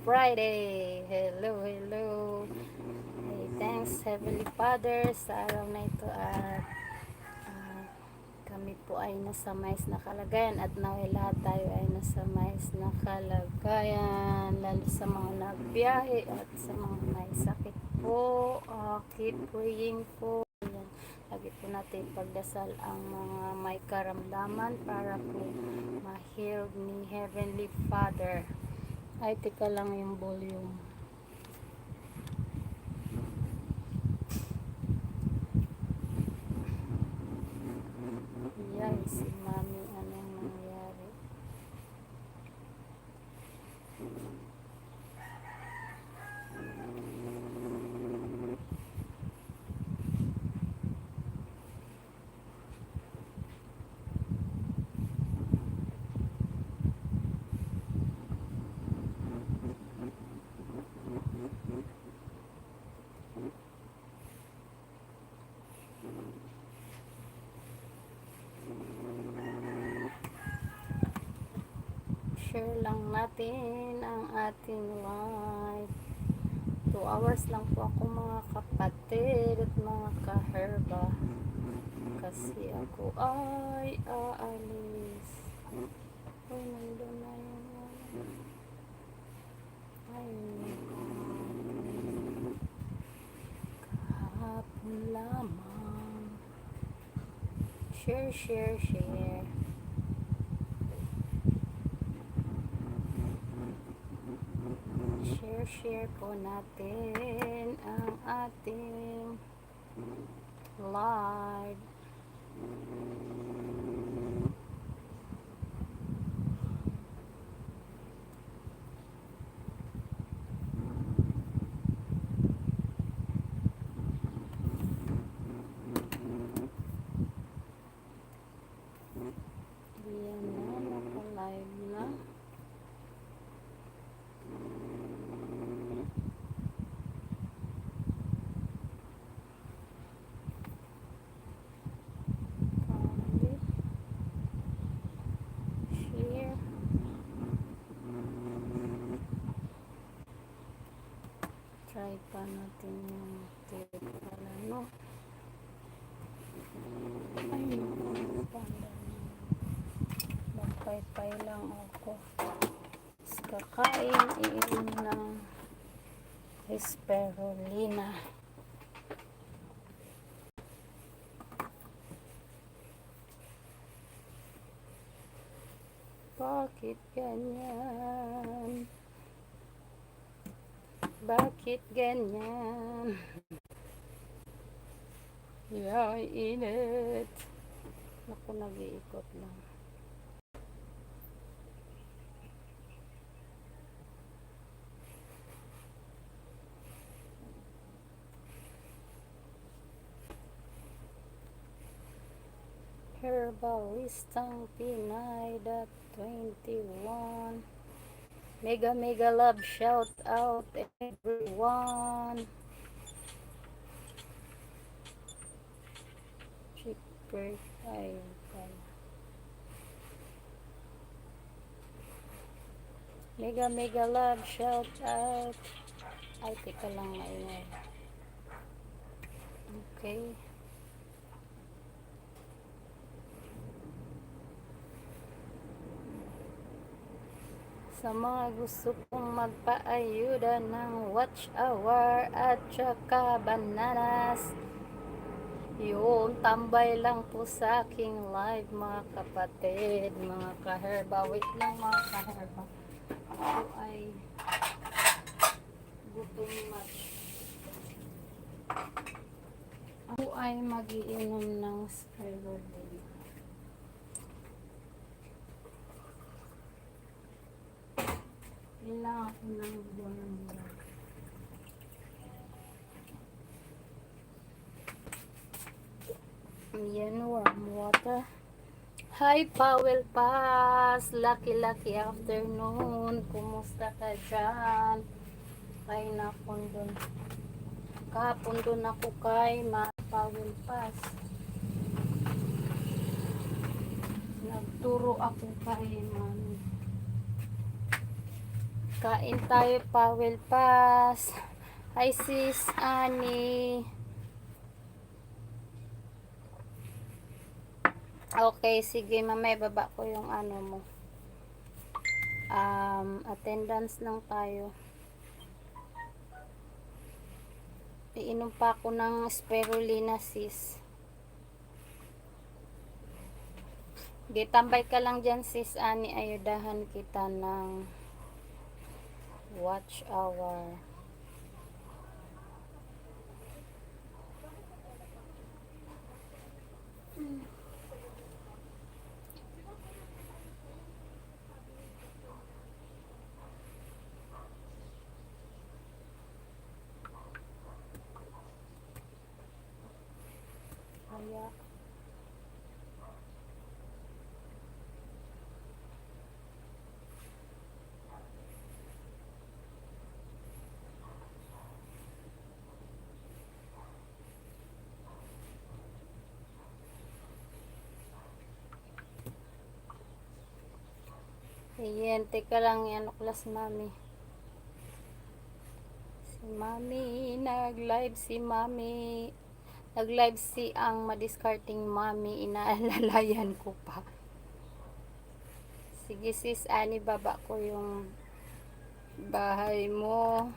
Friday. Hello, hello. Hey, thanks Heavenly Father sa araw na ito at kami po ay nasa mais na kalagayan at naway lahat tayo ay nasa mais na kalagayan, lalo sa mga nagbiyahe at sa mga may sakit po. Keep praying po. Lagi po natin pagdasal ang mga may karamdaman para po ma-heal ni Heavenly Father. Ay, tika lang yung volume. Yan, si Mami, anong nangyari? Share lang natin ang ating live. 2 hours lang po ako mga kapatid at mga kaherba. Kasi ako ay aalis. Uy, nandun na yun. Ay, kahapon lamang. Share, share, share. Share po natin ang ating live. Yan na, naka-live na. Try pa natin yung tape pala, no? Ay, naku, pala. Magpay-pay lang ako. Kakain, iinom ng spirulina. Bakit ganyan? Bakit ganyan? Yay, init. Ako nag-iikot lang. Herbalistang Pinay.21. Mega love shout out everyone. Super ay pala. Mega love shout out. Ay, teka lang ngayon. Okay. Sa mga gusto pong magpa-ayuda ng watch hour at saka bananas, yun, tambay lang po sa aking live mga kapatid, mga kaherba. Wait lang mga kaherba. Ako ay gutom much. Ako ay mag-iinom ng spirulina. Kailangan ako ng buwan. Yan, warm water. Hi, Powell Pass. Lucky afternoon. Kumusta ka dyan? Ay, nakon dun. Kahapon dun ako kay Powell Pass. Nagturo ako kay Mami. Kain tayo, Powell Pass. Hi, sis Annie. Okay, sige, mamaya baba ko yung ano mo. Attendance lang tayo. Iinom pa ako ng spirulina, sis. Gitambay ka lang dyan, sis Annie. Ayudahan kita ng watch hour. Kaya ayan, teka lang yan, uklas mami. Si mami, nag-live si mami. Nag-live si ang madiscarding mami, inaalalayan ko pa. Sige sis Annie, baba ko yung bahay mo.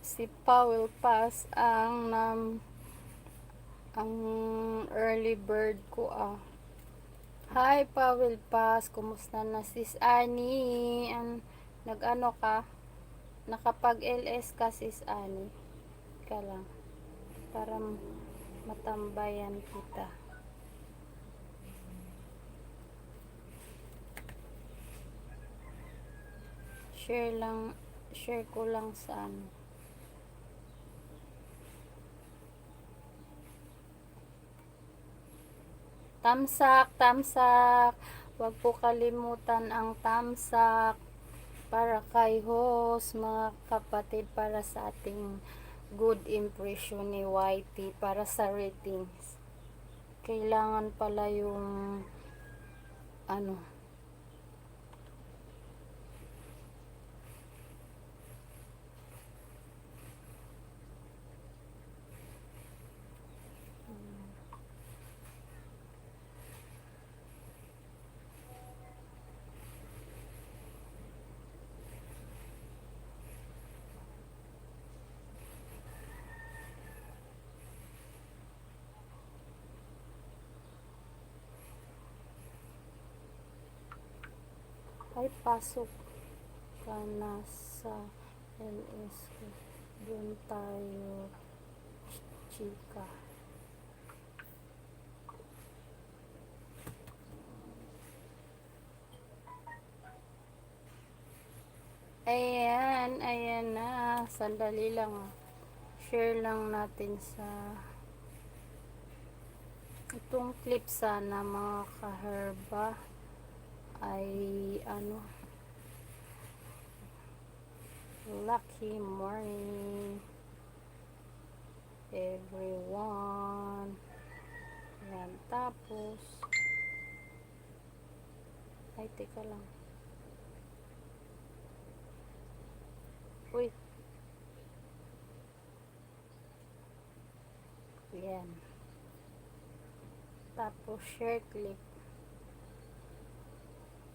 Si Powell Pass ang early bird ko ah. Hi Powell Pass, kumusta na sis Annie? Nag-ano ka? Nakapag LS ka sis Annie? Ka lang para matambayan kita. Share ko lang sa ano. Tamsak. Huwag po kalimutan ang tamsak para kay host, mga kapatid, para sa ating good impression ni YT, para sa ratings. Kailangan pala yung ano, ay pasok ka na sa LS ko. Doon tayo chika. Ayan na. Sandali lang. Share lang natin sa itong clip, sana mga kaherba ay ano, lucky morning everyone. Yan, tapos ay teka lang, uy, yan, tapos share clip.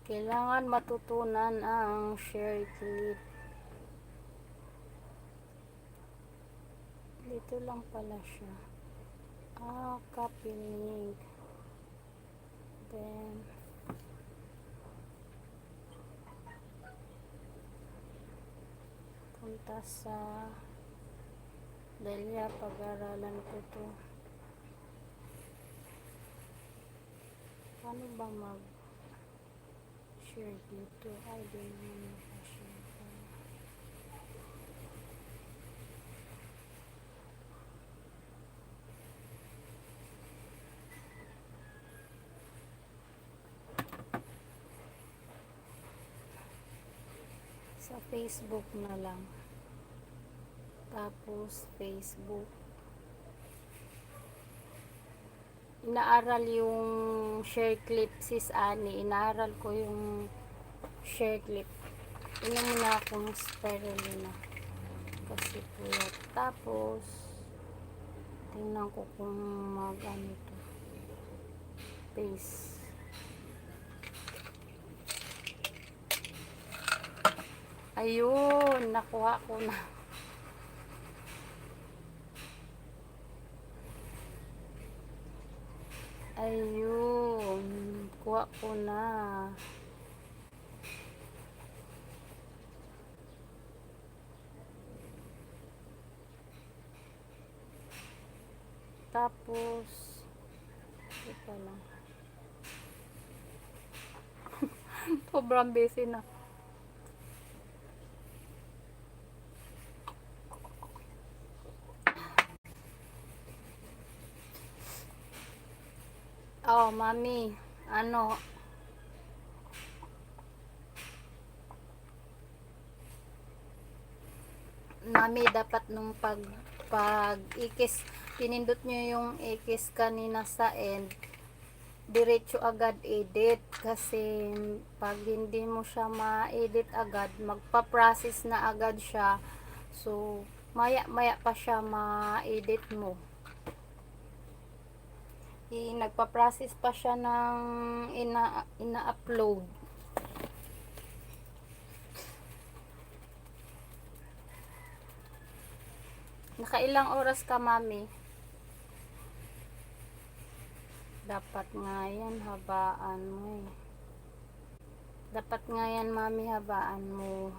Kailangan matutunan ang share clip. Dito lang pala siya. Copy link. Then punta sa Delia, pag-aralan ko to. Paano ba mag-share dito? Ay, di naman mag-share pa. Sa Facebook na lang. Tapos Facebook. Inaaral yung share clip sis Annie. Inaaral ko yung share clip. Inom muna akong spirulina. Kasi puyat. Tapos, tingnan ko kung mag-ano ito. Paste. Ayun, nakuha ko na. Ayun, kuha ko na. Tapos, ito lang. Sobrang busy na. Oh, mami, ano, mami, dapat nung pag ikis, pinindot nyo yung ikis kanina sa end, diretso agad edit. Kasi pag hindi mo siya ma-edit agad, magpa-process na agad siya. So, maya pa siya ma-edit mo. Nagpa-process pa siya ng ina-upload. Nakailang oras ka, mami? Dapat nga yan, habaan mo eh. Dapat nga yan, mami, habaan mo.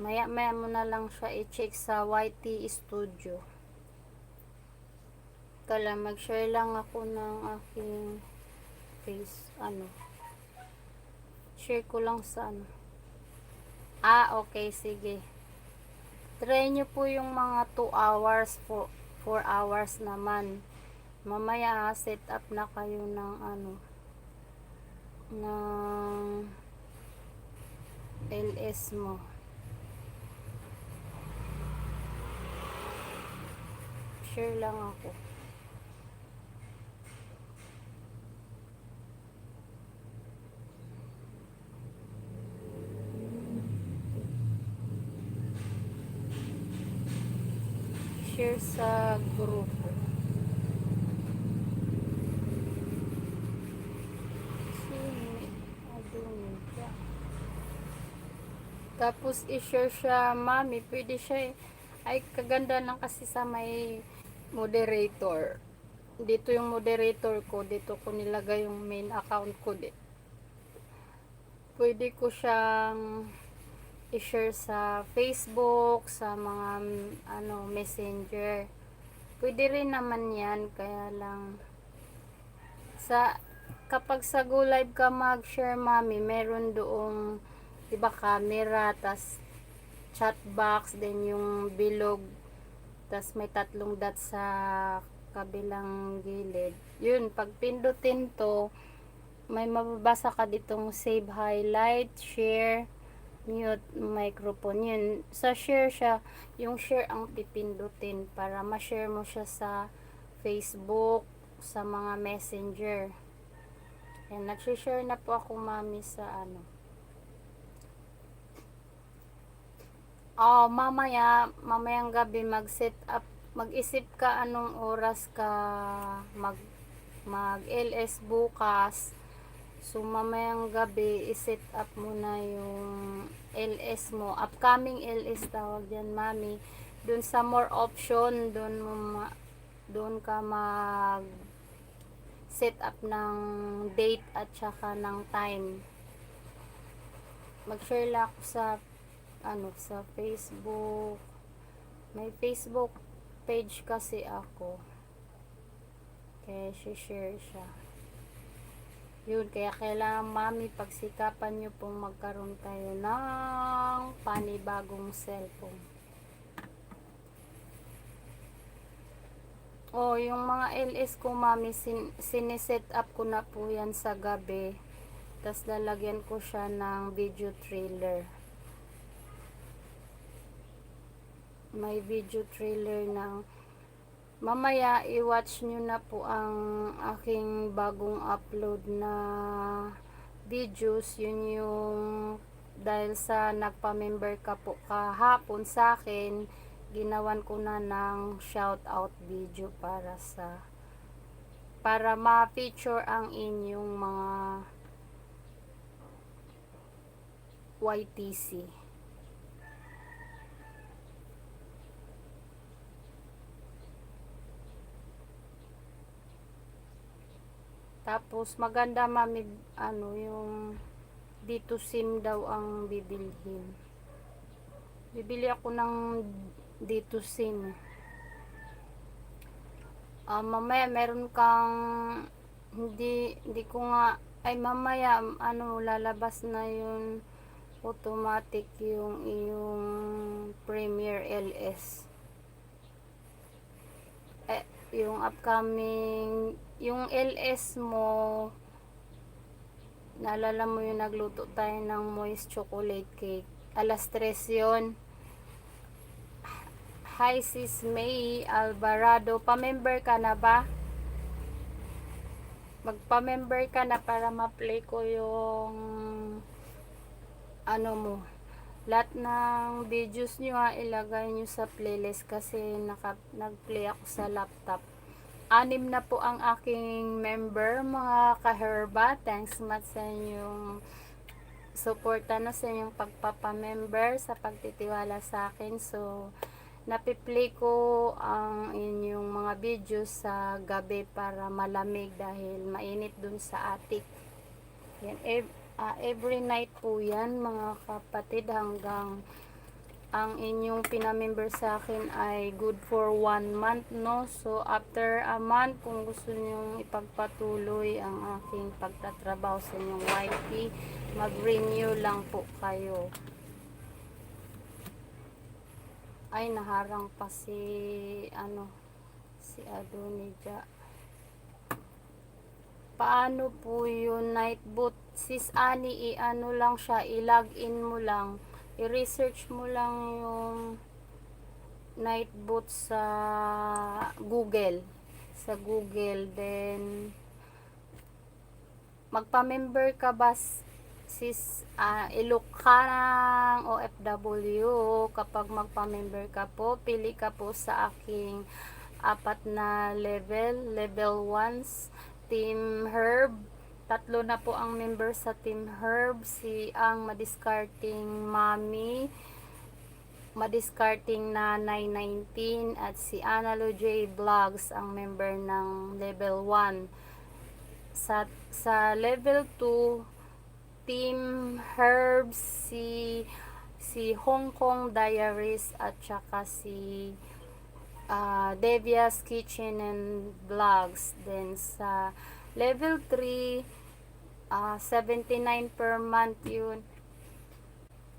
Maya mo na lang siya i-check sa YT Studio. Kala, mag-share lang ako ng aking face, share ko lang sa okay, sige. Try nyo po yung mga 2 hours, 4 hours naman. Mamaya, set up na kayo ng ng LS mo. Share lang ako. Share sa grupo. Tapos i-share siya, mami, pwede siya ay kaganda lang kasi sa may moderator. Dito yung moderator ko, dito ko nilagay yung main account ko. Pwede ko siyang i-share sa Facebook, sa mga messenger. Pwede rin naman yan, kaya lang kapag sa Go Live ka mag-share, mami, meron doong diba camera, tas chat box, then yung bilog, tas may 3 dots sa kabilang gilid. Yun, pag pindutin to, may mababasa ka ditong save highlight, share, mute, microphone. Yun, sa share siya, yung share ang pipindutin para ma-share mo siya sa Facebook, sa mga messenger. Yan, nag-share na po ako, mami, sa mamayang gabi mag-set up, mag-isip ka anong oras ka mag-LS bukas. So, mamayang gabi, i-set up mo na yung LS mo. Upcoming LS tawag yan, mami. Dun sa more option, dun ka set up ng date at saka ng time. Mag-share lang ako sa Facebook. May Facebook page kasi ako. Kaya share siya. Yun, kaya kailangan, mami, pagsikapan nyo pong magkaroon kayo ng panibagong cellphone. Yung mga LS ko, mami, siniset up ko na po yan sa gabi. Tapos lalagyan ko siya ng video trailer. May video trailer ng mamaya, i-watch nyo na po ang aking bagong upload na videos, yun yung dahil sa nagpa-member ka po kahapon sa akin, ginawan ko na ng shout out video para ma-feature ang inyong mga YTC. Tapos maganda mami, yung dito SIM daw ang bibilhin. Bibili ako ng dito SIM. Mamaya meron kang hindi ko nga ay mamaya lalabas na yung automatic yung iyong Premier LS. Yung upcoming yung LS mo, naalala mo yung nagluto tayo ng moist chocolate cake, alas 3 yun. Hi sis May Alvarado, pa-member ka na ba? Magpa-member ka na para ma-play ko yung mo, lahat ng videos nyo ilagay nyo sa playlist kasi nag-play ako sa laptop. 6 na po ang aking member, mga kaherba. Thanks much sa inyong suporta na sa inyong pagpapamember, sa pagtitiwala sa akin. So, napiplay ko ang inyong mga videos sa gabi para malamig dahil mainit dun sa attic. Yan, every night po yan mga kapatid, hanggang ang inyong pinamember sa akin ay good for 1 month, no? So, after a month, kung gusto nyong ipagpatuloy ang aking pagtatrabaho sa inyong YT, mag-renew lang po kayo. Ay, naharang pa si Adonija. Paano po yung night boot? Sis Ani, lang siya, i-login mo lang. I-research mo lang yung night boot sa Google. Then magpa-member ka ba sis? I-look ka ng OFW. Kapag magpa-member ka po, pili ka po sa aking 4 na level 1 Team Herb. 3 na po ang member sa Team Herb, si ang madiscarding Mami, madiscarding Nanay 19, at si Analo J Vlogs ang member ng level 1. Sa level 2 Team Herb, si Hong Kong Diaries at saka si Devia's Kitchen and Vlogs. Then sa level 3 79 per month yun.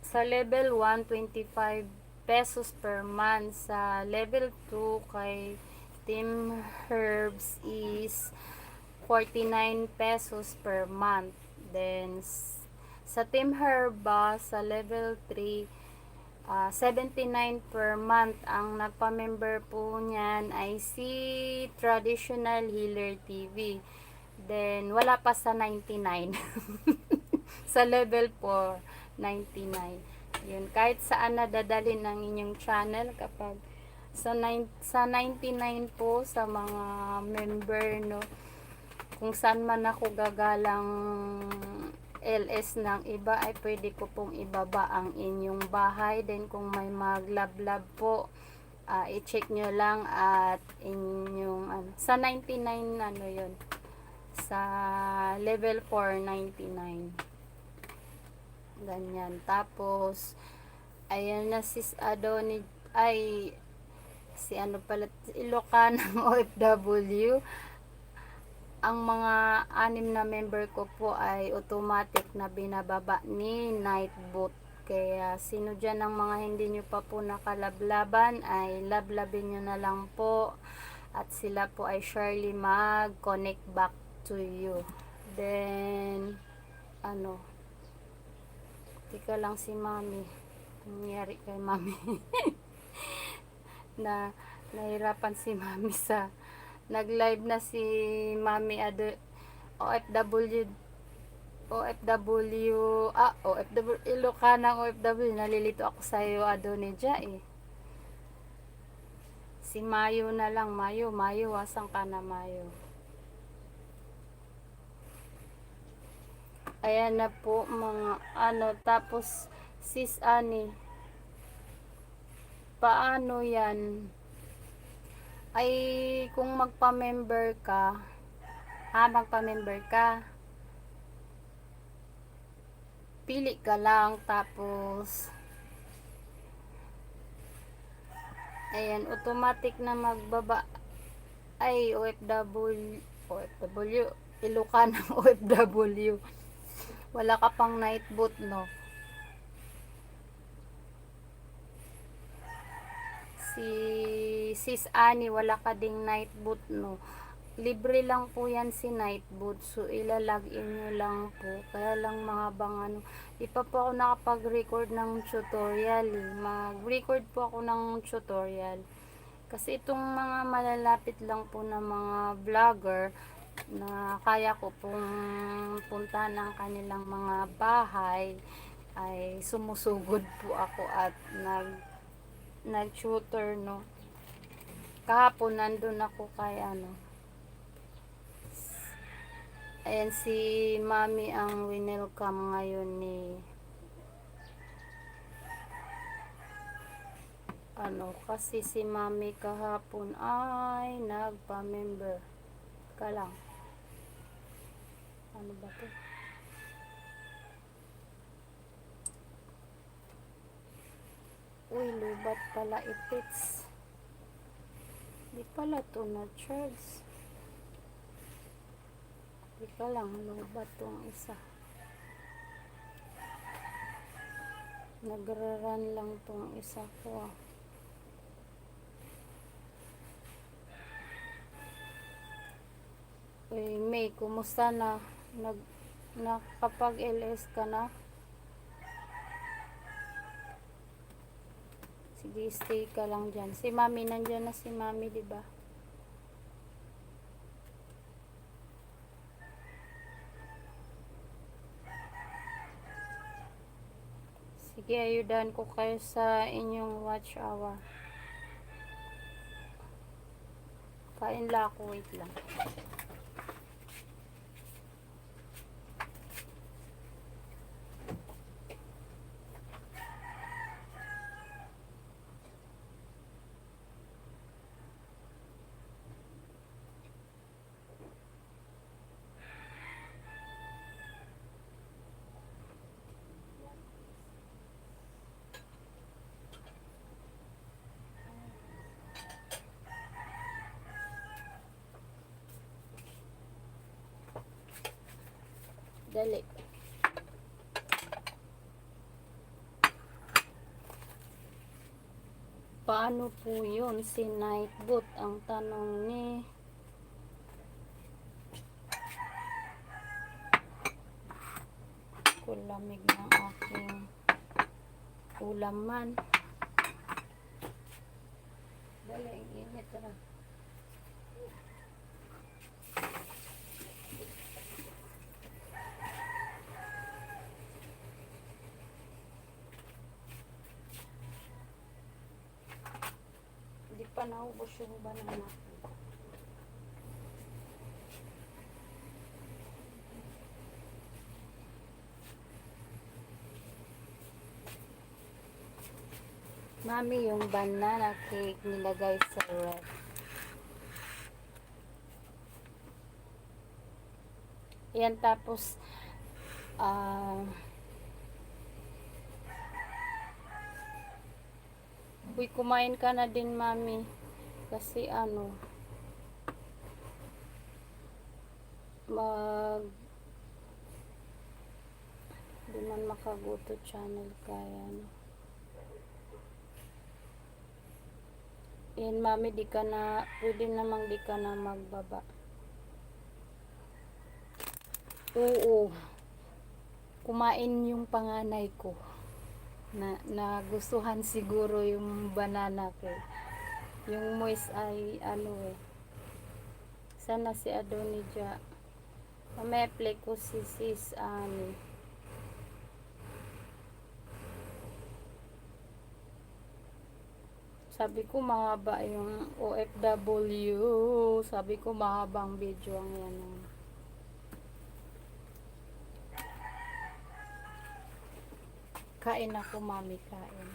Sa level 1 25 pesos per month. Sa level 2 kay Team Herbs is 49 pesos per month. Then sa Team Herba sa level 3 79 per month. Ang nagpa-member po niyan ay si Traditional Healer TV. Then wala pa sa 99. Sa level 4 99. Yun, kahit saan nadadalhin ng inyong channel kapag sa 99 po sa mga member, no, kung saan man ako gagalang LS ng iba ay pwede ko pong ibaba ang inyong bahay. Then kung may maglablab po, i-check nyo lang at inyong sa 99 yun, sa level 4 99 ganyan. Tapos ayan na sis Adoni, ay si Ilocanang OFW. Ang mga 6 na member ko po ay automatic na binababa ni Nightbot. Kaya sino dyan ang mga hindi nyo pa po nakalablaban ay lablabin nyo na lang po. At sila po ay surely mag-connect back to you. Then, tika lang si Mami. Nangyari kay Mami. Nahirapan si Mami nag-live na si Mami OFW OFW, OFW, Ilocana OFW, nalilito ako sa iyo, Adonija eh. Si Mayo na lang, Mayo, asan ka na Mayo? Ayan na po mga tapos sis Ani, paano yan? Ay, kung magpa-member ka, magpa-member ka, pili ka lang, tapos ayan, automatic na magbaba. Ay, OFW, Ilocana OFW. Wala ka pang night boot, no? Si Sis Ani, wala ka ding night boot, no? Libre lang po yan si night boot. So, ilalagin nyo lang po. Kaya lang mga bang di pa po ako nakapag-record ng tutorial. Mag-record po ako ng tutorial. Kasi itong mga malalapit lang po na mga vlogger na kaya ko pong punta ng kanilang mga bahay, ay sumusugod po ako at nag-tutor, no. Kahapon nandun ako kay ayan, si Mami ang winelcome ngayon ni kasi si Mami kahapon ay nagpa-member ka lang. Ano ba to? Uy, lubat pala ipits. Di pala to na charge. Di ka lang, lubat tong isa. Nagra-run lang tong isa ko. Uy, May, kumusta na? Nakapag-LS ka na? Sige, stay ka lang dyan. Si Mami, nandyan na si Mami, diba? Sige, ayudahan ko kayo sa inyong watch hour. Kain lang ako, wait lang. Dali. Paano po yun si Nightboot? Ang tanong ni kulamig ng aking ulaman. Dali, init na. Hindi pa naubos yung banana. Mami, yung banana cake nilagay sa ref. Yan, tapos uy, kumain ka na din, Mami. Kasi di man makaguto channel kaya yan, Mami, di ka na pwede namang di ka na magbaba. Oo, kumain yung panganay ko na nagustuhan siguro yung banana cake. Yung moist ay sana si Adonija Mamaya play ko si sis Ani. Sabi ko mahaba yung OFW. Sabi ko mahabang video ang yan. Kain ako, mami, kain.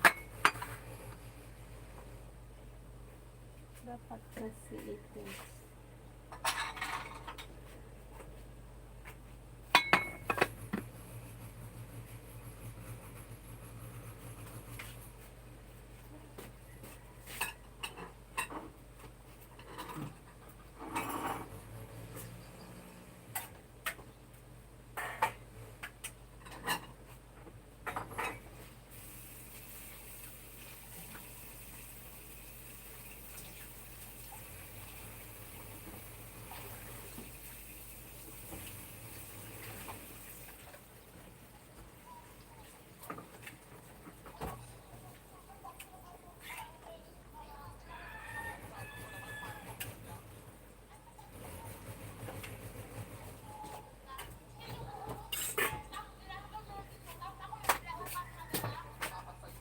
Dapat kasi ito.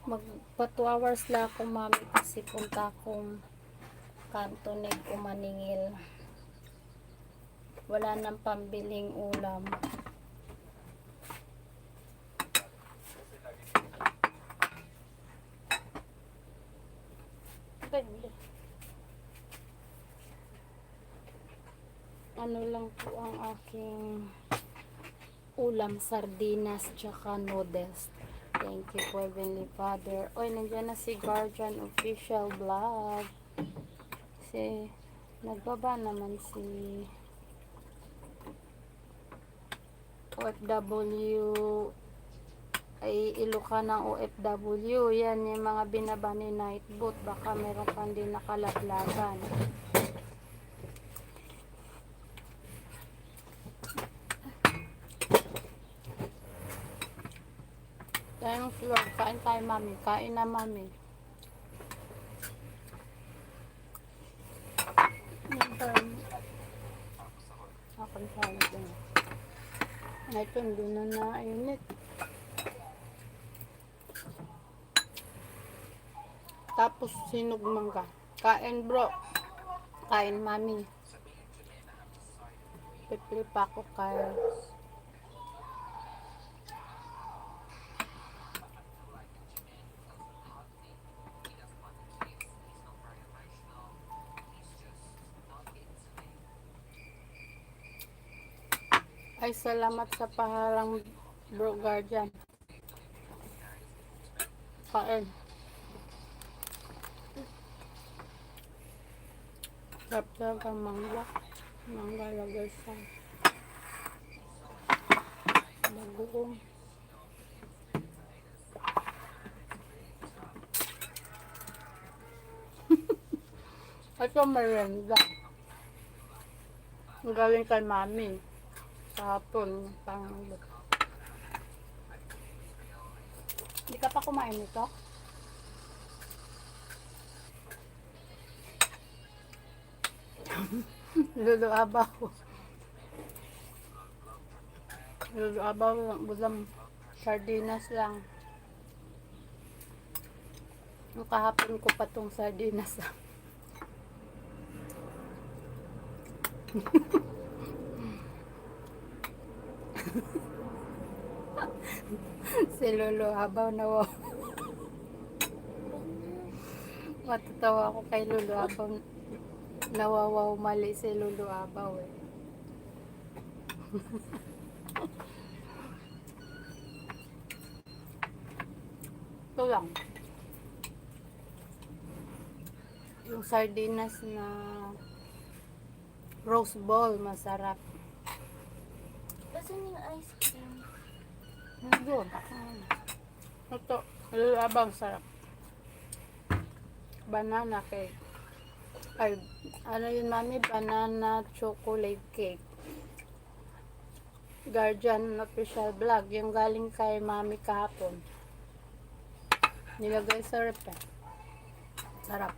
Magpa 2 hours lang ako, mami, kasi punta akong kanto ko maningil. Wala nang pambiling ulam. Ano lang po ang aking ulam, sardinas tsaka noodles. Thank you po, Heavenly Father. Oy, nandiyan na si Guardian Official Vlog. Kasi nagbaba naman si OFW ay Ilocana OFW. Yan yung mga binaba ni Nightboot. Baka meron pang din nakalaglagan. Thanks Lord. Kain tayo, mami. Kain na, mami. Akin tayo din. Ito, hindi na na-init. Tapos, sinog mangga. Kain, bro. Kain, mami. Pipli pa ako kain. Ay, salamat sa paharang, bro Guardian. Kain. Sarap ang mangga. Mangga lagay sa bagoong. Ito merienda. Ang galing kay mami. Kahapon. Hindi ka pa kumain nito? Luluabaw. Luluabaw lang. Ulam. Sardinas lang. Yung kahapon ko pa tong sardinas lang. Si Lolo Abaw na wow. Matatawa ako kay Lolo Abaw. Nawawaw mali si Lolo Abaw eh. Ito lang. Yung sardinas na rose ball, masarap. Kasi yung ice cream. Doon. Ito, lulabang sarap. Banana cake. Ay, ano yun, mami? Banana chocolate cake. Guardian Official Vlog. Yung galing kay mami kahapon. Nilagay sa rep eh. Sarap.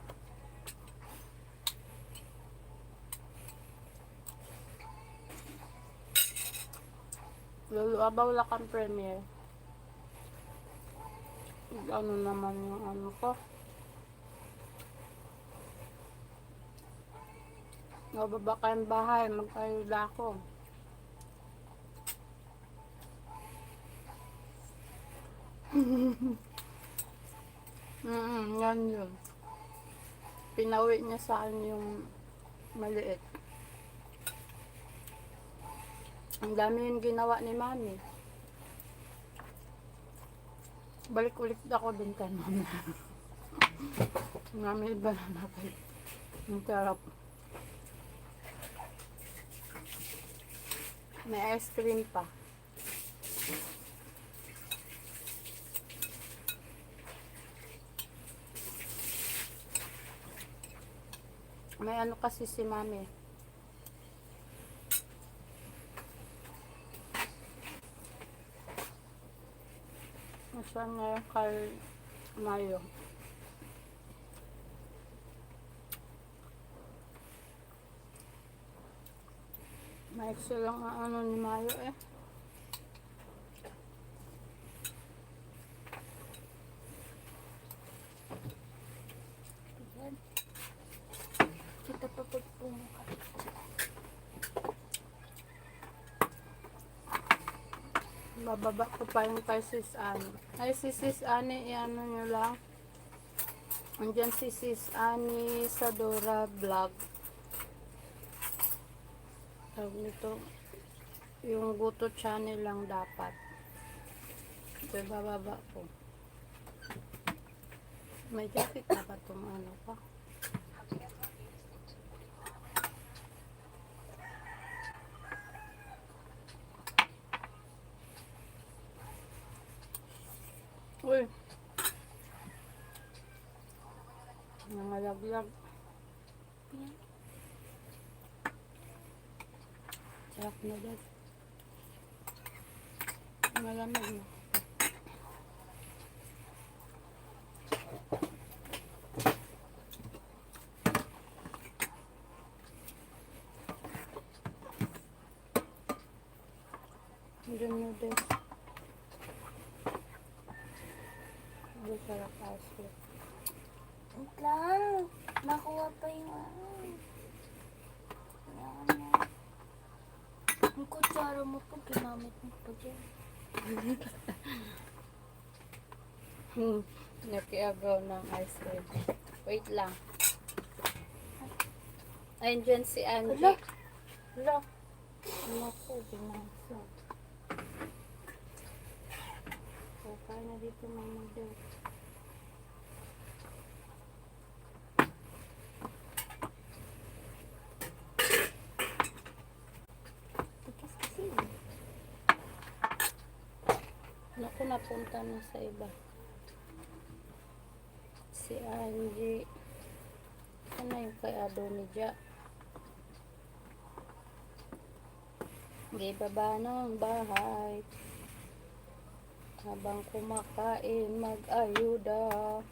Lalo abaw la kang premiere. Ano naman yung ano ko. Nababa kayong bahay, mag-ayuda ako. Yan yun. Pinawi niya sa akin yung maliit. Ang dami yung ginawa ni mami. Balik ulit ako dun kay mami. Mami, iba na natin. Ang sarap. May ice cream pa. May ano kasi si mami. Nasaan ngayon kay Mayo? Maiksi lang ang ano ni Mayo eh. Ayan. Kita pa pagpumuka. Bababa ko pa yung kay Sis Ani. Ay, si Sis Ani, i-ano nyo lang. Andyan si Sis Ani sa Dora Vlog. Tawag nito, yung Guto channel lang dapat. Ito bababa ko. May jacket na ba itong ano pa? Uy! Nangalaglag. Ayan. Sarap na din. Malamig na. Diyan mo din. Ang sarap ice cream. Wait lang. Nakuha pa yung ano. Ayan. Ang kutsara mo po, ginamit mo pa dyan. Nakiagaw ng ice cream. Wait lang. Ayun dyan si Angie. Hala. Hala. Ano po, binasa. Okay na dito ng model. Tigas kasi. Naku, napunta na sa iba. Si Angie. Ano yung kay Adonija? Di baba ng bahay. Habang kumakain, mag-ayuda.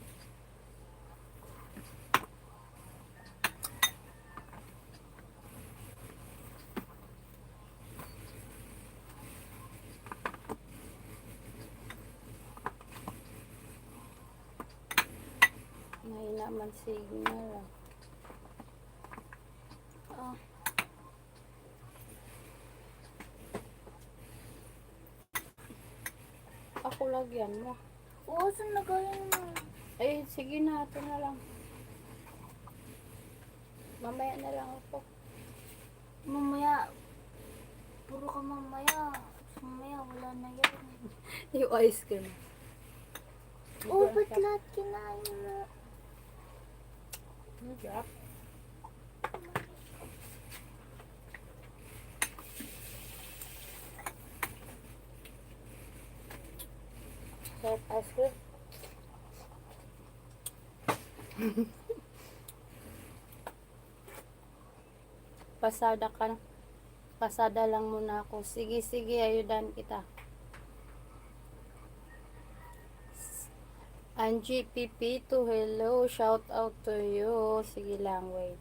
Mahina man signal. Ah. Ako lagyan mo. Oo, saan nagayon mo? Eh, sige na. Ito na lang. Mamaya na lang ako. Mamaya. Puro ka mamaya. Mamaya, wala na yan. Yung ice cream. Oo, ba't lahat kinain mo? Drop. Sarap ice cream. Pasada ka na. Pasada lang muna ako. Sige, sige, ayudan kita. Angie Pipito, hello. Shout out to you. Sige lang, wait.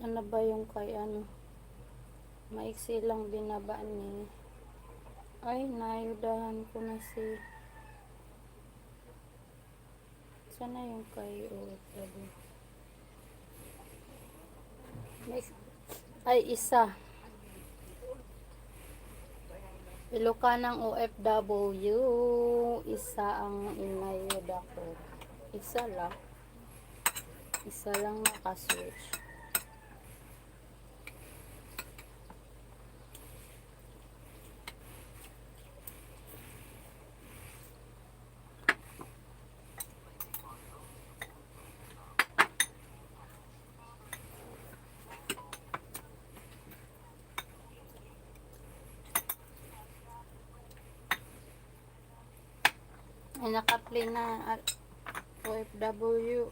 Ano ba yung kay ano? Maiksi lang binaba ni. Ay, naayudahan ko na si. Sana yung Kayo. Ay, isa. Ilocanang OFW. Isa ang inayuda ko. Isa lang. Isa lang nakaswitch. Ay, naka-play na OFW.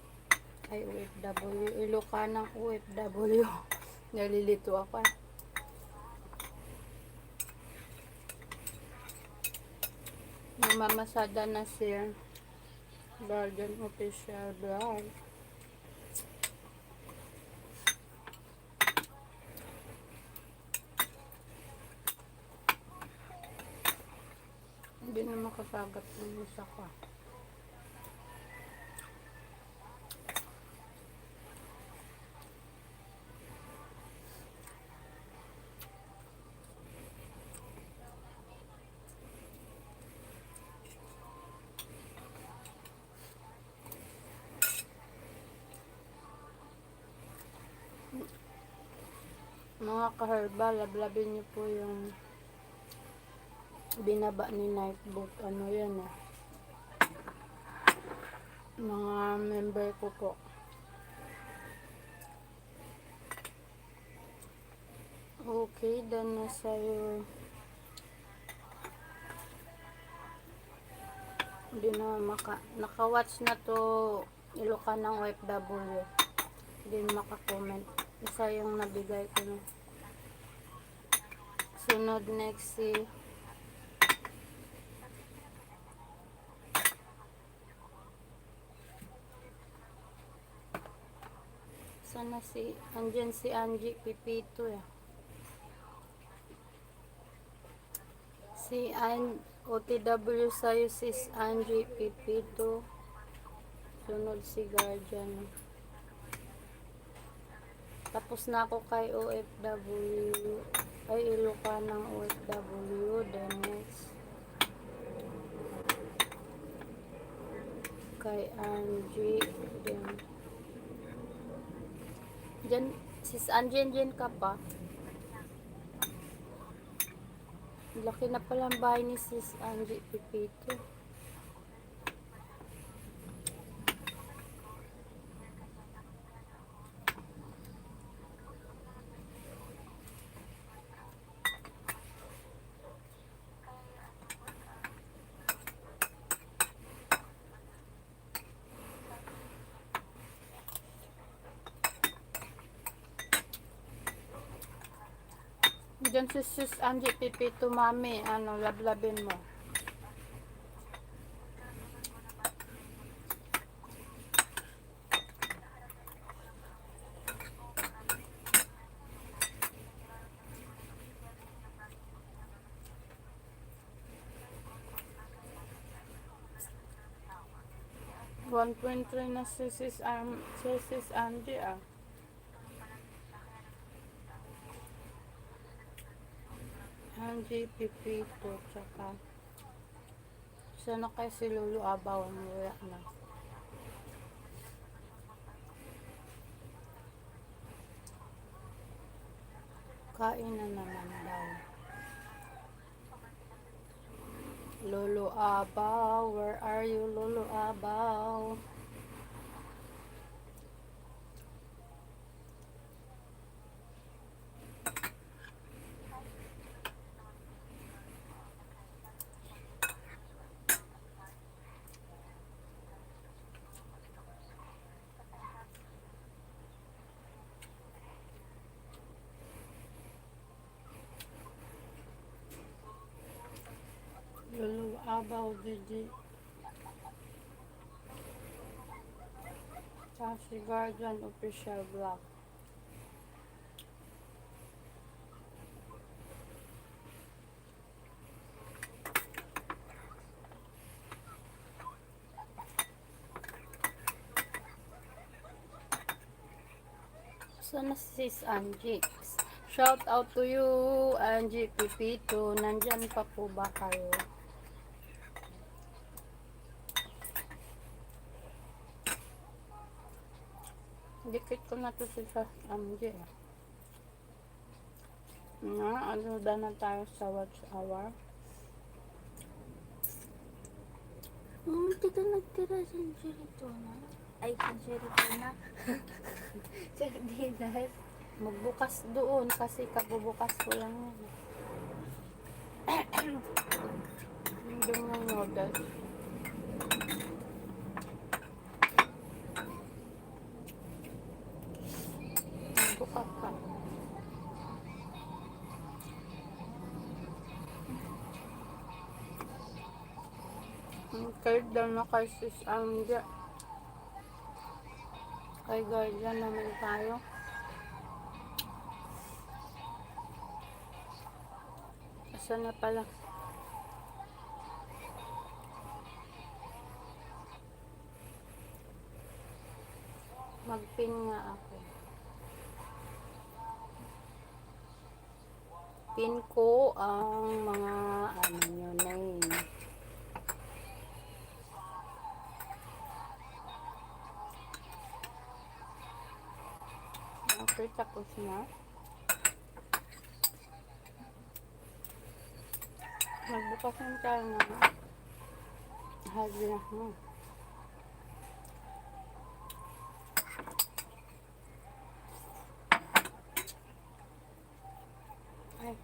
Ay, OFW. Ilocanang OFW. Nalilito ako. Namamasada na siya. Guardian official vlog. Hindi na makasagat ng isa ko. Mga ka-herbal, lablabin niyo po yung binaba ni Nightbook. Ano yan eh. Mga member ko po. Okay, done na sa'yo. Hindi na naka-watch na to. Ilocanang OFW. Hindi maka-comment. Isa yung nabigay ko na. Sunod next si sana andyan si Angie Pipito eh. Si OTW sa'yo sis Angie Pipito. Sunod si Guardian. Tapos na ako kay OFW. Ay, Ilocanang OFW. Then next. Kay Angie. Then. Diyan, sis Angie, diyan ka pa. Laki na pala ang bahay ni sis Angie Pipito. Diyan si sis Angie Pipito, mami. Ano, lablabin mo. $1.3 na si sis Angie ah. Angie Pipito, tsaka sana kay si Lulu Abaw, wala na. Kain na naman daw. Lulu Abaw, where are you, Lulu Abaw? Lulu Abaw, Gigi. Si Guardian official vlog. Sana si Sis Angie. Shout out to you, Angie Pipito. Nandyan pa po ba kayo? Dikit ko na to si Sis Angie. Ayudahan na tayo sa watch hour. Hindi ka nagtira sa Jealousies na. Ay, sa Jealousies na. Sardinas. Magbukas doon kasi kabubukas ko lang yan. Doon yung noodles. Magbukas ka. Kahit daw na kay Sis Angie. Kay guardian naman tayo. Asa na pala? Magpin nga ako. Pin ko ang mga nyo name. Okay, tapos na. Magbukas ng tayo na hagi na mo. Ay.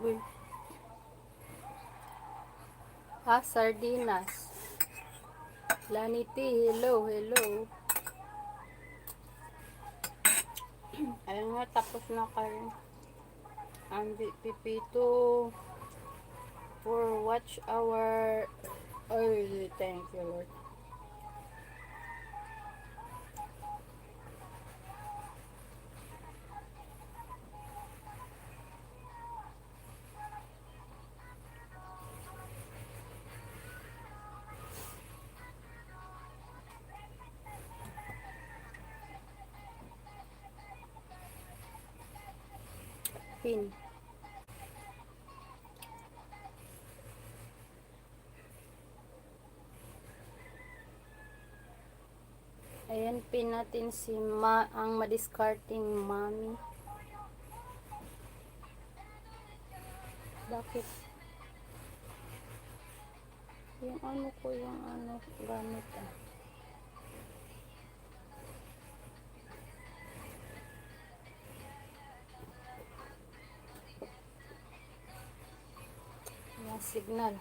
Uy. Sardinas. Lanity, hello, hello. Ayun nga, tapos na kayo. Angie Pipito for watch hour. Oh, thank you, Lord. Pin. Ayan, pin natin si ang madiscarding mommy. Bakit? Yung ano ko, yung ano, gamit Yung signal.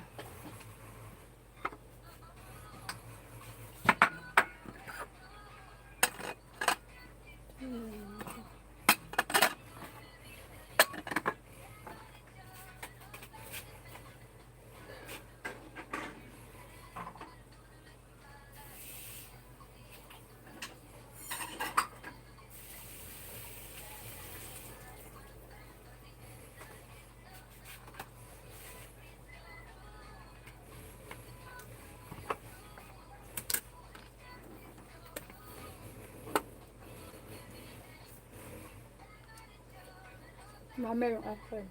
Mami yung apple.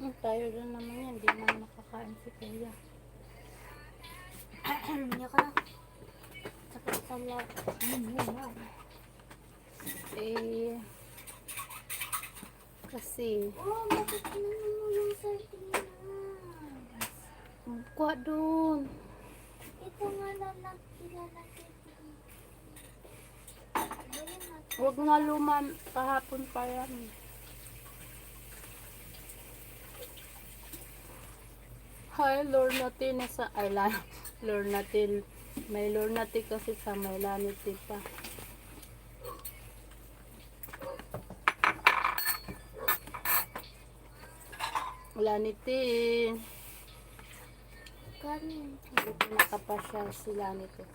Tayo din naman yan. Di man makakain si Kuya. Hindi ka na. Sakit sa lahat. Eh, kasi, Oh, bakit nanunulong sa tingin? kuha dun. Ito nga lang kilalaki. Huwag nga luman. Kahapon pa yan. Hi, Lord natin sa Lord natin. May Lord natin kasi sa may laniti pa. Laniti. Kanin. Hindi ko nakapasya si Laniti.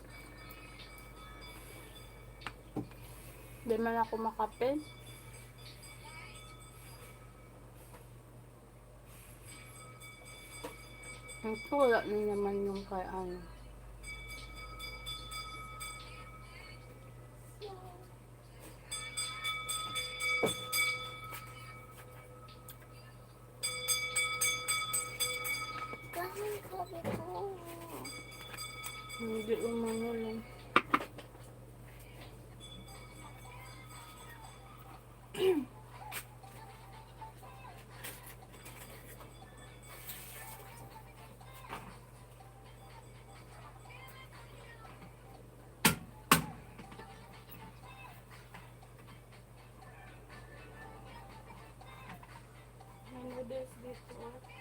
Hindi man ako makape. Ito wala na naman yung kay ano. Kanin sabi ko. Hindi umano lang. Ano this before?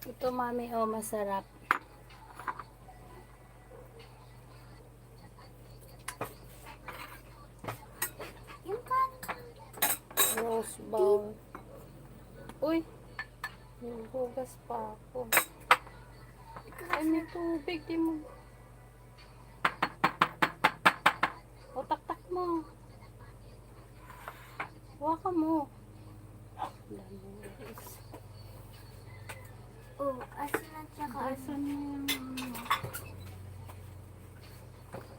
Ito mami, oh masarap. Yung kanin. Rose bowl. Uy, hugas pa ako. Ay, may tubig, di mo. O, taktak mo. Huwaka mo. Oh, asin at saka Asan mo yung ano?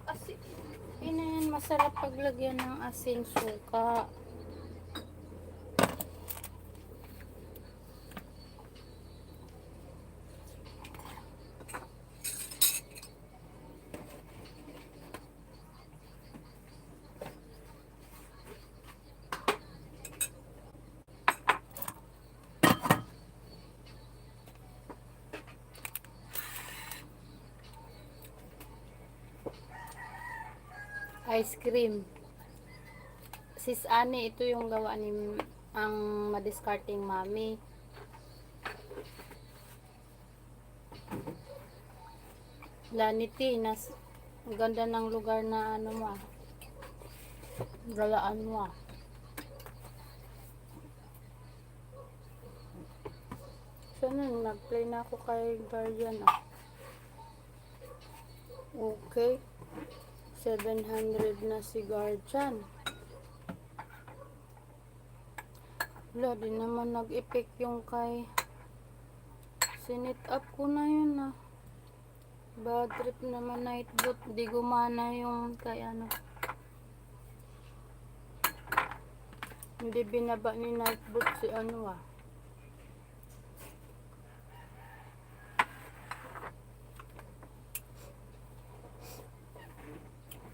Asin. Yun na yan, masarap paglagyan ng asin suka. Ice cream. Sis Ani, ito yung gawa ni ang madiscarding mami. Laniti, ang ganda ng lugar na ano mo. Galaan mo. Sana nag-play na ako kay Guardian. Okay. 700 na si Guardian. Wala, di naman nag-effect yung kay sinit up ko na yun. Bad trip naman night boot. Di gumana yung kay ano. Hindi binaba ni night boot si ano .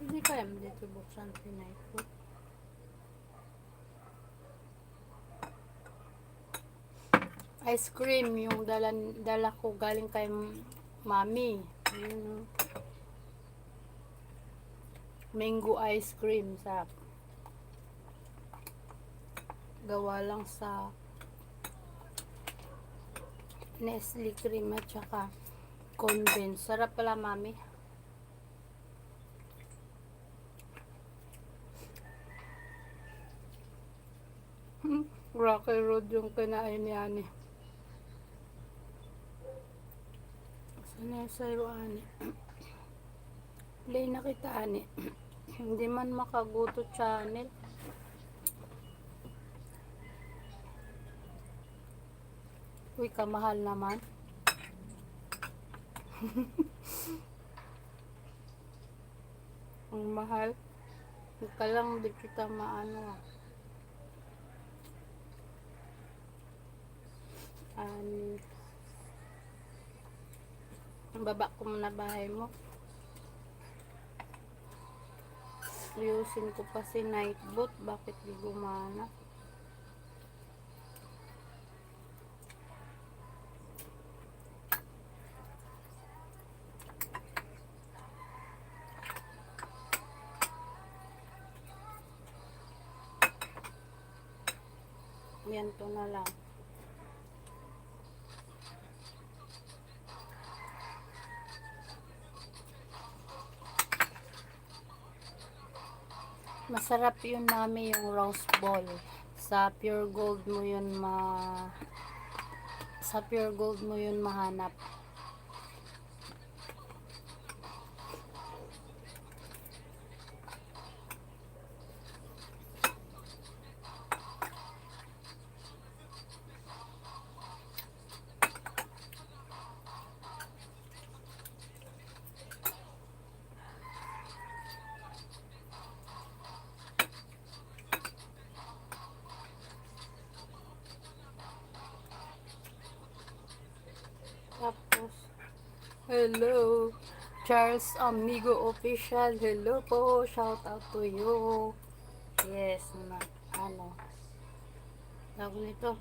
Hindi kaya dito buksan si night boot. Ice cream yung dala ko galing kay mami. Mango ice cream, sarap. Gawa lang sa Nestle cream at saka condense. Sarap pala, mami. Rocky Road yung kinain ni Ani. Sana yung sayro, Ani. Play na kita, Ani. Hindi man makaguto channel. Uy, kamahal naman. Ang mahal. Ika lang, di kita maano. Ang baba ko muna bahay mo. Ayusin ko pa si Nightbot. Bakit di gumana? Yan to na lang. Masarap yun, mami, yung rose ball. Sa pure gold mo yun sa pure gold mo yun mahanap. Tapos, hello, Charles Amigo Official. Hello po, shout out to you. Yes, na, ano, tawag nito.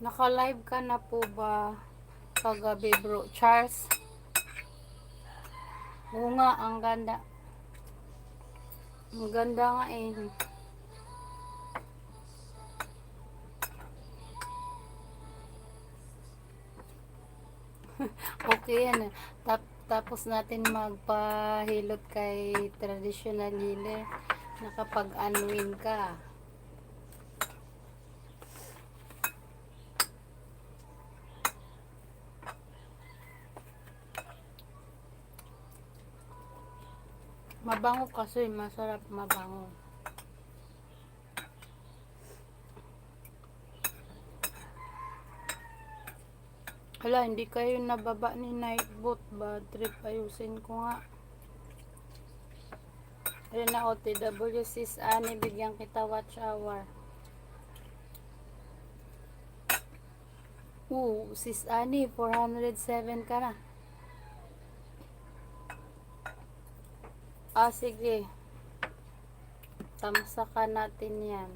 Naka-live ka na po ba kagabi, bro? Charles? Oo nga, ang ganda. Ang ganda nga eh. Okay yan. Tapos natin magpahilot kay traditional healer. Nakapag-unwin ka. Mabango kasi, masarap mabango. Hala, hindi kayo nababa ni Nightbot. Bad trip, ayusin ko nga. Ayun na, OTW, sis Ani, bigyan kita watch hour. Sis Ani, 407 ka na. Sige. Tamsakan natin yan.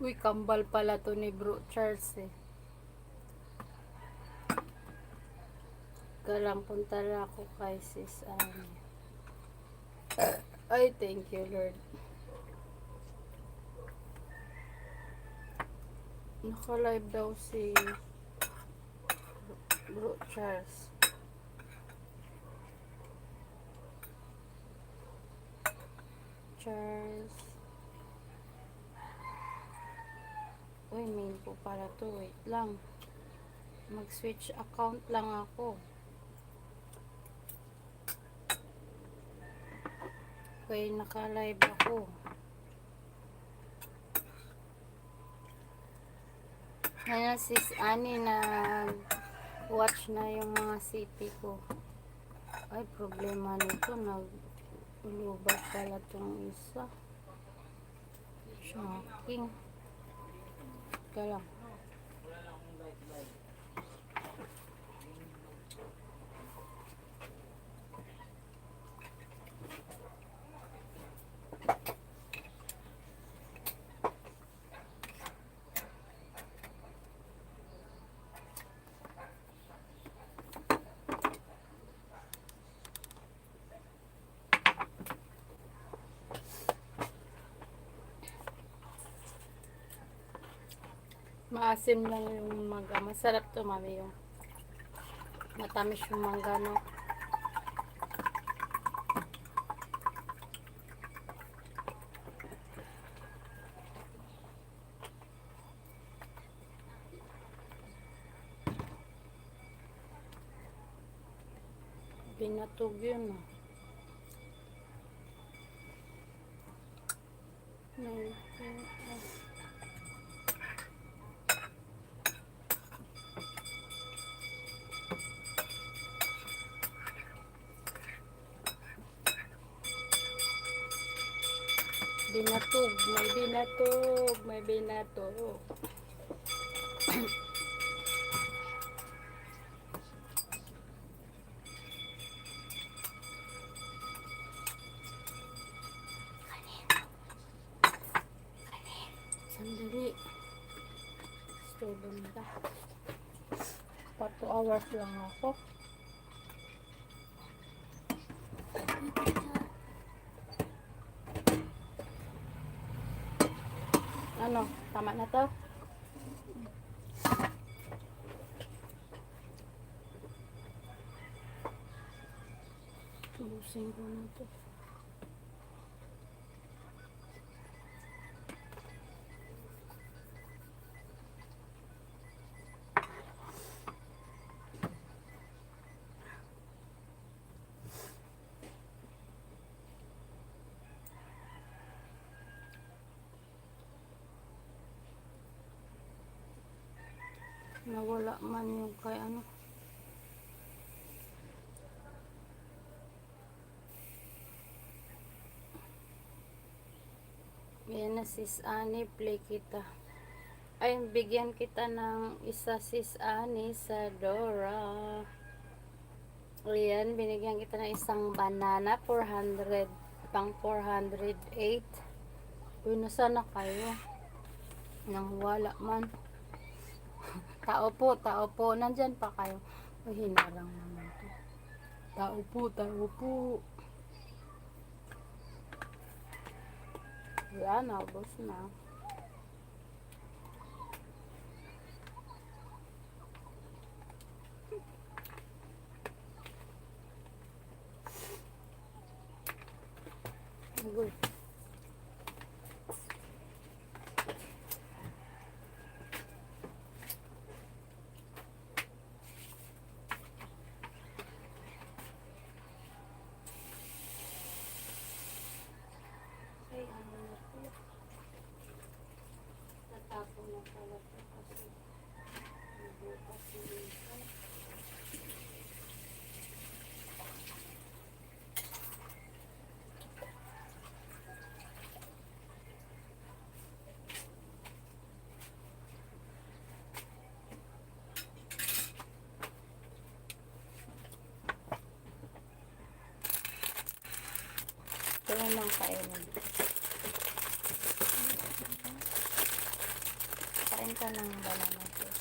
Uy, kambal pala to ni Bro Charles eh. Galang punta na ako kay sis Ani. Ay, thank you Lord. Naka-live daw si Bro Charles. Uy, main po para to. Wait lang. Mag-switch account lang ako. Okay, naka-live ako. Ngayon, sis Ani na watch na yung mga CP ko. Ay, problema nito. Nag-ulubat pala itong isa. Shocking. Teka lang. Maasim lang yung mangga. Masarap to, mami, yung matamis yung mangga, no? Binatog yun, no? Binatog, may binatog, may binatog. Sandali. Stable nila. Pa 2 hours lang ako. Ano? Tama na to? Tubusin ko na to. Nawala man yung kay ano. Yan na sis Ani, play kita. Ay, bigyan kita ng isa sis Ani sa Dora. Ayan, binigyan kita ng isang banana, 400, pang 408. Uy, nasaan na kayo? Nang wala man. Tao po. Nandyan pa kayo. Uy, hinarang naman to. Tao po. Wala na, boss na. Agoy. Ay, ano na po. Natapon na pala po kasi nabukas yung ito. Ito lang kayo na. Kain ka ng banana cake.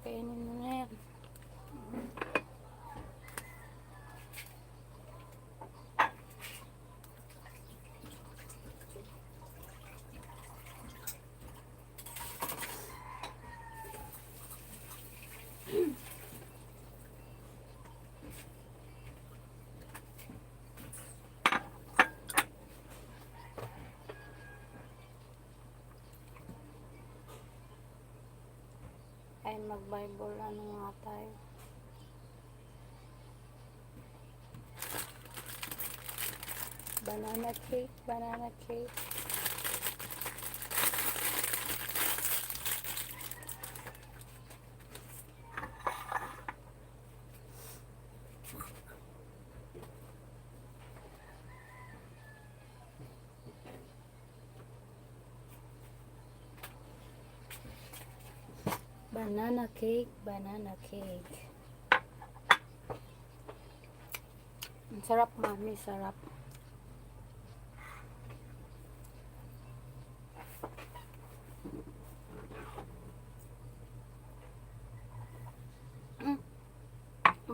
Kainin mo na yan. Ay, mag-Bible ano nga tayo. Banana cake. Banana cake. Ang sarap, mami, sarap.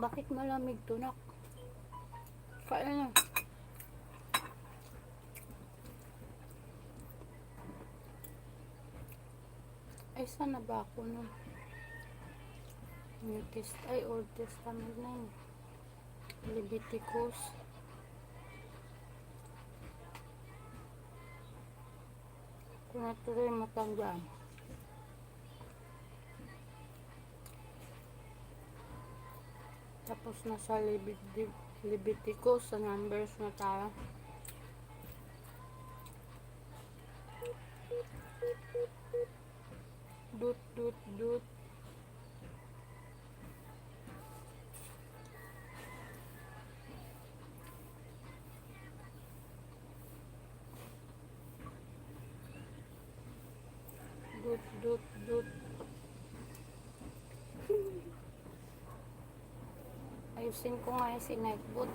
Bakit malamig to, nak? Kain na. Ay, saan na ba ako nun? Old Testament na yun. Leviticus. Kung natuloy matandaan. Tapos nasa Leviticus, sa Numbers na tayo. Dut. Ayusin ko nga yung si Nightboot.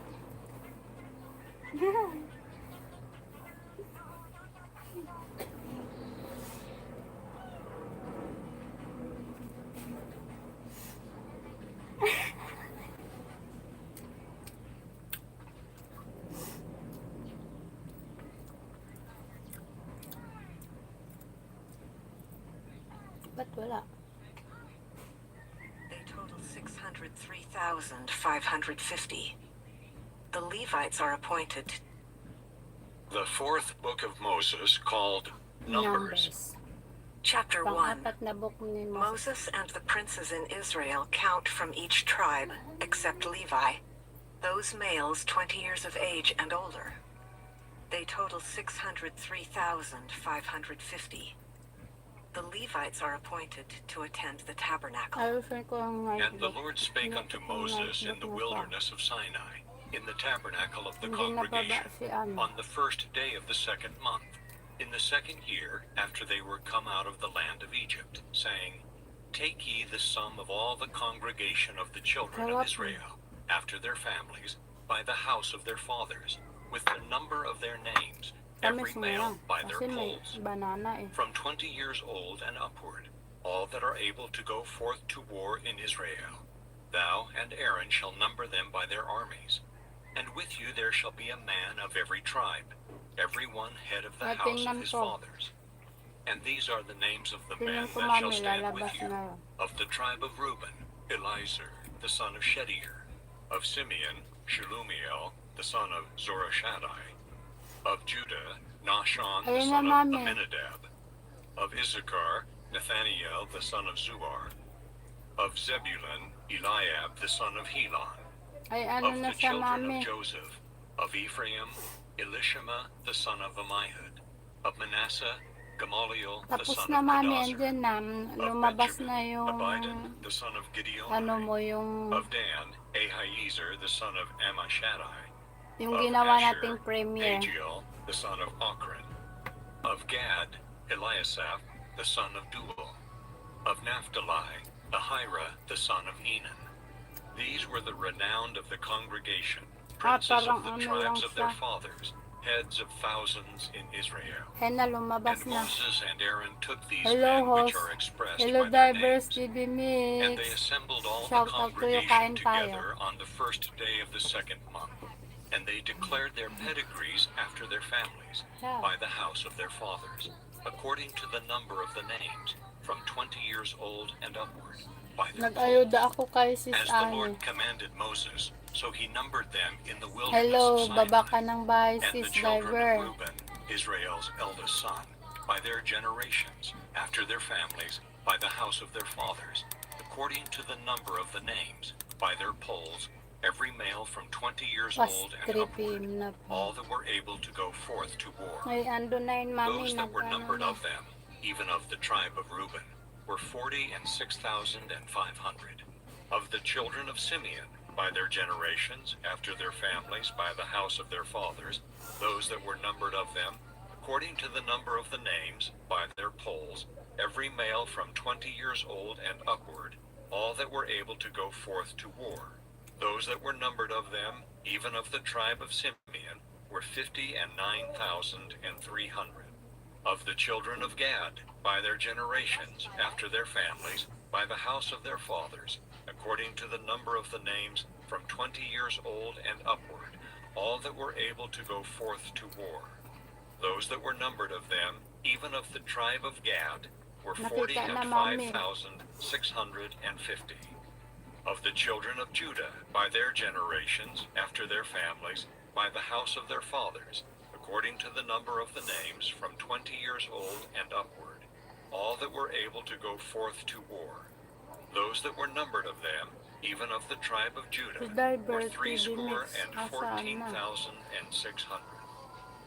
Ba't wala? They total 603,550. The Levites are appointed. The fourth book of Moses, called Numbers. Chapter 1. Pang-apat na book ni Moses. Moses and the princes in Israel count from each tribe, except Levi, those males 20 years of age and older. They total 603,550. The Levites are appointed to attend the tabernacle. Ayusin ko ang And the Nightboot. Lord spake unto Moses in the wilderness of Sinai, in the tabernacle of the Hindi nababa congregation, si Ano. on the first day of the second month, in the second year after they were come out of the land of Egypt, saying, Take ye the sum of all the congregation of the children of Israel, after their families, by the house of their fathers, with the number of their names, every Tamis mo male yan. by their Kasi may polls, banana eh. from 20 years old and upward, all that are able to go forth to war in Israel. Thou and Aaron shall number them by their armies. And with you there shall be a man of every tribe, every one head of the house of Tingnan his ko. fathers. And these are the names of the Tingnan men ko, that shall mami, stand with lalabas you. na yun. Of the tribe of Reuben, Elizur, the son of Shedeur. Of Simeon, Shelumiel, the son of Zorashaddai. Of Judah, Nahshon, the Ayun son na, of mami. Amminadab. Of Issachar, Nathaniel, the son of Zuar. Of Zebulun, Eliab, the son of Helon. Ay, ano Of na the siya, children mami? of Joseph, of Ephraim, Elishama, the son of Ammihud. Of Manasseh, Gamaliel, the Tapos son na, of mami, Pedazur. andyan na. Of Lumabas Benjamin, na yung Abidan, the son of Gideon. ano mo, yung Of Dan, Ahiezer, the son of Ammishaddai. yung Of ginawa Asher, nating premiere. Pagiel, the son of Ochran. Of Gad, Eliasaph, the son of Duel. Of Naphtali, Ahira, the son of Enan. These were the renowned of the congregation, princes parang of the ano tribes lang of their siya. fathers, heads of thousands in Israel. Henna, lumabas And na. Moses and Aaron took these Hello, men which host. are expressed Hello, by their Divers names, TV and they Mix. assembled all Shout the out to you, kain congregation tayo. together on the first day of the second month. And they declared their pedigrees after their families, Yeah. by the house of their fathers, according to the number of the names, from 20 years old and upward, by their Nag-ayuda polls. ako kay Sis As the Annie. Lord commanded Moses, so he numbered them in the wilderness Hello, of Sinai. baba ka ng bahay, And Sis the children Diver. of Reuben, Israel's eldest son, by their generations, after their families, by the house of their fathers, according to the number of the names, by their polls, every male from 20 years old and upward, Pastripim na all po. that were able to go forth to war. Ay, ando na yun, mami. Those that were Nag-ano numbered na. of them, even of the tribe of Reuben, were 46,500. Of the children of Simeon, by their generations, after their families, by the house of their fathers, those that were numbered of them, according to the number of the names, by their polls, every male from 20 years old and upward, all that were able to go forth to war. Those that were numbered of them, even of the tribe of Simeon, were 59,300. Of the children of Gad, by their generations, after their families, by the house of their fathers, according to the number of the names, from 20 years old and upward, all that were able to go forth to war. Those that were numbered of them, even of the tribe of Gad, were Nakita na, 45,650. Of the children of Judah, by their generations, after their families, by the house of their fathers, according to the number of the names, from 20 years old and upward, all that were able to go forth to war. Those that were numbered of them, even of the tribe of Judah, were 314,600.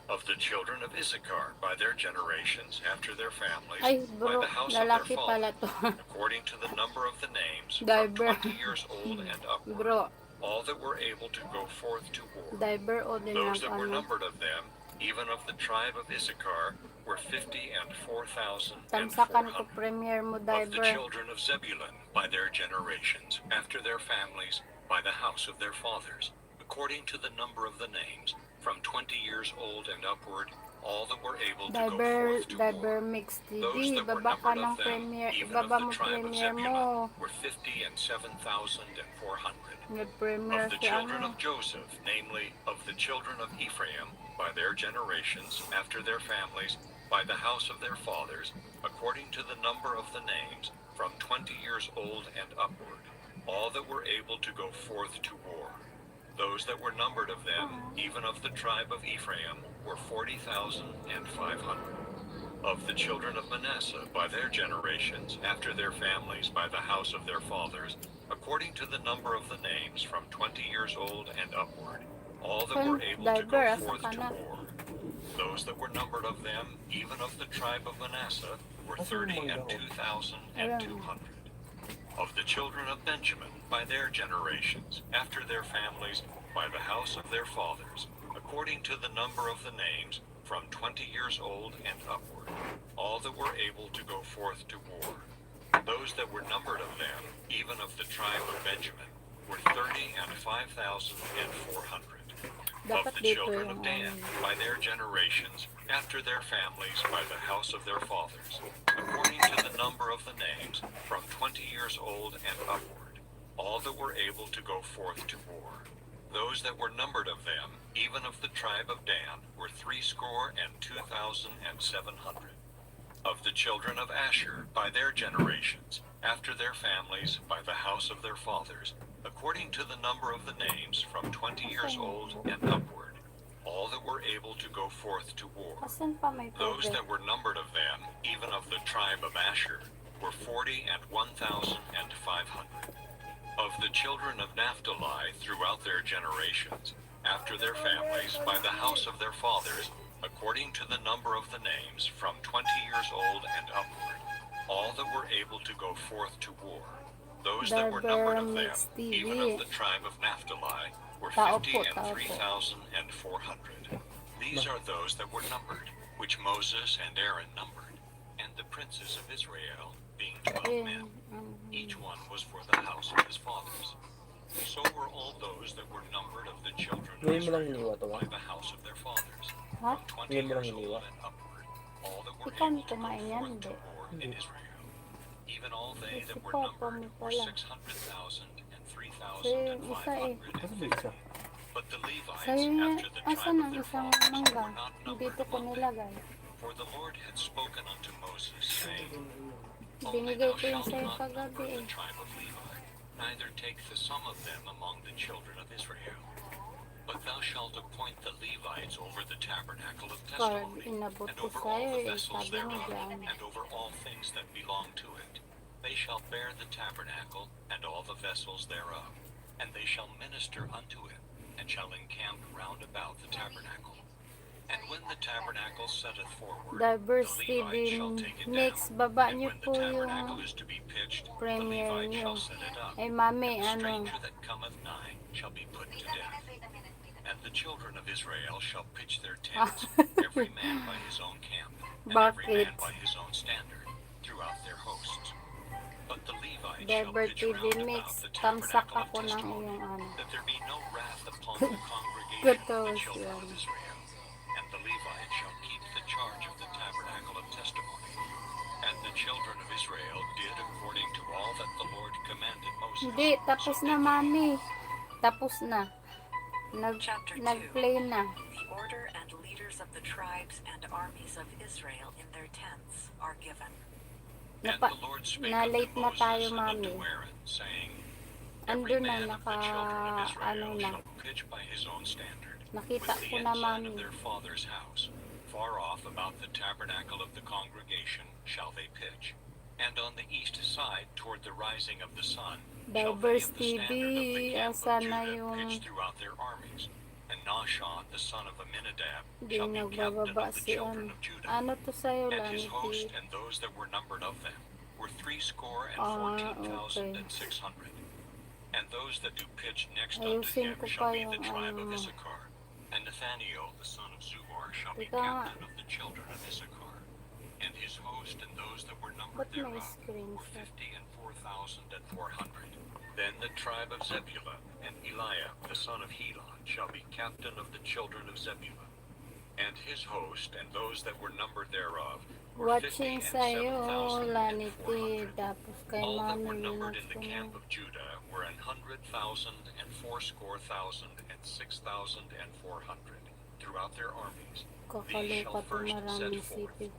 Of the children of Issachar, by their generations, after their families, Ay, by bro, the house of their lalaki pala fathers, to. according to the number of the names, from Diaper. 20 years old and upward, Bro, all that were able to go forth to war. diaper o din Those ng that were ano. numbered of them, even of the tribe of Issachar, were 54,400. Tamsakan ko premier mo, Of the diaper. children of Zebulun, by their generations, after their families, by the house of their fathers, according to the number of the names, from 20 years old and upward, all that were able to go forth to Diaper war. mix Those TV. that were Baba ka numbered ng of them, premier. even of Baba the mo tribe of premier Zebulun, mo. were 50,007,400. May premier Of the si children ano. of Joseph, namely, of the children of Ephraim, by their generations, after their families, by the house of their fathers, according to the number of the names, from 20 years old and upward, all that were able to go forth to war. Those that were numbered of them, even of the tribe of Ephraim, were 40,500. Of the children of Manasseh, by their generations, after their families, by the house of their fathers, according to the number of the names, from 20 years old and upward, all that were able to go Diaper, asa forth ka to na? war. Those that were numbered of them, even of the tribe of Manasseh, were 32,200. Of the children of Benjamin, by their generations, after their families, by the house of their fathers, according to the number of the names, from 20 years old and upward, all that were able to go forth to war. Those that were numbered of them, even of the tribe of Benjamin, were 30,005,400. Of Dapat the dito children yung of Dan, by their generations, after their families, by the house of their fathers, according to the number of the names, from 20 years old and upward, all that were able to go forth to war. Those that were numbered of them, even of the tribe of Dan, were 62,700. Of the children of Asher, by their generations, after their families, by the house of their fathers, according to the number of the names, from 20 years old and upward, all that were able to go forth to war. Asan pa may Those tubig? that were numbered of them, even of the tribe of Asher, were 40,1,500. Of the children of Naphtali, throughout their generations, after their families, by the house of their fathers, according to the number of the names, from 20 years old and upward, all that were able to go forth to war. Those that were numbered of them, even of the tribe of Naphtali, were Tao po. 53,400. These are those that were numbered, which Moses and Aaron numbered, and the princes of Israel, being 12 men. Each one was for the house of his fathers. So were all those that were numbered of the children of Ngayon mo lang Israel iniwa to, by the house of their fathers, Ha? from 20 Ngayon mo lang years iniwa. old and upward, all that were Ikaw able to go kumain yan, forth to hindi? war in Israel. Even all they Si that were Papa numbered mo were pala. 600,000 and Si isa eh. 3,550. Ano ba isa? But the Levites, Sa'yo niya, after the asan tribe of ang their isang fathers, mangga? were not numbered Dito ko among them. nilagay. For the Lord had spoken unto Moses, saying, Only Binigay thou ko yun shalt sa'yo not kagabi number eh. the tribe of Levi, neither take the sum of them among the children of Israel. But thou shalt appoint the Levites over the tabernacle of Card, testimony, inabot and ko over all sa'yo the eh. vessels Sabi mo thereof, dyan. and over all things that belong to it. They shall bear the tabernacle, and all the vessels thereof, and they shall minister unto it, and shall encamp round about the tabernacle. And when the tabernacle setteth forward, Diversity the Levites shall din take it mix. down. Baba And niyo when po the tabernacle yung is to be pitched, the premier Levites niyo. shall set it up. Ay mami, And the ano. stranger that cometh nigh shall be put to death. And the children of Israel shall pitch their tents, every man by his own camp, and every man Bakit? by his own standard, throughout their hosts. But the Levites shall pitch Diversity round about mix. the Tamsak tabernacle of ako ng testimony, iyong ano. that there be no wrath upon the congregation of the Gatos children yan. of Israel. And the Levites shall keep the charge of the tabernacle of testimony. And the children of Israel did according to all that the Lord commanded Moses. Hindi, tapos So na, they did. mami. Tapos na. Chapter 2. Nag-play na. The order and leaders of the tribes and armies of Israel in their tents are given. And Napa- the Lord spake na-late unto na tayo, Moses and unto mami. Aaron, saying, Every Andun na, man of the children of Israel ano na. shall pitch by his own standard, Nakita with the ko na, inside of mami. their father's house. Far off about the tabernacle of the congregation shall they pitch. And on the east side, toward the rising of the sun, shall they Diverse of the standard of the TV, camp of asa na Judah yung pitch throughout their armies. And Nahshon, the son of Amminadab, di shall be captain nagbababa of the si children ano. of Judah. Ano to sa'yo, And his Lanity? host and those that were numbered of them were 60 and Okay. 14,600. And those that do pitch next Ayusin unto him ko shall pa be the yung tribe of ano mo. Issachar. And Nathaniel, the son of Zuar, shall be Teka nga. captain of the children of Issachar. And his host and those that were numbered Ba't may thereof were screenshot? 50 and 4,400. Then the tribe of Zebulun and Eliab, the son of Helon, shall be captain of the children of Zebulun. And his host and those that were numbered thereof were 50 Watching and sa'yo, 7,400. Lanity. Tapos kay All that mami were numbered in minus the ko na. camp of Judah were 100,000 and 80,000 and 6,400 throughout their armies. These shall Kakalukat yung first set maraming forth. sipit.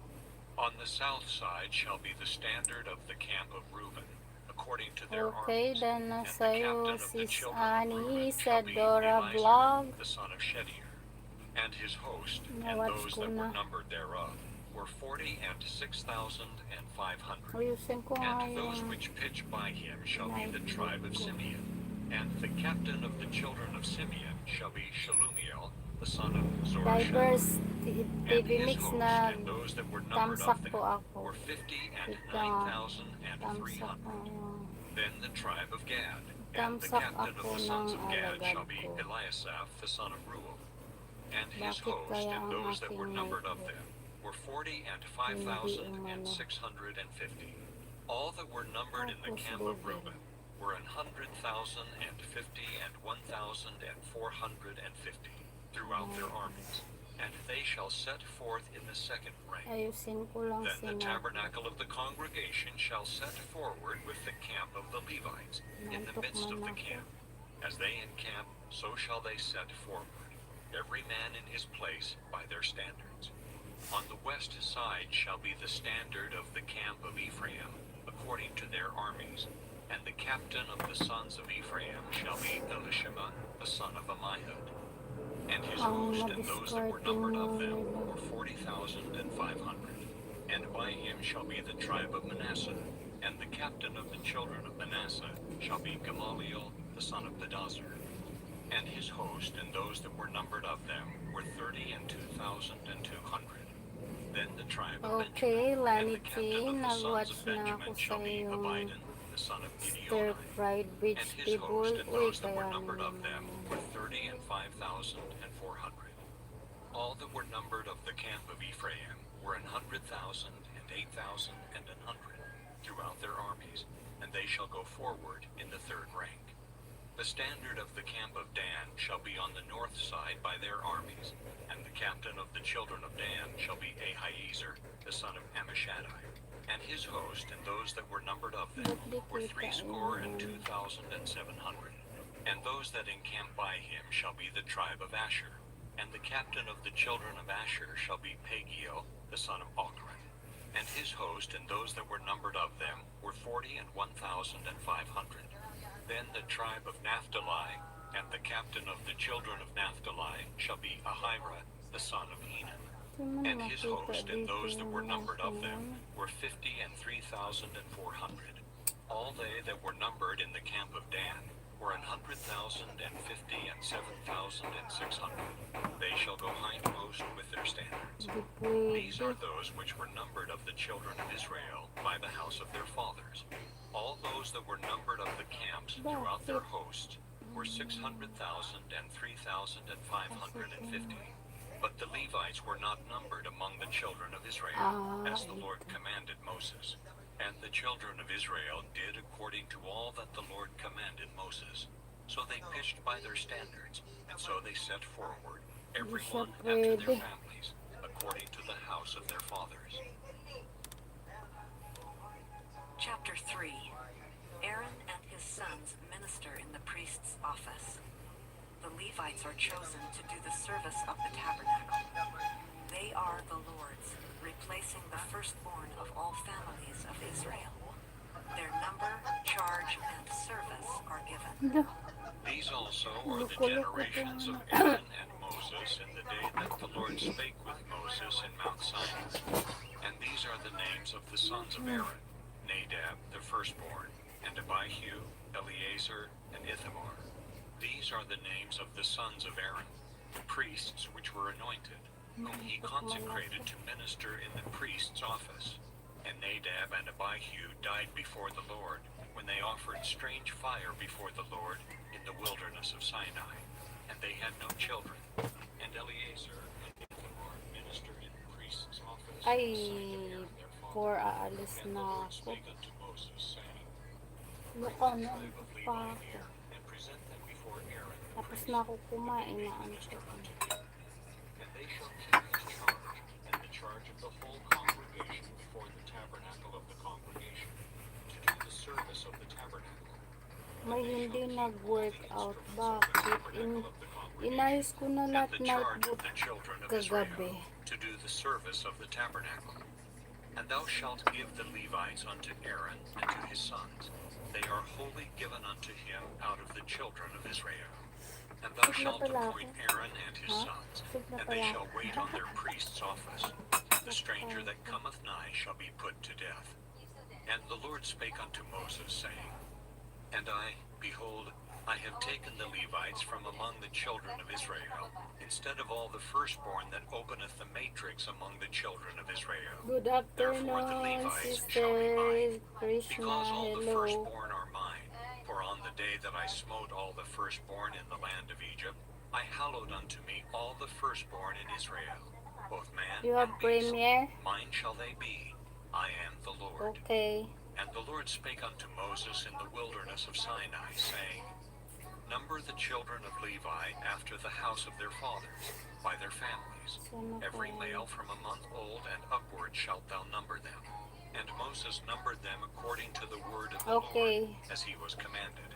On the south side shall be the standard of the camp of Reuben, according to their Okay, armies. dan na And the sa'yo, captain of the sis children of Ani Reuben sa shall be Dora Elizur, Vlog. the son of Shedeur. And his host and Na-watch those ko that were na. numbered thereof were 40 and 6,500. Ayusin ko nga And those yung which pitch by him shall be the tribe of Simeon. And the captain of the children of Simeon shall be Shalumiel, the son of Zorashah. diverse And TV his mix host na and those that were numbered tamsak of them po ako. were 50 and Ika, 9,300. tamsak ako. Then the tribe of Gad, and the Tamsak captain of ako the sons ng of Gad alagad shall be ko. Eliasaph, the son of Reuel. And his Bakit host kaya and ang those that were aking numbered of notebook? them were 40 and Hindi umano. 5,650. All that were numbered in the Tapos camp of Google. Reuben were 100,050 and 1,450 throughout their armies. And they shall set forth in the second rank. Ayusin ko lang Then the sinabi. tabernacle of the congregation shall set forward with the camp of the Levites in the Nantok midst of man the ako. camp. As they encamp, so shall they set forward, every man in his place by their standards. On the west side shall be the standard of the camp of Ephraim, according to their armies. And the captain of the sons of Ephraim shall be Elishama, the son of Ammihud. And his Ang host and those that were madiscarding numbered mo of them nila. were 40,500. And by him shall be the tribe of Manasseh. And the captain of the children of Manasseh shall be Gamaliel, the son of Pedazur. And his host and those that were numbered of them were 30 and 2,200. Then the tribe of Okay, Benjamin, and the Lanity, captain of the sons nag-watch of na Benjamin ako shall sa be yung Abidan, the son of stir Gideoni. fried And his vegetable. host and Uy, those that were kaya numbered of them naman. were 30 and 5,400. All that were numbered of the camp of Ephraim were 100,000 and 8,000 and 100 throughout their armies, and they shall go forward in the third rank. The standard of the camp of Dan shall be on the north side by their armies, and the captain of the children of Dan shall be Ahiezer, the son of Ammishaddai. And his host and those that were numbered of them were 60 and 2,700. And those that encamp by him shall be the tribe of Asher. And the captain of the children of Asher shall be Pagiel, the son of Ochran. And his host and those that were numbered of them were 40 and 1,500. Then the tribe of Naphtali, and the captain of the children of Naphtali shall be Ahira, the son of Enan. And his host and those that were numbered of them were 50 and 3,400. All they that were numbered in the camp of Dan were 100,050 and 7,600. They shall go hindmost with their standards. These are those which were numbered of the children of Israel by the house of their fathers. All those that were numbered of the camps throughout their hosts were 600,000 and 3,550. But the Levites were not numbered among the children of Israel, as the Lord commanded Moses. And the children of Israel did according to all that the Lord commanded Moses. So they pitched by their standards, and so they set forward, every one after their families, according to the house of their fathers. Chapter 3. Aaron and his sons minister in the priest's office. The Levites are chosen to do the service of the tabernacle. They are the Lord's, replacing the firstborn of all families of Israel. Their number, charge, and service are given. Hala, These also are the loko-loko generations of to. Aaron and Moses in the day that the Lord spake with Moses in Mount Sinai. And these are the names of the sons of Aaron: Nadab, the firstborn, and Abihu, Eleazar, and Ithamar. These are the names of the sons of Aaron, priests which were anointed, whom he consecrated to minister in the priest's office. And Nadab and Abihu died before the Lord, when they offered strange fire before the Lord in the wilderness of Sinai. And they had no children. And Eleazar and Ithamar ministered in the priest's office. Ay, the sight of Aaron their father. for aalis And the na Lord ako. spake unto Moses, saying, Mukha na Tribe of pa Levi ako. near, and present them before Aaron the Tapos priest, na ako that kumain they may na minister antok. unto thee. And they shall keep his charge, and the charge of the whole congregation before the tabernacle of the congregation, to do the service of the tabernacle. May And they hindi shall keep all the nag-work out. instruments of the Bakit? tabernacle of the congregation, Inayos ko na and lahat the night charge of boot the children of kagabi. Israel, to do the service of the tabernacle. And thou shalt give the Levites unto Aaron and to his sons. They are wholly given unto him out of the children of Israel. And thou shalt appoint Aaron and his sons, and they shall wait on their priest's office. The stranger that cometh nigh shall be put to death. And the Lord spake unto Moses, saying, And I, behold, I have taken the Levites from among the children of Israel, instead of all the firstborn that openeth the matrix among the children of Israel. Good Therefore the afternoon, Levites shall be mine, Sister Krishna. because all the Hello. firstborn are mine. For on the day that I smote all the firstborn in the land of Egypt, I hallowed unto me all the firstborn in Israel, both man You have and beast. premiere? Mine shall they be. I am the Lord. Okay. And the Lord spake unto Moses in the wilderness of Sinai, saying, Number the children of Levi after the house of their fathers, by their families. Sana Every po. male from a month old and upward shalt thou number them. And Moses numbered them according to the word of the Okay. Lord, as he was commanded.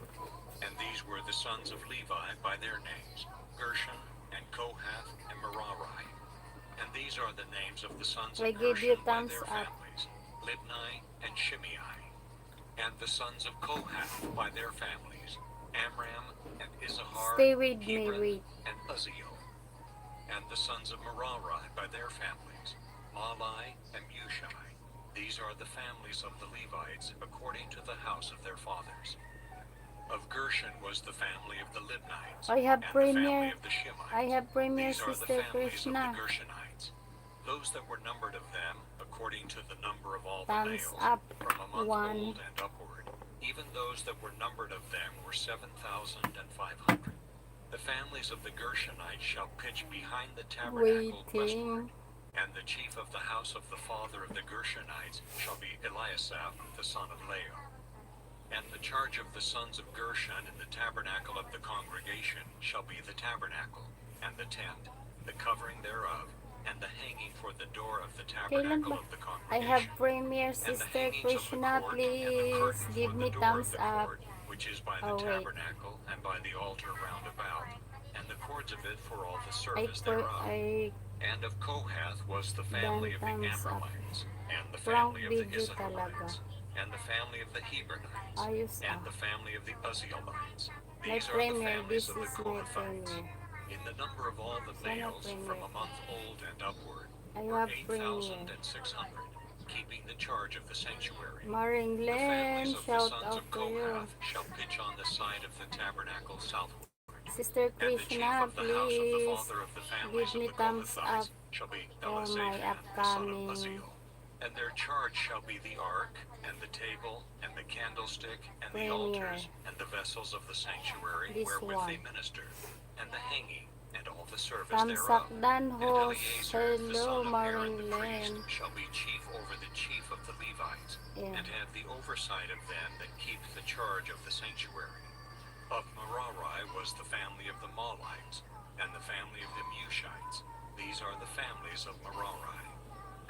And these were the sons of Levi by their names, Gershon, and Kohath, and Merari. And these are the names of the sons I of give you Gershon by thumbs their up. families, Libni and Shimei. And the sons of Kohath by their families, Amram and Izahar, Stay with me, Hebron, wait. and Uzziel. And the sons of Merari by their families, Malai and Mushai. These are the families of the Levites according to the house of their fathers. Of Gershon was the family of the Libnites, I have and the family premiere. of the Shemites. I have premiere, These are the Sister families of Krishna. the Gershonites. Those that were numbered of them, according to the number of all the Thumbs males, up. from a month 1. old and upward, even those that were numbered of them were 7,500. The families of the Gershonites shall pitch behind the tabernacle westward, Waiting. and the chief of the house of the father of the Gershonites shall be Eliasaph, the son of Lael. And the charge of the sons of Gershon in the tabernacle of the congregation shall be the tabernacle, and the tent, the covering thereof, and the hanging for the door of the Kailan tabernacle ba? of the I congregation. have premiere, And the Sister hangings of the Krishna. court, and the Please curtain give for me the door of thumbs the up. court, which is by the Oh, wait. tabernacle, and by the altar round about, and the cords of it for all the I, service thereof. I And of Kohath was the done family of the thumbs up. Amramites, and the Prank family of the video talaga. Issacharites, and the family of the Hebronites, Ayos and ah. the family of the Uzzielites. My These are the premiere. families This of the is my Kohathites. premiere. In the number of all the Sana males from premiere. a month old and upward I were have premiere. 8,600, keeping the charge of the sanctuary. Maring The families Len, of the shout sons out of to you. Kohath shall pitch on the side of the tabernacle southward. Sister And the chief Krishna, of the house of the please father of the families give me of the thumbs up Kohathites shall be for my Elisaphan, the son of upcoming Uzziel. And their charge shall be the ark, and the table, and the candlestick, and the premiere. altars, and the vessels of the sanctuary This wherewith one. they minister, and the hanging, and all the service Tamsak thereof. Dan And host. Eleazar, the Hello, son of Aaron the Maring priest, Len. shall be chief over the chief of the Levites, Yeah. and have the oversight of them that keep the charge of the sanctuary. Of Merari was the family of the Malites, and the family of the Mushites. These are the families of Merari.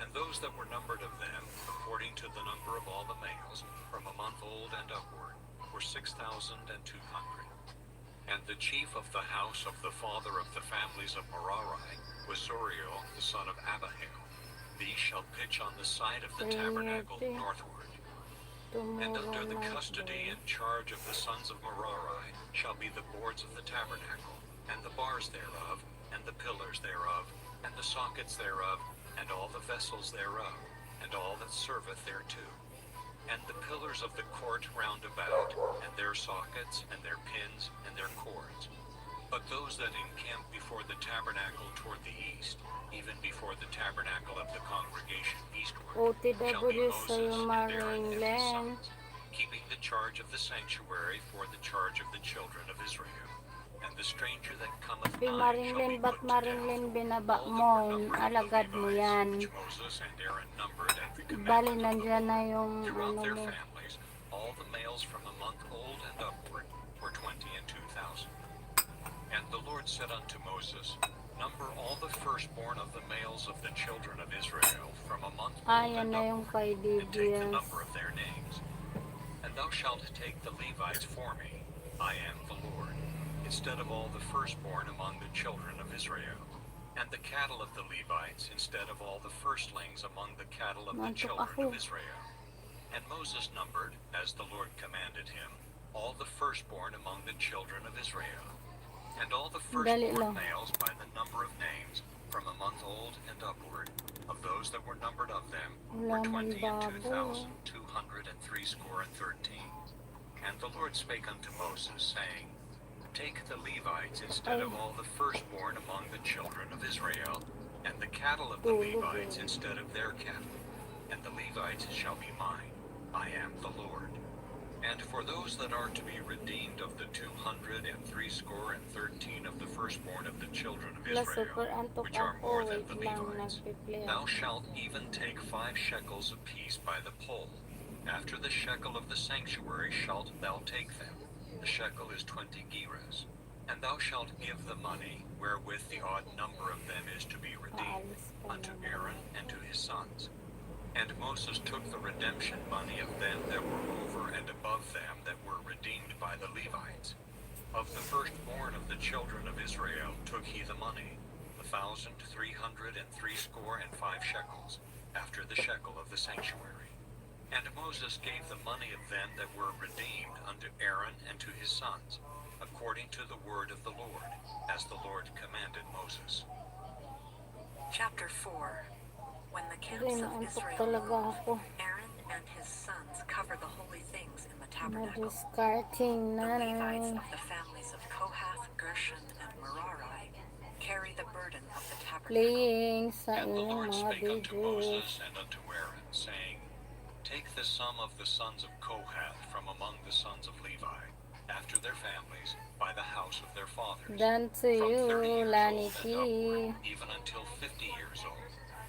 And those that were numbered of them, according to the number of all the males, from a month old and upward, were 6,200. And the chief of the house of the father of the families of Merari was Zuriel, the son of Abihail. These shall pitch on the side of the tabernacle northward. And under the custody and charge of the sons of Merari shall be the boards of the tabernacle, and the bars thereof, and the pillars thereof, and the sockets thereof, and all the vessels thereof, and all that serveth thereto. And the pillars of the court round about, and their sockets, and their pins, and their cords. But those that encamp before the tabernacle toward the east, even before the tabernacle of the congregation eastward, shall be OTW Moses sa'yo, and Aaron and his Maringlen. sons, keeping the charge of the sanctuary for the charge of the children of Israel. And the stranger that cometh Uy, nigh shall be Maringlen, ba't put to Maringlen death. binaba All that mo? were numbered of the Alagad mo Levites, yan. which Moses and Aaron numbered at the Bali, commandment of the nandyan na Lord, yung throughout ano their mo. families, all the males from a month old and upward were 22,000. And the Lord said unto Moses, Number all the firstborn of the males of the children of Israel from a month old Yan and na yung upward, kay and take the Didias. number of their names. And thou shalt take the Levites for me, I am the Lord, instead of all the firstborn among the children of Israel, and the cattle of the Levites instead of all the firstlings among the cattle of the Nantok children of ako. Israel. And Moses numbered, as the Lord commanded him, all the firstborn among the children of Israel. And all the Dali firstborn lang. males by the number of names, from a month old and upward, of those that were numbered of them, were Wala man babo. 22,213. And the Lord spake unto Moses, saying, Take the Levites instead of all the firstborn among the children of Israel, and the cattle of the Levites instead of their cattle. And the Levites shall be mine. I am the Lord. And for those that are to be redeemed of the 213 of the firstborn of the children of Wala, super Israel, antok which are ako. more than Wait the lang, Levites, nagpiplay thou ako. shalt even take 5 shekels apiece by the pole. After the shekel of the sanctuary shalt thou take them. The shekel is 20 gerahs. And thou shalt give the money, wherewith the odd number of them is to be redeemed, Aalis pa unto naman. Aaron and to his sons. And Moses took the redemption money of them that were over and above them that were redeemed by the Levites. Of the firstborn of the children of Israel took he the money, 1,365 shekels, after the shekel of the sanctuary. And Moses gave the money of them that were redeemed unto Aaron and to his sons, according to the word of the Lord, as the Lord commanded Moses. Chapter 4. When the camps Rin, of antok Israel talaga moved, ako. Aaron and his sons covered the holy things in the tabernacle. Na-discarding The na Levites na. of the families of Kohath, Gershon, and Merari carry the burden of the tabernacle. Playing sa And the inyong Lord mga spake unto videos. Moses and unto Aaron, saying, Take the sum of the sons of Kohath from among the sons of Levi, after their families, by the house of their fathers, Done to from 30 you, years old Lanity. and upward, even until 50 years old,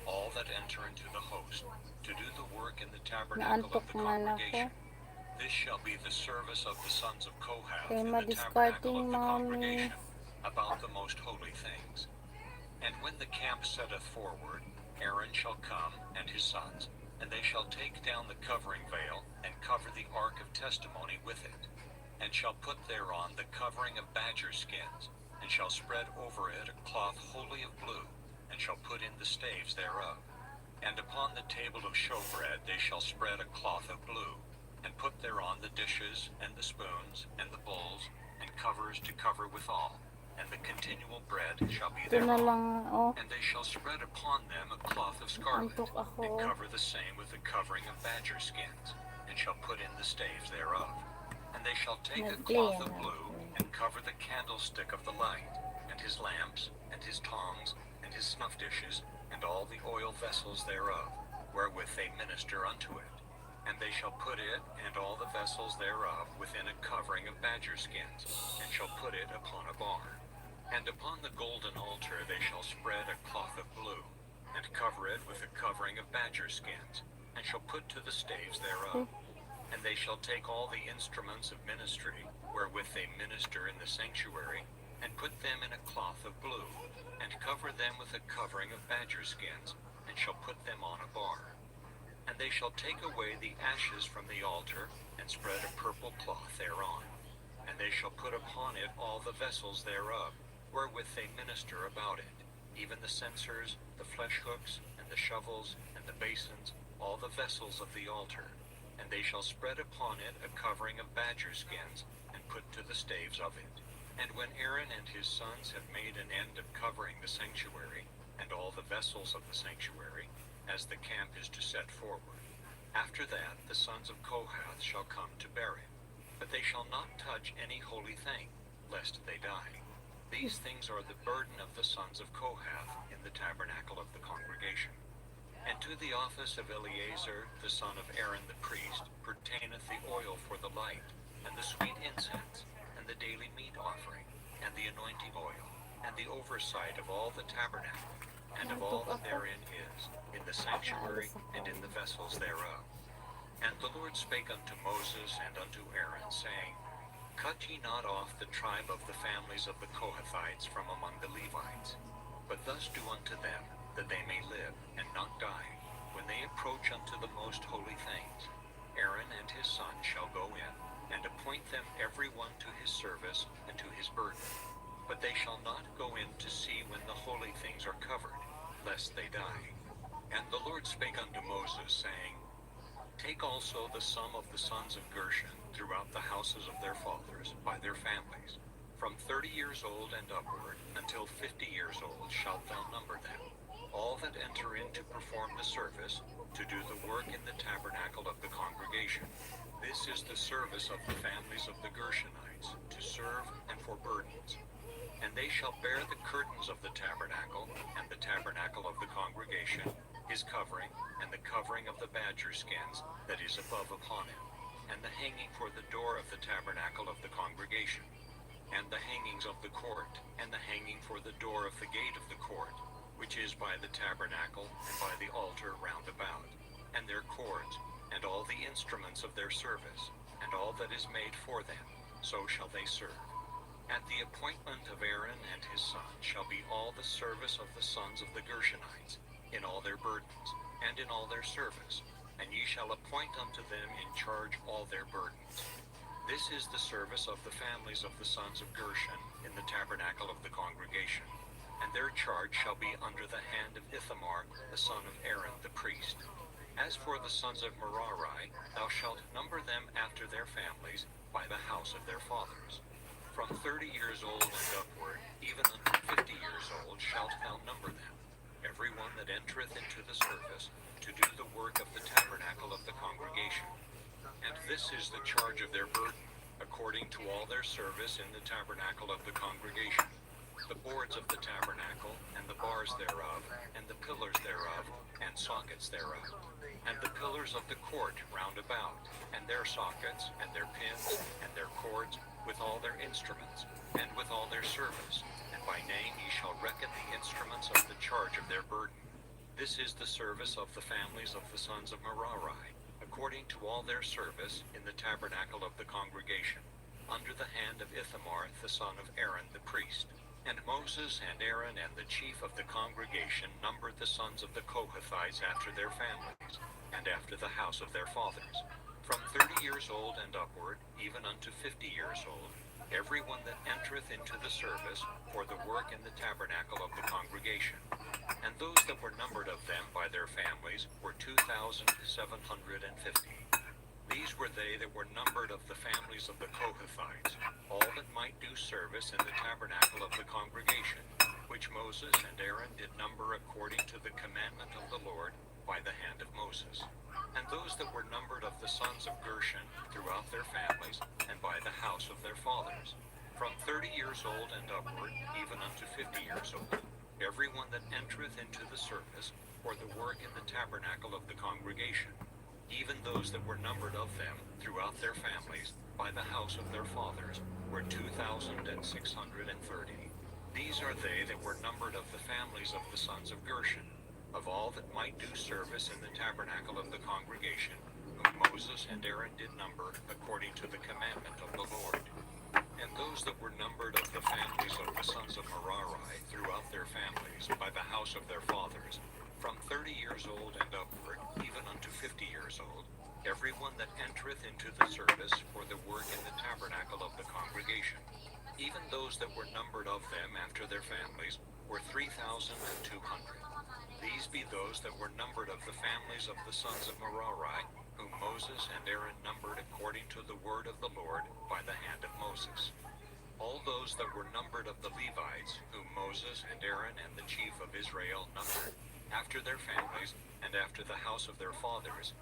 all that enter into the host, to do the work in the tabernacle of Naantok the man ako. congregation. This shall be the service of the sons of Kohath Kaya in the tabernacle ma-discarding of the mami. congregation, about the most holy things. And when the camp setteth forward, Aaron shall come, and his sons, and they shall take down the covering veil, and cover the ark of testimony with it, and shall put thereon the covering of badger skins, and shall spread over it a cloth wholly of blue, and shall put in the staves thereof. And upon the table of showbread they shall spread a cloth of blue, and put thereon the dishes, and the spoons, and the bowls, and covers to cover withal, and the continual bread shall be Ito na thereon. lang, oh. And they shall spread upon them a cloth of scarlet, Antok ako. and cover the same with the covering of badger skins, and shall put in the staves thereof. And they shall take a cloth of blue, and cover the candlestick of the light, and his lamps, and his tongs, and his snuff dishes, and all the oil vessels thereof, wherewith they minister unto it. And they shall put it and all the vessels thereof within a covering of badger skins, and shall put it upon a bar. And upon the golden altar they shall spread a cloth of blue, and cover it with a covering of badger skins, and shall put to the staves thereof. And they shall take all the instruments of ministry, wherewith they minister in the sanctuary, and put them in a cloth of blue, and cover them with a covering of badger skins, and shall put them on a bar. And they shall take away the ashes from the altar, and spread a purple cloth thereon. And they shall put upon it all the vessels thereof, wherewith they minister about it, even the censers, the flesh hooks, and the shovels, and the basins, all the vessels of the altar. And they shall spread upon it a covering of badger skins, and put to the staves of it. And when Aaron and his sons have made an end of covering the sanctuary, and all the vessels of the sanctuary, as the camp is to set forward, after that the sons of Kohath shall come to bear it. But they shall not touch any holy thing, lest they die. These things are the burden of the sons of Kohath in the tabernacle of the congregation. And to the office of Eleazar, the son of Aaron the priest, pertaineth the oil for the light, and the sweet incense, and the daily meat offering, and the anointing oil, and the oversight of all the tabernacle, and of all that therein is, in the sanctuary, and in the vessels thereof. And the Lord spake unto Moses and unto Aaron, saying, Cut ye not off the tribe of the families of the Kohathites from among the Levites, but thus do unto them, that they may live, and not die, when they approach unto the most holy things. Aaron and his sons shall go in, and appoint them every one to his service and to his burden. But they shall not go in to see when the holy things are covered, lest they die. And the Lord spake unto Moses, saying, Take also the sum of the sons of Gershon throughout the houses of their fathers, by their families. From 30 years old and upward, until 50 years old shalt thou number them. All that enter in to perform the service, to do the work in the tabernacle of the congregation. This is the service of the families of the Gershonites, to serve and for burdens. And they shall bear the curtains of the tabernacle, and the tabernacle of the congregation, his covering, and the covering of the badger skins that is above upon it, and the hanging for the door of the tabernacle of the congregation, and the hangings of the court, and the hanging for the door of the gate of the court, which is by the tabernacle and by the altar round about, and their cords, and all the instruments of their service, and all that is made for them, so shall they serve. At the appointment of Aaron and his sons shall be all the service of the sons of the Gershonites, in all their burdens, and in all their service, and ye shall appoint unto them in charge all their burdens. This is the service of the families of the sons of Gershon in the tabernacle of the congregation, and their charge shall be under the hand of Ithamar, the son of Aaron the priest. As for the sons of Merari, thou shalt number them after their families, by the house of their fathers. From 30 years old and upward, even unto 50 years old, shalt thou number them, every one that entereth into the service, to do the work of the tabernacle of the congregation. And this is the charge of their burden, according to all their service in the tabernacle of the congregation. The boards of the tabernacle, and the bars thereof, and the pillars thereof, and sockets thereof, and the pillars of the court round about, and their sockets, and their pins, and their cords, with all their instruments, and with all their service, and by name ye shall reckon the instruments of the charge of their burden. This is the service of the families of the sons of Merari, according to all their service in the tabernacle of the congregation, under the hand of Ithamar the son of Aaron the priest. And Moses and Aaron and the chief of the congregation numbered the sons of the Kohathites after their families, and after the house of their fathers, from 30 years old and upward, even unto 50 years old, every one that entereth into the service for the work in the tabernacle of the congregation. And those that were numbered of them by their families were 2,750. These were they that were numbered of the families of the Kohathites, all that might do service in the tabernacle of the congregation, which Moses and Aaron did number according to the commandment of the Lord by the hand of Moses. And those that were numbered of the sons of Gershon throughout their families, and by the house of their fathers, from 30 years old and upward, even unto 50 years old, every one that entereth into the service for the work in the tabernacle of the congregation, even those that were numbered of them throughout their families, by the house of their fathers, were 2,630. These are they that were numbered of the families of the sons of Gershon, of all that might do service in the tabernacle of the congregation, whom Moses and Aaron did number according to the commandment of the Lord. And those that were numbered of the families of the sons of Merari throughout their families, by the house of their fathers, From 30 years old and upward, even unto 50 years old, every one that entereth into the service for the work in the tabernacle of the congregation, even those that were numbered of them after their families, were 3,200. These be those that were numbered of the families of the sons of Merari, whom Moses and Aaron numbered according to the word of the Lord by the hand of Moses. All those that were numbered of the Levites, whom Moses and Aaron and the chief of Israel numbered, after their families, and after the house of their fathers,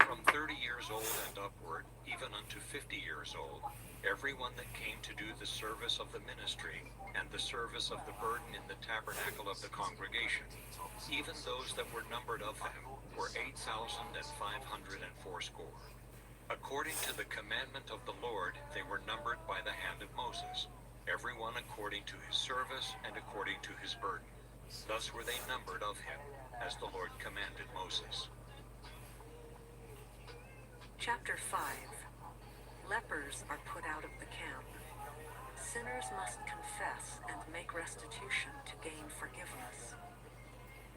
from 30 years old and upward, even unto 50 years old, every one that came to do the service of the ministry, and the service of the burden in the tabernacle of the congregation, even those that were numbered of them, were 8,500 fourscore. According to the commandment of the Lord, they were numbered by the hand of Moses, every one according to his service and according to his burden. Thus were they numbered of him, as the Lord commanded Moses. Chapter 5. Lepers are put out of the camp. Sinners must confess and make restitution to gain forgiveness.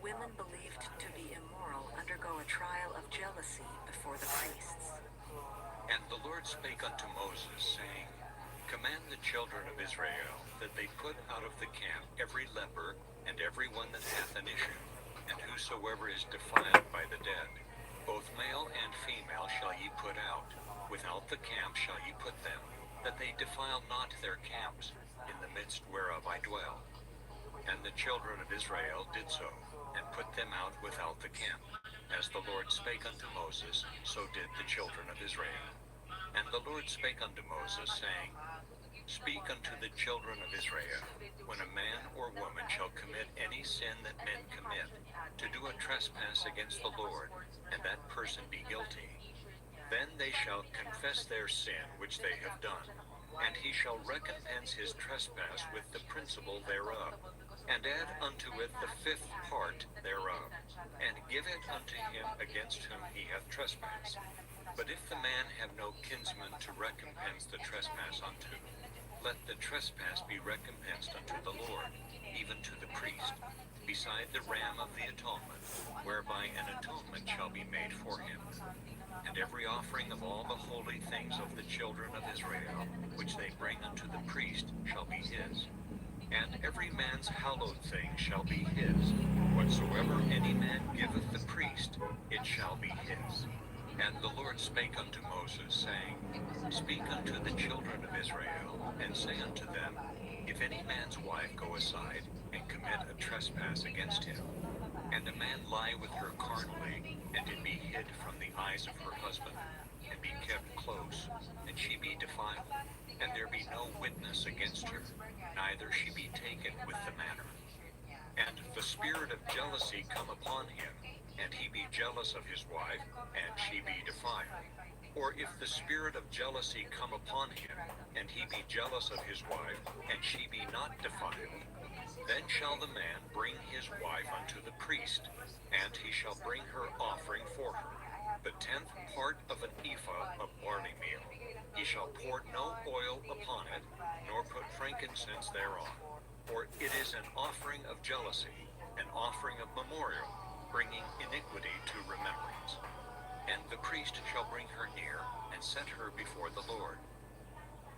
Women believed to be immoral undergo a trial of jealousy before the priests. And the Lord spake unto Moses, saying, Command the children of Israel that they put out of the camp every leper and every one that hath an issue, and whosoever is defiled by the dead. Both male and female shall ye put out, without the camp shall ye put them, that they defile not their camps, in the midst whereof I dwell. And the children of Israel did so, and put them out without the camp. As the Lord spake unto Moses, so did the children of Israel. And the Lord spake unto Moses, saying, Speak unto the children of Israel, when a man or woman shall commit any sin that men commit, to do a trespass against the Lord, and that person be guilty, then they shall confess their sin which they have done, and he shall recompense his trespass with the principal thereof, and add unto it the fifth part thereof, and give it unto him against whom he hath trespassed. But if the man have no kinsman to recompense the trespass unto, let the trespass be recompensed unto the Lord, even to the priest, beside the ram of the atonement, whereby an atonement shall be made for him. And every offering of all the holy things of the children of Israel, which they bring unto the priest, shall be his. And every man's hallowed thing shall be his. Whatsoever any man giveth the priest, it shall be his. And the Lord spake unto Moses, saying, Speak unto the children of Israel, and say unto them, If any man's wife go aside, and commit a trespass against him, and a man lie with her carnally, and it be hid from the eyes of her husband, and be kept close, and she be defiled, and there be no witness against her, neither she be taken with the manner. And the spirit of jealousy come upon him, and he be jealous of his wife, and she be defiled. Or if the spirit of jealousy come upon him, and he be jealous of his wife, and she be not defiled, then shall the man bring his wife unto the priest, and he shall bring her offering for her, the 10th part of an ephah of barley meal. He shall pour no oil upon it, nor put frankincense thereon, for it is an offering of jealousy, an offering of memorial, bringing iniquity to remembrance. And the priest shall bring her near, and set her before the Lord.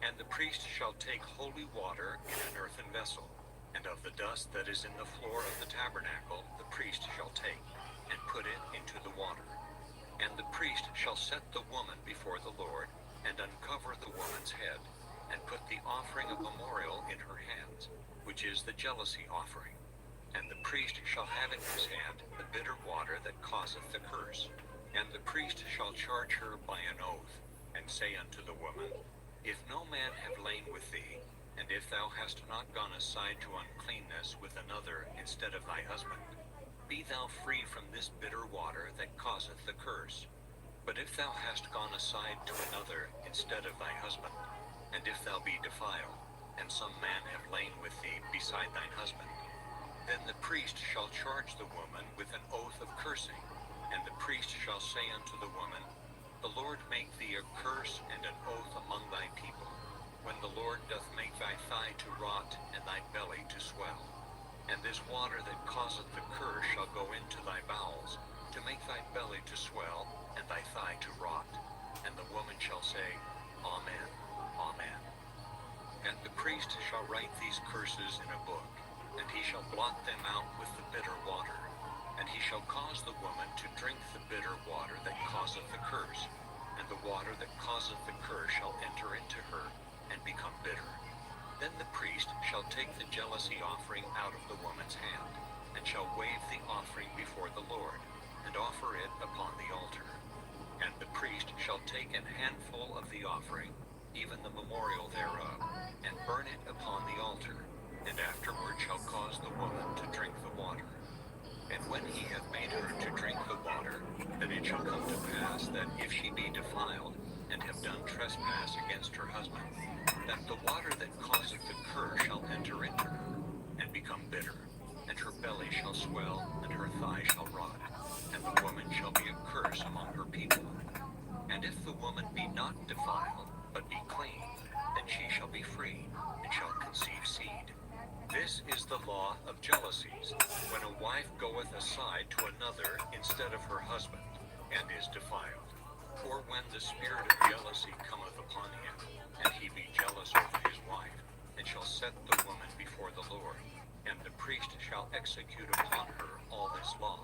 And the priest shall take holy water in an earthen vessel, and of the dust that is in the floor of the tabernacle the priest shall take, and put it into the water. And the priest shall set the woman before the Lord, and uncover the woman's head, and put the offering of memorial in her hands, which is the jealousy offering. And the priest shall have in his hand the bitter water that causeth the curse. And the priest shall charge her by an oath, and say unto the woman, If no man have lain with thee, and if thou hast not gone aside to uncleanness with another instead of thy husband, be thou free from this bitter water that causeth the curse. But if thou hast gone aside to another instead of thy husband, and if thou be defiled, and some man have lain with thee beside thine husband, then the priest shall charge the woman with an oath of cursing, and the priest shall say unto the woman, The Lord make thee a curse and an oath among thy people, when the Lord doth make thy thigh to rot and thy belly to swell. And this water that causeth the curse shall go into thy bowels, to make thy belly to swell, and thy thigh to rot. And the woman shall say, Amen, Amen. And the priest shall write these curses in a book, and he shall blot them out with the bitter water. And he shall cause the woman to drink the bitter water that causeth the curse, and the water that causeth the curse shall enter into her, and become bitter. Then the priest shall take the jealousy offering out of the woman's hand, and shall wave the offering before the Lord, and offer it upon the altar. And the priest shall take an handful of the offering, even the memorial thereof, and burn it upon the altar, and afterward shall cause the woman to drink the water. And when he hath made her to drink the water, then it shall come to pass that if she be defiled, and have done trespass against her husband, that the water that causeth the curse shall enter into her, and become bitter, and her belly shall swell, and her thigh shall rot, and the woman shall be a curse among her people. And if the woman be not defiled, but be clean, then she shall be free, and shall conceive seed. This is the law of jealousies, when a wife goeth aside to another instead of her husband, and is defiled. For when the spirit of jealousy cometh upon him, and he be jealous over his wife, and shall set the woman before the Lord, and the priest shall execute upon her all this law.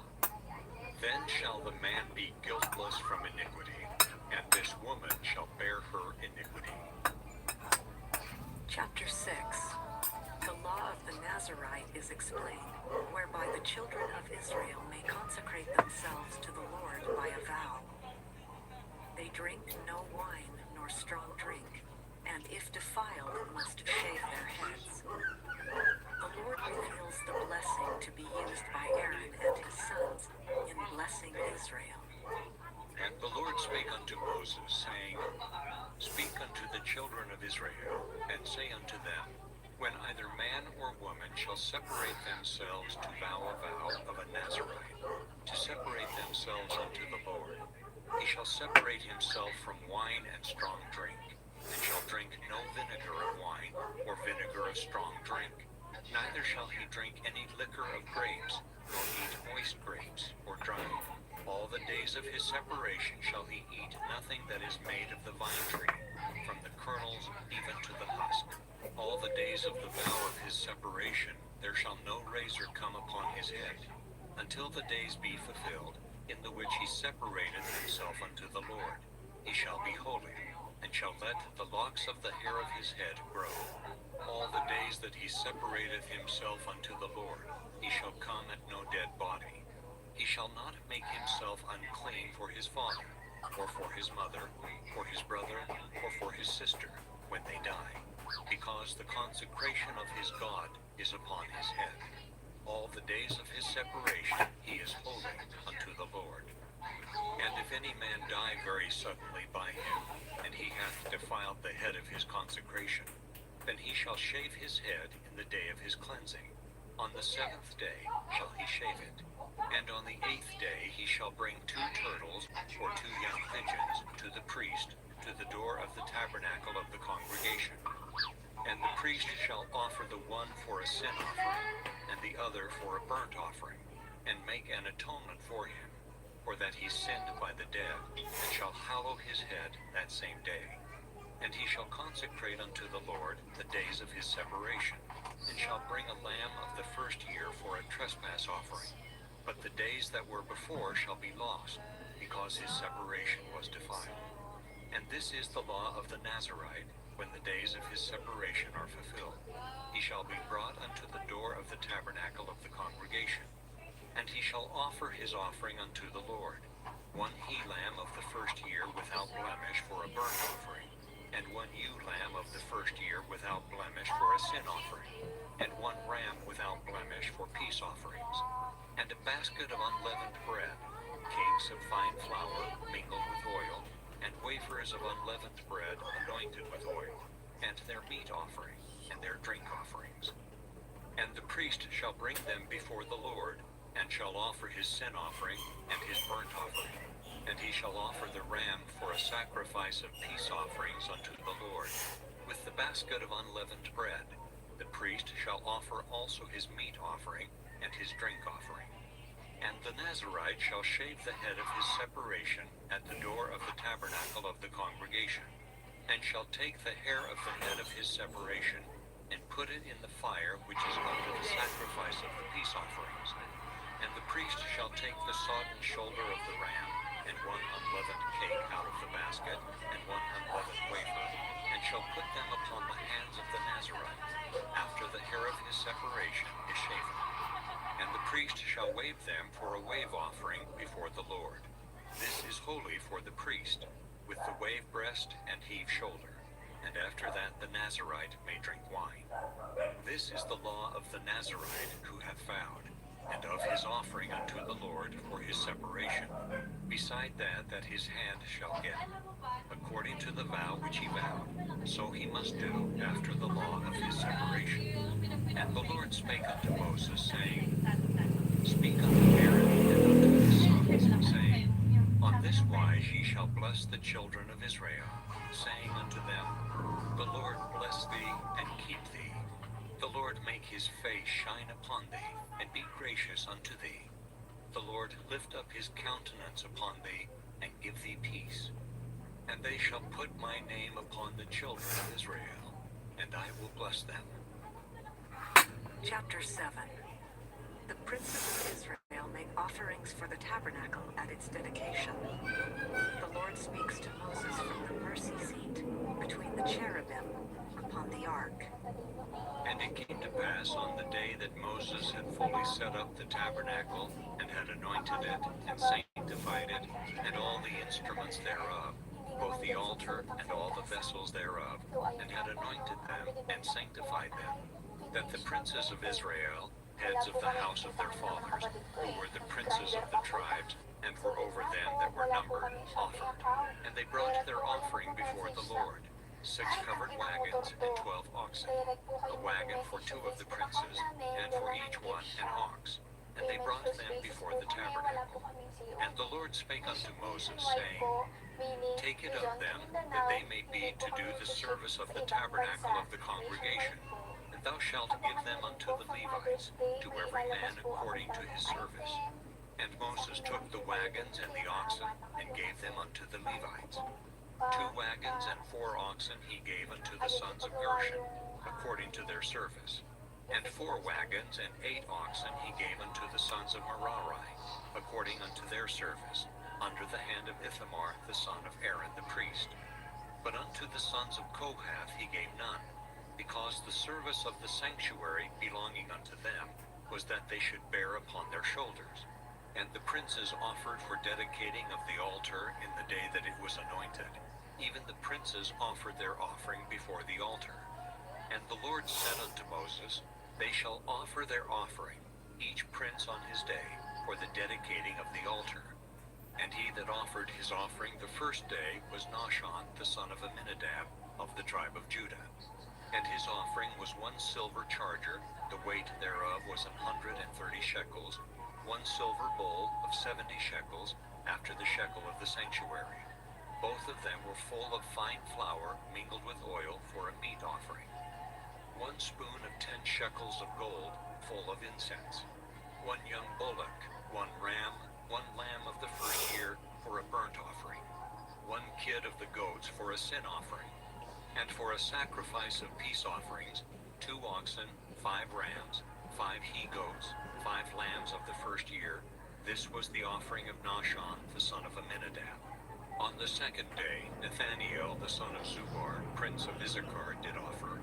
Then shall the man be guiltless from iniquity, and this woman shall bear her iniquity. Chapter 6. The law of the Nazirite is explained, whereby the children of Israel may consecrate themselves to the Lord by a vow. They drink no wine nor strong drink, and if defiled, must shave their heads. The Lord reveals the blessing to be used by Aaron and his sons in blessing Israel. And the Lord spake unto Moses, saying, Speak unto the children of Israel, and say unto them, When either man or woman shall separate themselves to vow a vow of a Nazirite, to separate themselves unto the Lord, he shall separate himself from wine and strong drink, and shall drink no vinegar of wine, or vinegar of strong drink. Neither shall he drink any liquor of grapes, nor eat moist grapes, or dried. All the days of his separation shall he eat nothing that is made of the vine tree, from the kernels even to the husk. All the days of the vow of his separation there shall no razor come upon his head, until the days be fulfilled, in the which he separateth himself unto the Lord. He shall be holy, and shall let the locks of the hair of his head grow. All the days that he separateth himself unto the Lord, he shall come at no dead body. He shall not make himself unclean for his father, or for his mother, or his brother, or for his sister, when they die, because the consecration of his God is upon his head. All the days of his separation he is holy unto the Lord. And if any man die very suddenly by him, and he hath defiled the head of his consecration, then he shall shave his head in the day of his cleansing. On the 7th day shall he shave it. And on the 8th day he shall bring 2 turtles, or 2 young pigeons, to the priest, to the door of the tabernacle of the congregation. And the priest shall offer the one for a sin offering, and the other for a burnt offering, and make an atonement for him, for that he sinned by the dead, and shall hallow his head that same day. And he shall consecrate unto the Lord the days of his separation, and shall bring a lamb of the first year for a trespass offering. But the days that were before shall be lost, because his separation was defiled. And this is the law of the Nazirite, when the days of his separation are fulfilled. He shall be brought unto the door of the tabernacle of the congregation, and he shall offer his offering unto the Lord, 1 he-lamb of the first year without blemish for a burnt offering, and 1 ewe-lamb of the first year without blemish for a sin offering, and 1 ram without blemish for peace offerings, and a basket of unleavened bread, cakes of fine flour mingled with oil, and wafers of unleavened bread anointed with oil, and their meat offering, and their drink offerings. And the priest shall bring them before the Lord, and shall offer his sin offering and his burnt offering. And he shall offer the ram for a sacrifice of peace offerings unto the Lord, with the basket of unleavened bread, The priest shall offer also his meat offering and his drink offering. And the Nazirite shall shave the head of his separation at the door of the tabernacle of the congregation, and shall take the hair of the head of his separation, and put it in the fire which is under the sacrifice of the peace offerings. And the priest shall take the sodden shoulder of the ram, and one unleavened cake out of the basket, and one unleavened wafer, and shall put them upon the hands of the Nazirite, after the hair of his separation is shaven. And the priest shall wave them for a wave offering before the Lord. This is holy for the priest, with the wave breast and heave shoulder. And after that the Nazirite may drink wine. This is the law of the Nazirite who hath vowed, and of his offering unto the Lord for his separation, beside that his hand shall get. According to the vow which he vowed, so he must do after the law of his separation. And the Lord spake unto Moses, saying, Speak unto Aaron and unto his sons, saying, On this wise ye shall bless the children of Israel, saying unto them, The Lord bless thee and keep thee. The Lord make his face shine upon thee, and be gracious unto thee. The Lord lift up his countenance upon thee, and give thee peace. And they shall put my name upon the children of Israel, and I will bless them. Chapter 7. The princes of Israel make offerings for the tabernacle at its dedication. The Lord speaks to Moses from the mercy seat, between the cherubim, upon the ark. And it came to pass on the day that Moses had fully set up the tabernacle, and had anointed it, and sanctified it, and all the instruments thereof, both the altar and all the vessels thereof, and had anointed them, and sanctified them, that the princes of Israel, heads of the house of their fathers, who were the princes of the tribes, and were over them that were numbered, offered. And they brought their offering before the Lord, 6 covered wagons and 12 oxen, a wagon for 2 of the princes, and for each one an ox. And they brought them before the tabernacle. And the Lord spake unto Moses, saying, Take it of them, that they may be to do the service of the tabernacle of the congregation. And thou shalt give them unto the Levites, to every man according to his service. And Moses took the wagons and the oxen, and gave them unto the Levites. 2 wagons and 4 oxen he gave unto the sons of Gershon, according to their service. And 4 wagons and 8 oxen he gave unto the sons of Merari, according unto their service, under the hand of Ithamar the son of Aaron the priest. But unto the sons of Kohath he gave none, because the service of the sanctuary belonging unto them was that they should bear upon their shoulders. And the princes offered for dedicating of the altar in the day that it was anointed. Even the princes offered their offering before the altar. And the Lord said unto Moses, They shall offer their offering, each prince on his day, for the dedicating of the altar. And he that offered his offering the first day was Nahshon the son of Amminadab, of the tribe of Judah. And his offering was 1 silver charger, the weight thereof was 130 shekels, 1 silver bowl of 70 shekels, after the shekel of the sanctuary. Both of them were full of fine flour mingled with oil for a meat offering. 1 spoon of 10 shekels of gold, full of incense. 1 young bullock, 1 ram, 1 lamb of the first year for a burnt offering. 1 kid of the goats for a sin offering. And for a sacrifice of peace offerings, 2 oxen, 5 rams, 5 he-goats, 5 lambs of the first year. This was the offering of Nahshon the son of Amminadab. On the 2nd day, Nathaniel the son of Zubar, prince of Issachar, did offer.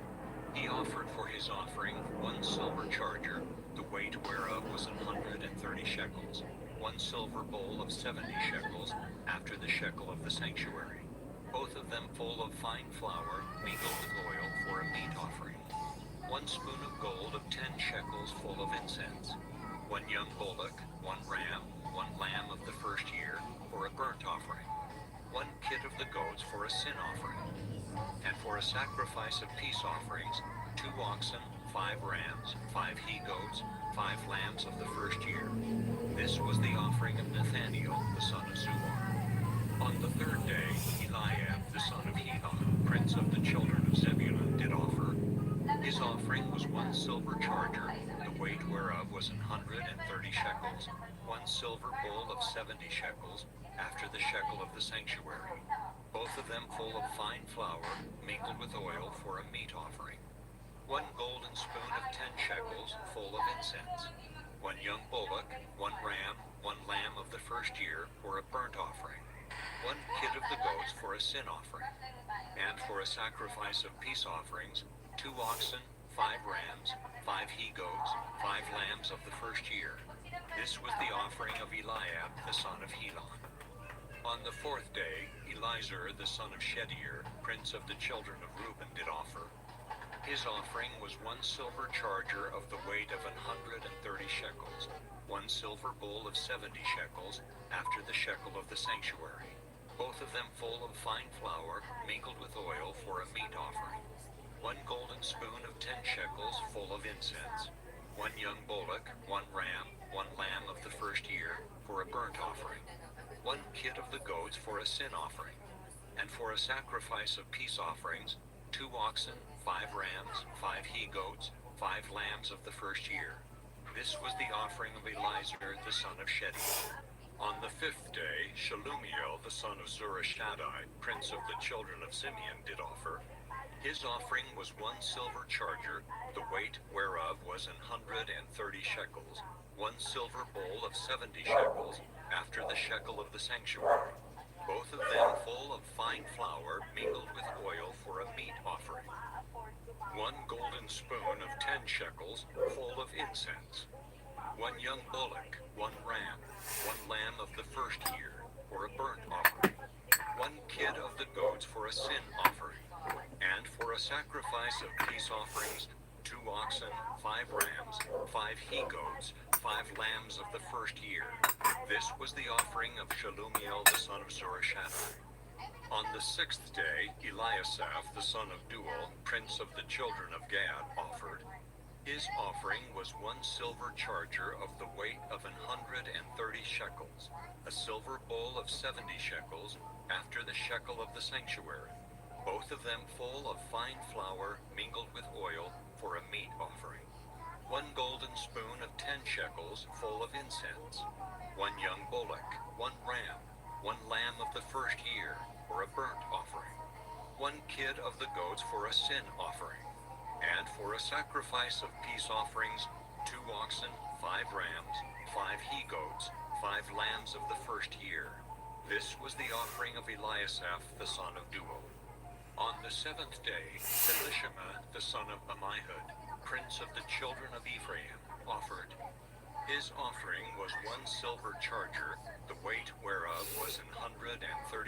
He offered for his offering 1 silver charger, the weight whereof was 130 shekels, 1 silver bowl of 70 shekels, after the shekel of the sanctuary. Both of them full of fine flour, mingled with oil for a meat offering. 1 spoon of gold of 10 shekels full of incense. 1 young bullock, 1 ram, 1 lamb of the first year for a burnt offering. 1 kid of the goats for a sin offering. And for a sacrifice of peace offerings, 2 oxen, 5 rams, 5 he-goats, 5 lambs of the first year. This was the offering of Nathaniel the son of Zubar. On the 3rd day, Eliab the son of Helon, prince of the children of Zebulun, did offer. His offering was 1 silver charger, the weight whereof was 130 shekels, 1 silver bowl of 70 shekels, after the shekel of the sanctuary, both of them full of fine flour, mingled with oil for a meat offering. 1 golden spoon of 10 shekels, full of incense. 1 young bullock, 1 ram, 1 lamb of the first year, for a burnt offering. 1 kid of the goats for a sin offering. And for a sacrifice of peace offerings, 2 oxen, 5 rams, 5 he-goats, 5 lambs of the first year. This was the offering of Eliab, the son of Helon. On the 4th day, Elizur, the son of Shedeur, prince of the children of Reuben, did offer. His offering was 1 silver charger of the weight of 130 shekels, 1 silver bowl of 70 shekels, after the shekel of the sanctuary, both of them full of fine flour, mingled with oil for a meat offering. 1 golden spoon of 10 shekels, full of incense. 1 young bullock, 1 ram, 1 lamb of the first year, for a burnt offering. 1 kid of the goats for a sin offering. And for a sacrifice of peace offerings, 2 oxen, 5 rams, 5 he-goats, 5 lambs of the first year. This was the offering of Elizur, the son of Shedeur. On the 5th day, Shelumiel, the son of Zurishaddai, prince of the children of Simeon, did offer. His offering was 1 silver charger, the weight whereof was 130 shekels, 1 silver bowl of 70 shekels, after the shekel of the sanctuary, both of them full of fine flour, mingled with oil for a meat offering. 1 golden spoon of 10 shekels, full of incense. 1 young bullock, 1 ram, 1 lamb of the first year, for a burnt offering. 1 kid of the goats for a sin offering. And for a sacrifice of peace offerings, 2 oxen, 5 rams, 5 he-goats, 5 lambs of the first year. This was the offering of Shelumiel, the son of Zurishaddai. On the 6th day, Eliasaph, the son of Duel, prince of the children of Gad, offered. His offering was 1 silver charger of the weight of 130 shekels, a silver bowl of 70 shekels, after the shekel of the sanctuary, both of them full of fine flour mingled with oil for a meat offering. 1 golden spoon of 10 shekels, full of incense. 1 young bullock, 1 ram, 1 lamb of the first year, for a burnt offering. 1 kid of the goats for a sin offering. And for a sacrifice of peace offerings, 2 oxen, 5 rams, 5 he-goats, 5 lambs of the first year. This was the offering of Eliasaph, the son of Duel. On the 7th day, Elishama, the son of Ammihud, prince of the children of Ephraim, offered. His offering was 1 silver charger, the weight whereof was 130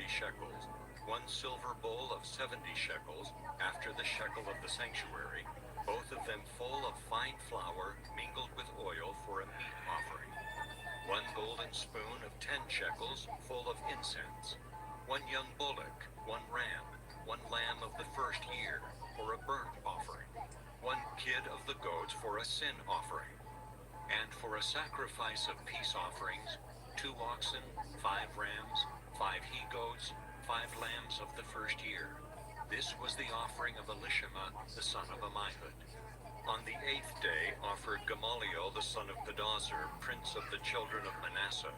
shekels, 1 silver bowl of 70 shekels, after the shekel of the sanctuary, both of them full of fine flour mingled with oil for a meat offering. 1 golden spoon of 10 shekels, full of incense. 1 young bullock, 1 ram, 1 lamb of the first year, for a burnt offering. 1 kid of the goats for a sin offering. And for a sacrifice of peace offerings, 2 oxen, 5 rams, 5 he-goats, 5 lambs of the first year. This was the offering of Elishama, the son of Ammihud. On the 8th day offered Gamaliel, the son of Pedazur, prince of the children of Manasseh.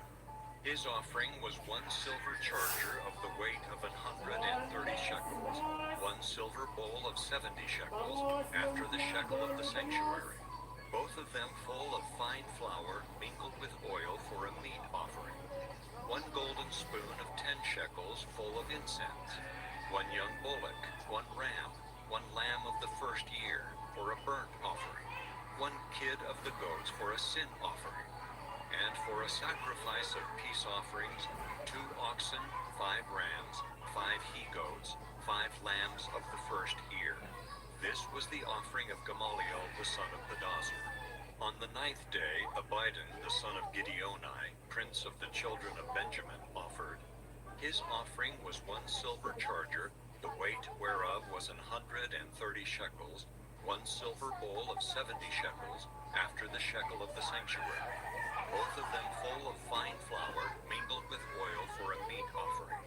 His offering was 1 silver charger of the weight of 130 shekels, 1 silver bowl of 70 shekels, after the shekel of the sanctuary, both of them full of fine flour mingled with oil for a meat offering. 1 golden spoon of 10 shekels, full of incense. 1 young bullock, 1 ram, 1 lamb of the first year, for a burnt offering. 1 kid of the goats for a sin offering. And for a sacrifice of peace offerings, 2 oxen, 5 rams, 5 he-goats, 5 lambs of the first year. This was the offering of Gamaliel, the son of Pedazur. On the 9th day, Abidan, the son of Gideoni, prince of the children of Benjamin, offered. His offering was 1 silver charger, the weight whereof was 130 shekels, 1 silver bowl of 70 shekels, after the shekel of the sanctuary, both of them full of fine flour mingled with oil for a meat offering.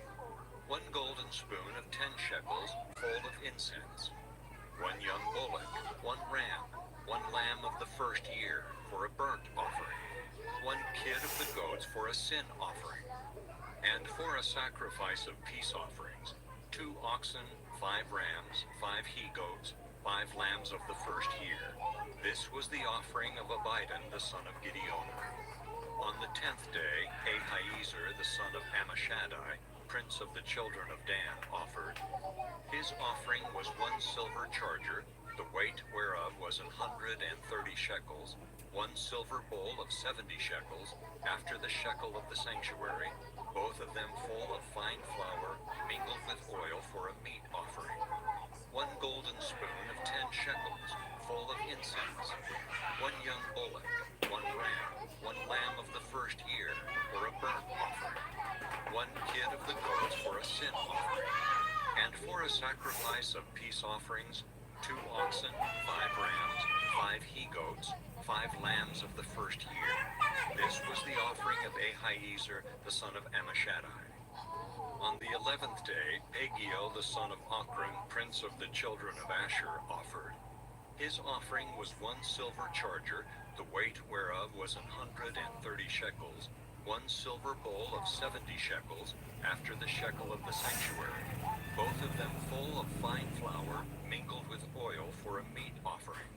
1 golden spoon of 10 shekels, full of incense. one young bullock, one ram, one lamb of the first year for a burnt offering, one kid of the goats for a sin offering, and for a sacrifice of peace offerings, 2 oxen, 5 rams, 5 he-goats, 5 lambs of the first year. This was the offering of Ayudahan the son of Gideon. On the 10th day, Ahiezer the son of Ammishaddai, prince of the children of Dan, offered. His offering was 1 silver charger, the weight whereof was 130 shekels, 1 silver bowl of 70 shekels, after the shekel of the sanctuary, both of them full of fine flour, mingled with oil for a meat offering. 1 golden spoon of 10 shekels, full of incense. 1 young bullock, 1 ram, 1 lamb of the first year, for a burnt offering. 1 kid of the goats for a sin offering. And for a sacrifice of peace offerings, 2 oxen, 5 rams, 5 he-goats, 5 lambs of the first year. This was the offering of Ahiezer the son of Ammishaddai. On the 11th day, Pagiel the son of Ochran, prince of the children of Asher, offered. His offering was 1 silver charger, the weight whereof was 130 shekels, 1 silver bowl of 70 shekels, after the shekel of the sanctuary, both of them full of fine flour, mingled with oil for a meat offering.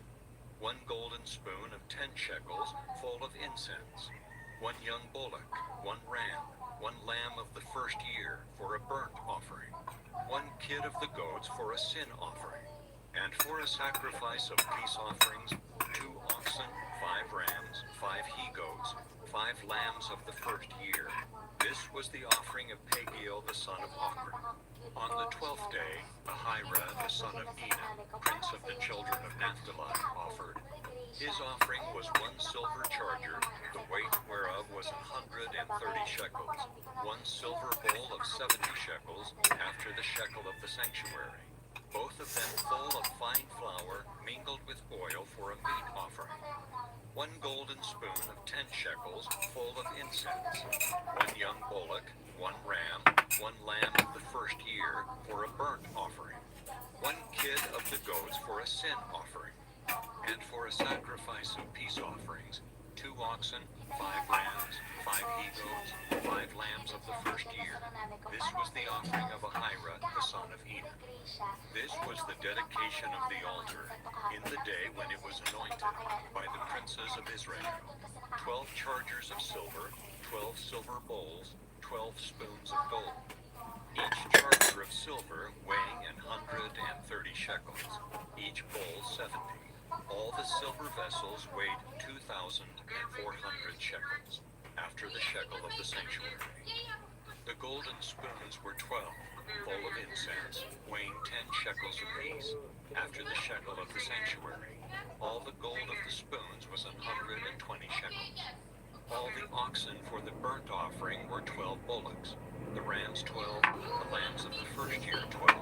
1 golden spoon of 10 shekels, full of incense. 1 young bullock, 1 ram, 1 lamb of the first year, for a burnt offering. 1 kid of the goats for a sin offering. And for a sacrifice of peace offerings, 2 oxen, 5 rams, 5 he-goats, 5 lambs of the first year. This was the offering of Pagiel the son of Ochran. On the 12th day, Ahira the son of Enan, prince of the children of Naphtali, offered. His offering was 1 silver charger, the weight whereof was 130 shekels, 1 silver bowl of 70 shekels, after the shekel of the sanctuary, both of them full of fine flour, mingled with oil for a meat offering. 1 golden spoon of 10 shekels, full of incense. 1 young bullock, 1 ram, 1 lamb of the first year, for a burnt offering. 1 kid of the goats for a sin offering. And for a sacrifice of peace offerings, 2 oxen, 5 rams, 5 he-goats, 5 lambs of the first year. This was the offering of Ahira the son of Enan. This was the dedication of the altar, in the day when it was anointed, by the princes of Israel. 12 chargers of silver, 12 silver bowls, 12 spoons of gold. Each charger of silver weighing 130 shekels, each bowl 70. All the silver vessels weighed 2,400 shekels, after the shekel of the sanctuary. The golden spoons were 12, full of incense, weighing 10 shekels apiece, after the shekel of the sanctuary. All the gold of the spoons was 120 shekels. All the oxen for the burnt offering were 12 bullocks, the rams 12, the lambs of the first year 12,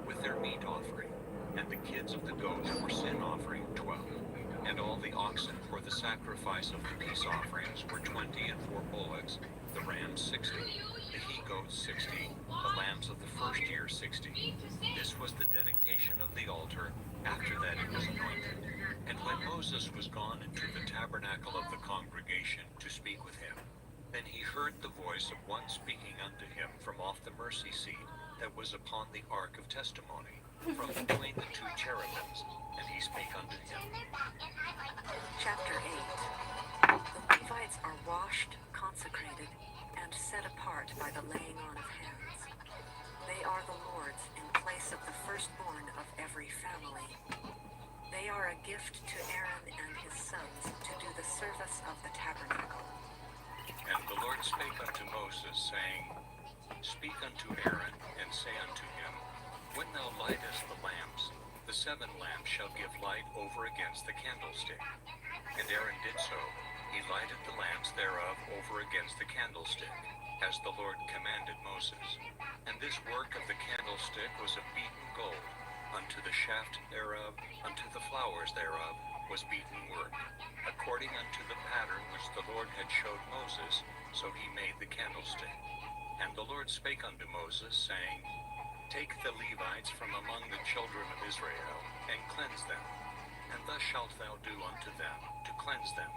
with their meat offering, and the kids of the goats for sin offering 12. And all the oxen for the sacrifice of the peace offerings were 20 and 4 bullocks, the rams 60, the he-goats 60, the lambs of the first year 60. This was the dedication of the altar, after that it was anointed. And when Moses was gone into the tabernacle of the congregation to speak with him, then he heard the voice of one speaking unto him from off the mercy seat that was upon the ark of testimony, from between the 2 cherubims, and he spake unto him. Chapter 8. The Levites are washed, consecrated, and set apart by the laying on of hands. They are the Lord's in place of the firstborn of every family. They are a gift to Aaron and his sons to do the service of the tabernacle. And the Lord spake unto Moses, saying, Speak unto Aaron, and say unto him, When thou lightest the lamps, the 7 lamps shall give light over against the candlestick. And Aaron did so. He lighted the lamps thereof over against the candlestick, as the Lord commanded Moses. And this work of the candlestick was of beaten gold. Unto the shaft thereof, unto the flowers thereof, was beaten work, according unto the pattern which the Lord had showed Moses, so he made the candlestick. And the Lord spake unto Moses, saying, Take the Levites from among the children of Israel, and cleanse them. And thus shalt thou do unto them, to cleanse them.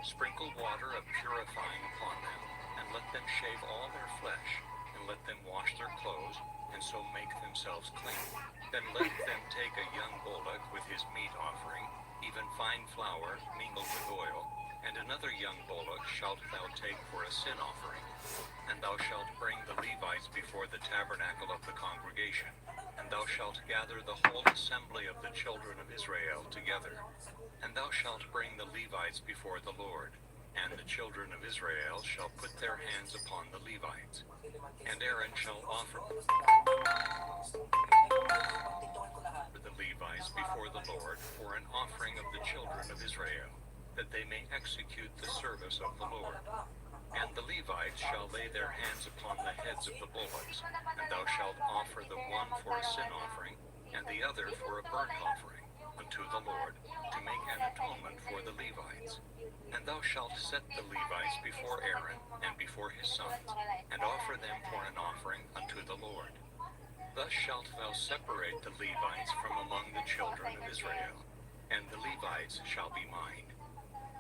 Sprinkle water of purifying upon them, and let them shave all their flesh, and let them wash their clothes, and so make themselves clean. Then let them take a young bullock with his meat offering, even fine flour mingled with oil, and another young bullock shalt thou take for a sin offering. And thou shalt bring the Levites before the tabernacle of the congregation, and thou shalt gather the whole assembly of the children of Israel together. And thou shalt bring the Levites before the Lord, and the children of Israel shall put their hands upon the Levites. And Aaron shall offer the Levites before the Lord for an offering of the children of Israel, that they may execute the service of the Lord. And the Levites shall lay their hands upon the heads of the bullocks, and thou shalt offer the one for a sin offering, and the other for a burnt offering, unto the Lord, to make an atonement for the Levites. And thou shalt set the Levites before Aaron and before his sons, and offer them for an offering unto the Lord. Thus shalt thou separate the Levites from among the children of Israel, and the Levites shall be mine.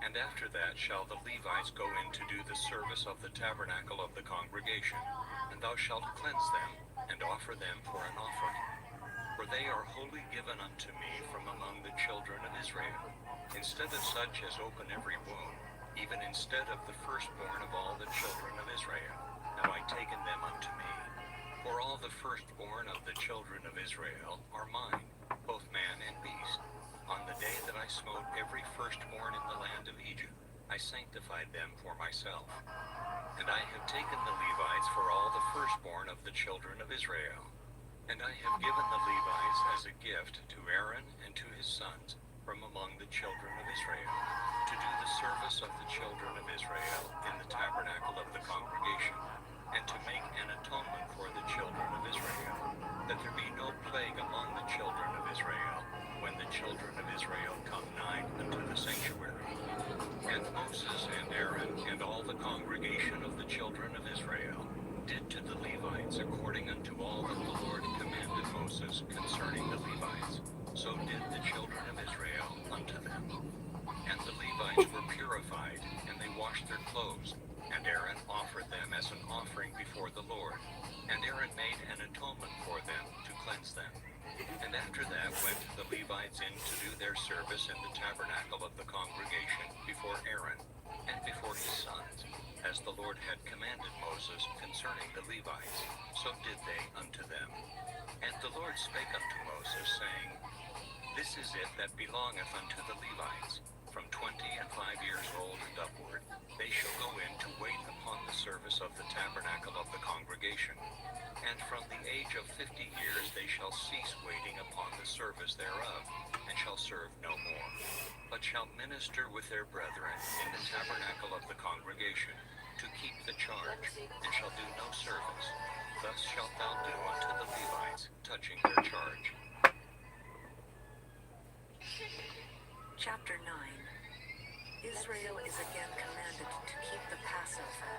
And after that shall the Levites go in to do the service of the tabernacle of the congregation, and thou shalt cleanse them, and offer them for an offering. For they are wholly given unto me from among the children of Israel. Instead of such as open every womb, even instead of the firstborn of all the children of Israel, have I taken them unto me. For all the firstborn of the children of Israel are mine, both man and beast. On the day that I smote every firstborn in the land of Egypt, I sanctified them for myself. And I have taken the Levites for all the firstborn of the children of Israel. And I have given the Levites as a gift to Aaron and to his sons from among the children of Israel, to do the service of the children of Israel in the tabernacle of the congregation, and to make an atonement for the children of Israel, that there be no plague among the children of Israel, when the children of Israel come nigh unto the sanctuary. And Moses and Aaron and all the congregation of the children of Israel did to the Levites according unto all that the Lord commanded Moses concerning the Levites. So did the children of Israel unto them. And the Levites were purified, and they washed their clothes, and Aaron offered them as an offering before the Lord. And Aaron made an atonement for them to cleanse them. And after that went the Levites in to do their service in the tabernacle of the congregation before Aaron and before his sons, as the Lord had commanded Moses concerning the Levites, so did they unto them. And the Lord spake unto Moses, saying, This is it that belongeth unto the Levites, from 25 years old and upward, they shall go in to wait upon the service of the tabernacle of the congregation. And from the age of 50 years they shall cease waiting upon the service thereof, and shall serve no more, but shall minister with their brethren in the tabernacle of the congregation, to keep the charge, and shall do no service. Thus shalt thou do unto the Levites touching their charge. Chapter 9. Israel is again commanded to keep the Passover.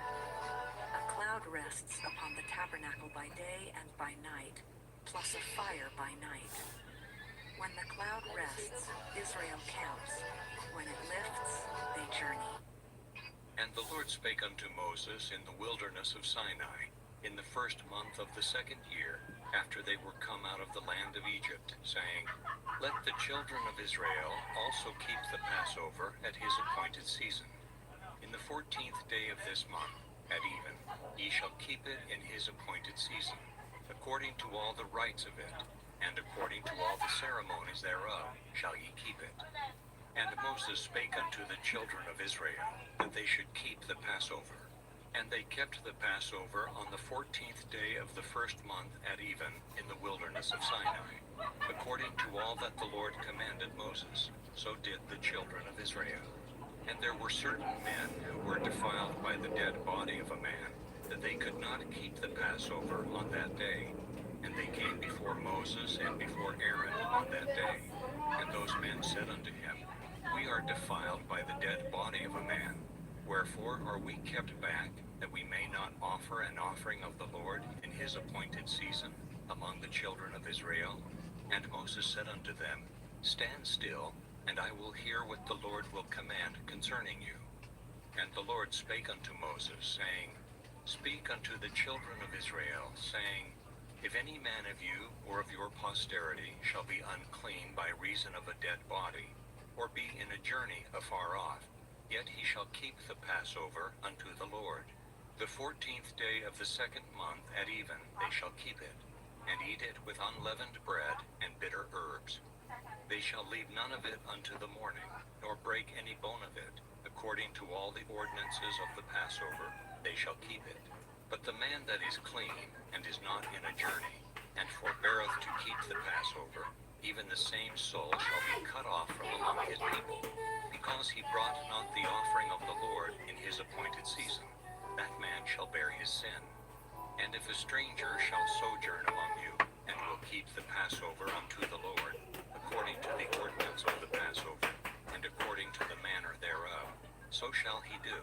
A cloud rests upon the tabernacle by day and by night, plus a fire by night. When the cloud rests, Israel camps. When it lifts, they journey. And the Lord spake unto Moses in the wilderness of Sinai, in the first month of the second year, after they were come out of the land of Egypt, saying, Let the children of Israel also keep the Passover at his appointed season. In the 14th day of this month, at even, ye shall keep it in his appointed season, according to all the rites of it, and according to all the ceremonies thereof shall ye keep it. And Moses spake unto the children of Israel, that they should keep the Passover. And they kept the Passover on the 14th day of the first month at even in the wilderness of Sinai, according to all that the Lord commanded Moses. So did the children of Israel. And there were certain men who were defiled by the dead body of a man, that they could not keep the Passover on that day. And they came before Moses and before Aaron on that day. And those men said unto him, We are defiled by the dead body of a man. Wherefore are we kept back, that we may not offer an offering of the Lord in his appointed season, among the children of Israel? And Moses said unto them, Stand still, and I will hear what the Lord will command concerning you. And the Lord spake unto Moses, saying, Speak unto the children of Israel, saying, If any man of you or of your posterity shall be unclean by reason of a dead body, or be in a journey afar off, yet he shall keep the Passover unto the Lord. The 14th day of the 2nd month at even they shall keep it, and eat it with unleavened bread and bitter herbs. They shall leave none of it unto the morning, nor break any bone of it. According to all the ordinances of the Passover, they shall keep it. But the man that is clean, and is not in a journey, and forbeareth to keep the Passover, even the same soul shall be cut off from among his people, because he brought not the offering of the Lord in his appointed season. That man shall bear his sin. And if a stranger shall sojourn among you, and will keep the Passover unto the Lord, according to the ordinance of the Passover, and according to the manner thereof, so shall he do.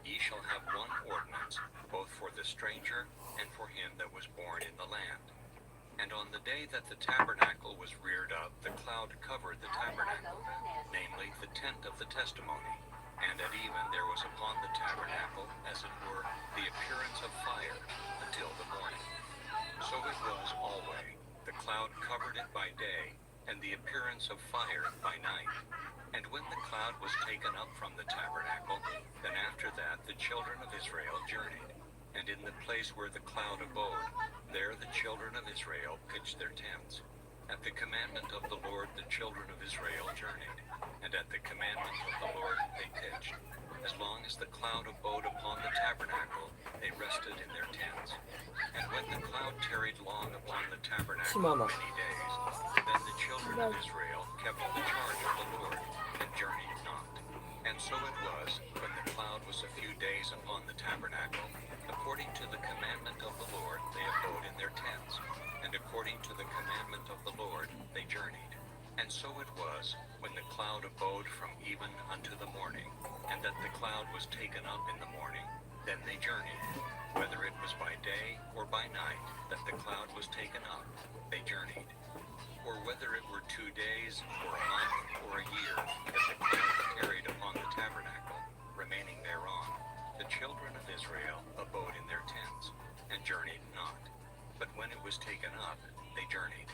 Ye shall have one ordinance, both for the stranger and for him that was born in the land. And on the day that the tabernacle was reared up, the cloud covered the tabernacle, namely the tent of the testimony. And at even there was upon the tabernacle, as it were, the appearance of fire, until the morning. So it was alway. The cloud covered it by day, and the appearance of fire by night. And when the cloud was taken up from the tabernacle, then after that the children of Israel journeyed. And in the place where the cloud abode, there the children of Israel pitched their tents. At the commandment of the Lord the children of Israel journeyed, and at the commandment of the Lord they pitched. As long as the cloud abode upon the tabernacle, they rested in their tents. And when the cloud tarried long upon the tabernacle many days, then the children of Israel kept the charge of the Lord, and journeyed not. And so it was, when the cloud was a few days upon the tabernacle, according to the commandment of the Lord they abode in their tents, and according to the commandment of the Lord they journeyed. And so it was, when the cloud abode from even unto the morning, and that the cloud was taken up in the morning, then they journeyed. Whether it was by day or by night that the cloud was taken up, they journeyed. Or whether it were 2 days, or a month, or a year, that the cloud tarried upon the tabernacle, remaining thereon, the children of Israel abode in their tents, and journeyed not. But when it was taken up, they journeyed.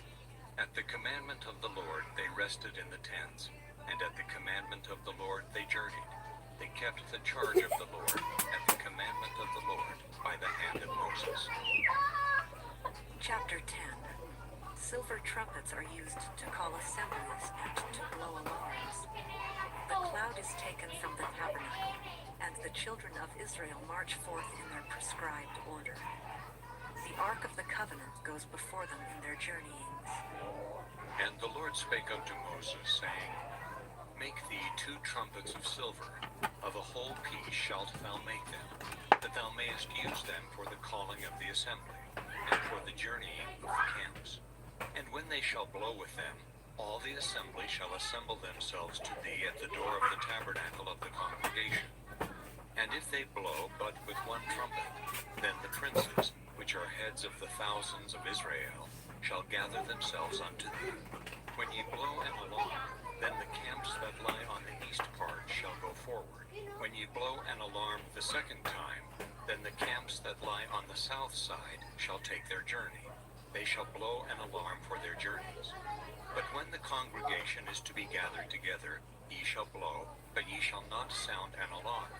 At the commandment of the Lord they rested in the tents, and at the commandment of the Lord they journeyed. They kept the charge of the Lord at the commandment of the Lord by the hand of Moses. Chapter 10. Silver trumpets are used to call assemblies and to blow alarms. The cloud is taken from the tabernacle, and the children of Israel march forth in their prescribed order. The ark of the covenant goes before them in their journeyings. And the Lord spake unto Moses, saying, Make thee 2 trumpets of silver, of a whole piece shalt thou make them, that thou mayest use them for the calling of the assembly, and for the journeying of the camps. And when they shall blow with them, all the assembly shall assemble themselves to thee at the door of the tabernacle of the congregation. And if they blow but with one trumpet, then the princes, which are heads of the thousands of Israel, shall gather themselves unto thee. When ye blow an alarm, then the camps that lie on the east part shall go forward. When ye blow an alarm the 2nd time, then the camps that lie on the south side shall take their journey. They shall blow an alarm for their journeys. But when the congregation is to be gathered together, ye shall blow, but ye shall not sound an alarm.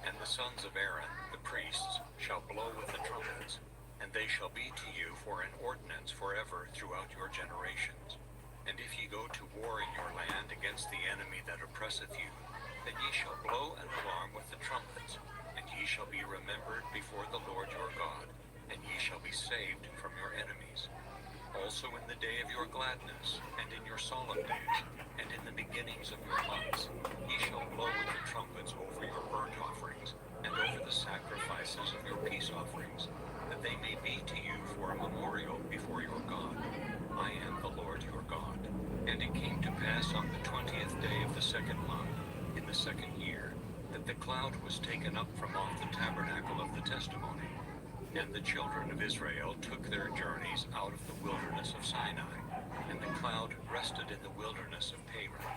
And the sons of Aaron, the priests, shall blow with the trumpets, and they shall be to you for an ordinance forever throughout your generations. And if ye go to war in your land against the enemy that oppresseth you, then ye shall blow an alarm with the trumpets, and ye shall be remembered before the Lord your God, and ye shall be saved from your enemies. Also in the day of your gladness, and in your solemn days, and in the beginnings of your months, ye shall blow with the trumpets over your burnt offerings, and over the sacrifices of your peace offerings, that they may be to you for a memorial before your God. I am the Lord your God. And it came to pass on the 20th day of the 2nd month, in the 2nd year, that the cloud was taken up from off the tabernacle of the testimony. And the children of Israel took their journeys out of the wilderness of Sinai, and the cloud rested in the wilderness of Paran.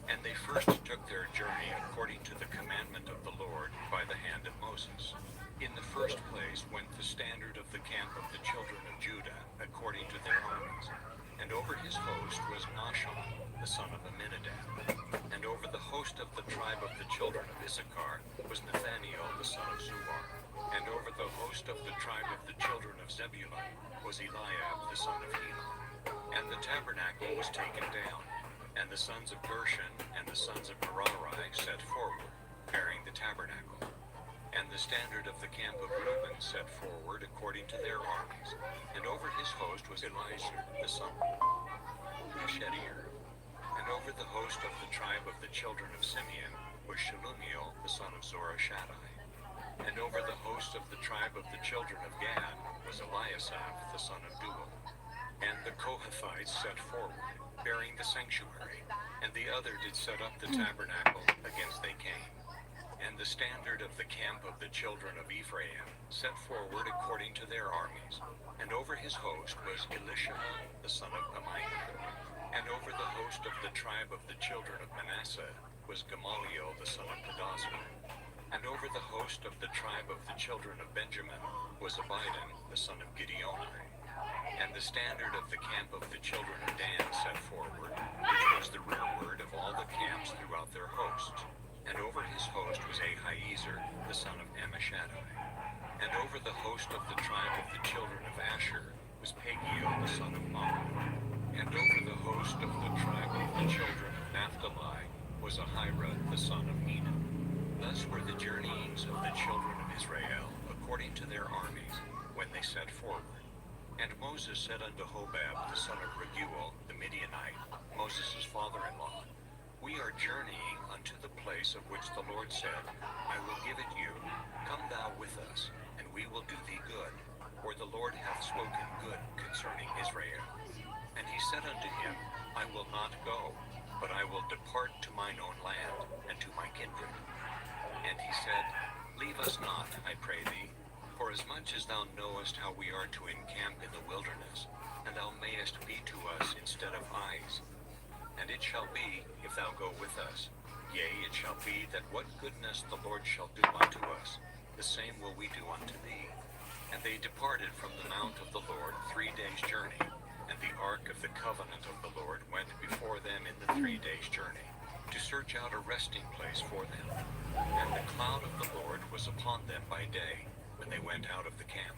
And they first took their journey according to the commandment of the Lord by the hand of Moses. In the first place went the standard of the camp of the children of Judah according to their armies. And over his host was Nahshon, the son of Amminadab. And over the host of the tribe of the children of Issachar was Nathaniel, the son of Zuar. And over the host of the tribe of the children of Zebulun was Eliab, the son of Helon. And the tabernacle was taken down, and the sons of Gershon and the sons of Merari set forward, bearing the tabernacle. And the standard of the camp of Reuben set forward according to their armies. And over his host was Elizur, the son of Shedeur. And over the host of the tribe of the children of Simeon was Shelumiel, the son of Zorashaddai. And over the host of the tribe of the children of Gad was Eliasaph, the son of Duel. And the Kohathites set forward, bearing the sanctuary, and the other did set up the tabernacle against they came. And the standard of the camp of the children of Ephraim set forward according to their armies. And over his host was Elishama, the son of Ammihud. And over the host of the tribe of the children of Manasseh was Gamaliel, the son of Pedazur. And over the host of the tribe of the children of Benjamin was Abidan, the son of Gideoni. And the standard of the camp of the children of Dan set forward, which was the rearward of all the camps throughout their hosts. And over his host was Ahiezer, the son of Ammishaddai. And over the host of the tribe of the children of Asher was Pagiel, the son of Maon. And over the host of the tribe of the children of Naphtali was Ahira, the son of Enan. Thus were the journeyings of the children of Israel according to their armies, when they set forward. And Moses said unto Hobab, the son of Reguel, the Midianite, Moses' father-in-law, We are journeying unto the place of which the Lord said, I will give it you. Come thou with us, and we will do thee good, for the Lord hath spoken good concerning Israel. And he said unto him, I will not go, but I will depart to mine own land, and to my kindred. And he said, Leave us not, I pray thee, for as much as thou knowest how we are to encamp in the wilderness, and thou mayest be to us instead of eyes. And it shall be, if thou go with us, yea, it shall be that what goodness the Lord shall do unto us, the same will we do unto thee. And they departed from the mount of the Lord 3 days' journey, and the ark of the covenant of the Lord went before them in the 3 days' journey, to search out a resting place for them. And the cloud of the Lord was upon them by day, when they went out of the camp.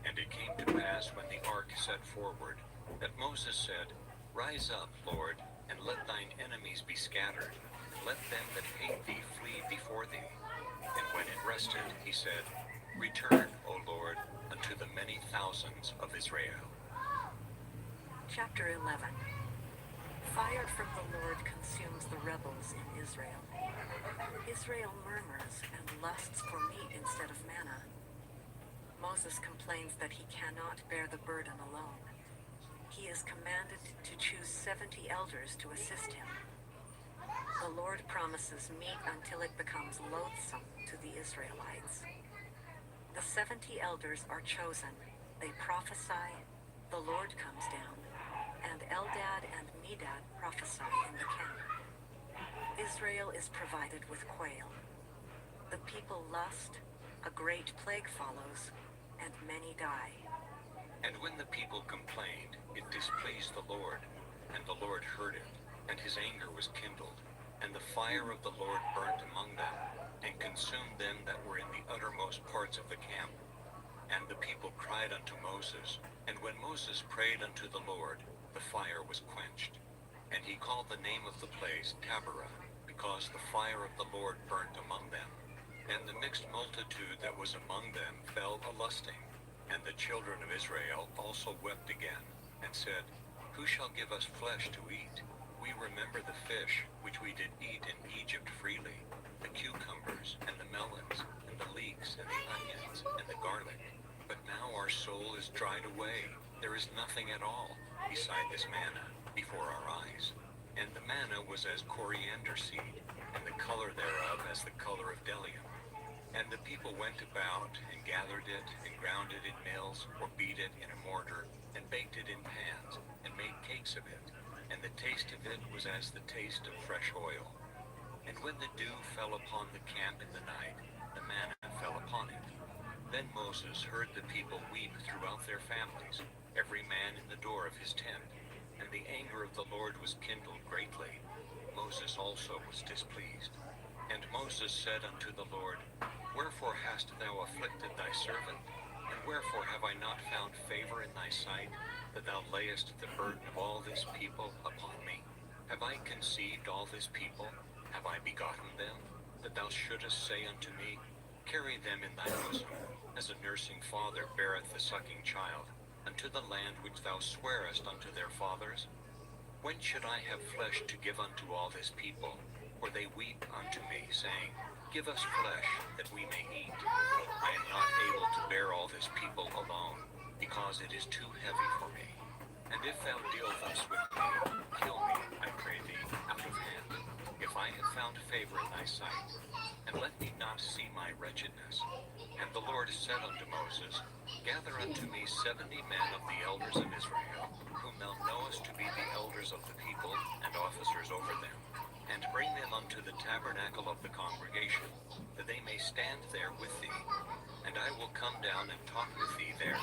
And it came to pass, when the ark set forward, that Moses said, Rise up, Lord, and let thine enemies be scattered, and let them that hate thee flee before thee. And when it rested, he said, Return, O Lord, unto the many thousands of Israel. Chapter 11. Fire from the Lord consumes the rebels in Israel. Israel murmurs and lusts for meat instead of manna. Moses complains that he cannot bear the burden alone. He is commanded to choose 70 elders to assist him. The Lord promises meat until it becomes loathsome to the Israelites. The 70 elders are chosen. They prophesy, the Lord comes down, and Eldad and Medad prophesy in the camp. Israel is provided with quail. The people lust, a great plague follows, and many die. And when the people complained, it displeased the Lord, and the Lord heard it, and his anger was kindled, and the fire of the Lord burnt among them, and consumed them that were in the uttermost parts of the camp. And the people cried unto Moses, and when Moses prayed unto the Lord, the fire was quenched. And he called the name of the place Tabernacle, because the fire of the Lord burnt among them. And the mixed multitude that was among them fell a-lusting. And the children of Israel also wept again, and said, Who shall give us flesh to eat? We remember the fish which we did eat in Egypt freely, the cucumbers, and the melons, and the leeks, and the onions, and the garlic. But now our soul is dried away. There is nothing at all beside this manna before our eyes. And the manna was as coriander seed, and the color thereof as the color of bdellium. And the people went about and gathered it and ground it in mills or beat it in a mortar and baked it in pans and made cakes of it. And the taste of it was as the taste of fresh oil. And when the dew fell upon the camp in the night, the manna fell upon it. Then Moses heard the people weep throughout their families, every man in the door of his tent. And the anger of the Lord was kindled greatly. Moses also was displeased. And Moses said unto the Lord, Wherefore hast thou afflicted thy servant? And wherefore have I not found favor in thy sight, that thou layest the burden of all this people upon me? Have I conceived all this people? Have I begotten them? That thou shouldest say unto me, Carry them in thy bosom, as a nursing father beareth the sucking child, unto the land which thou swearest unto their fathers? When should I have flesh to give unto all this people? For they weep unto me, saying, Give us flesh, that we may eat. I am not able to bear all this people alone, because it is too heavy for me. And if thou deal thus with me, kill me, I pray thee, out of hand, if I have found favor in thy sight, and let me not see my wretchedness. And the Lord said unto Moses, Gather unto me 70 men of the elders of Israel, whom thou knowest to be the elders of the people, and officers over them, and bring them unto the tabernacle of the congregation, that they may stand there with thee. And I will come down and talk with thee there,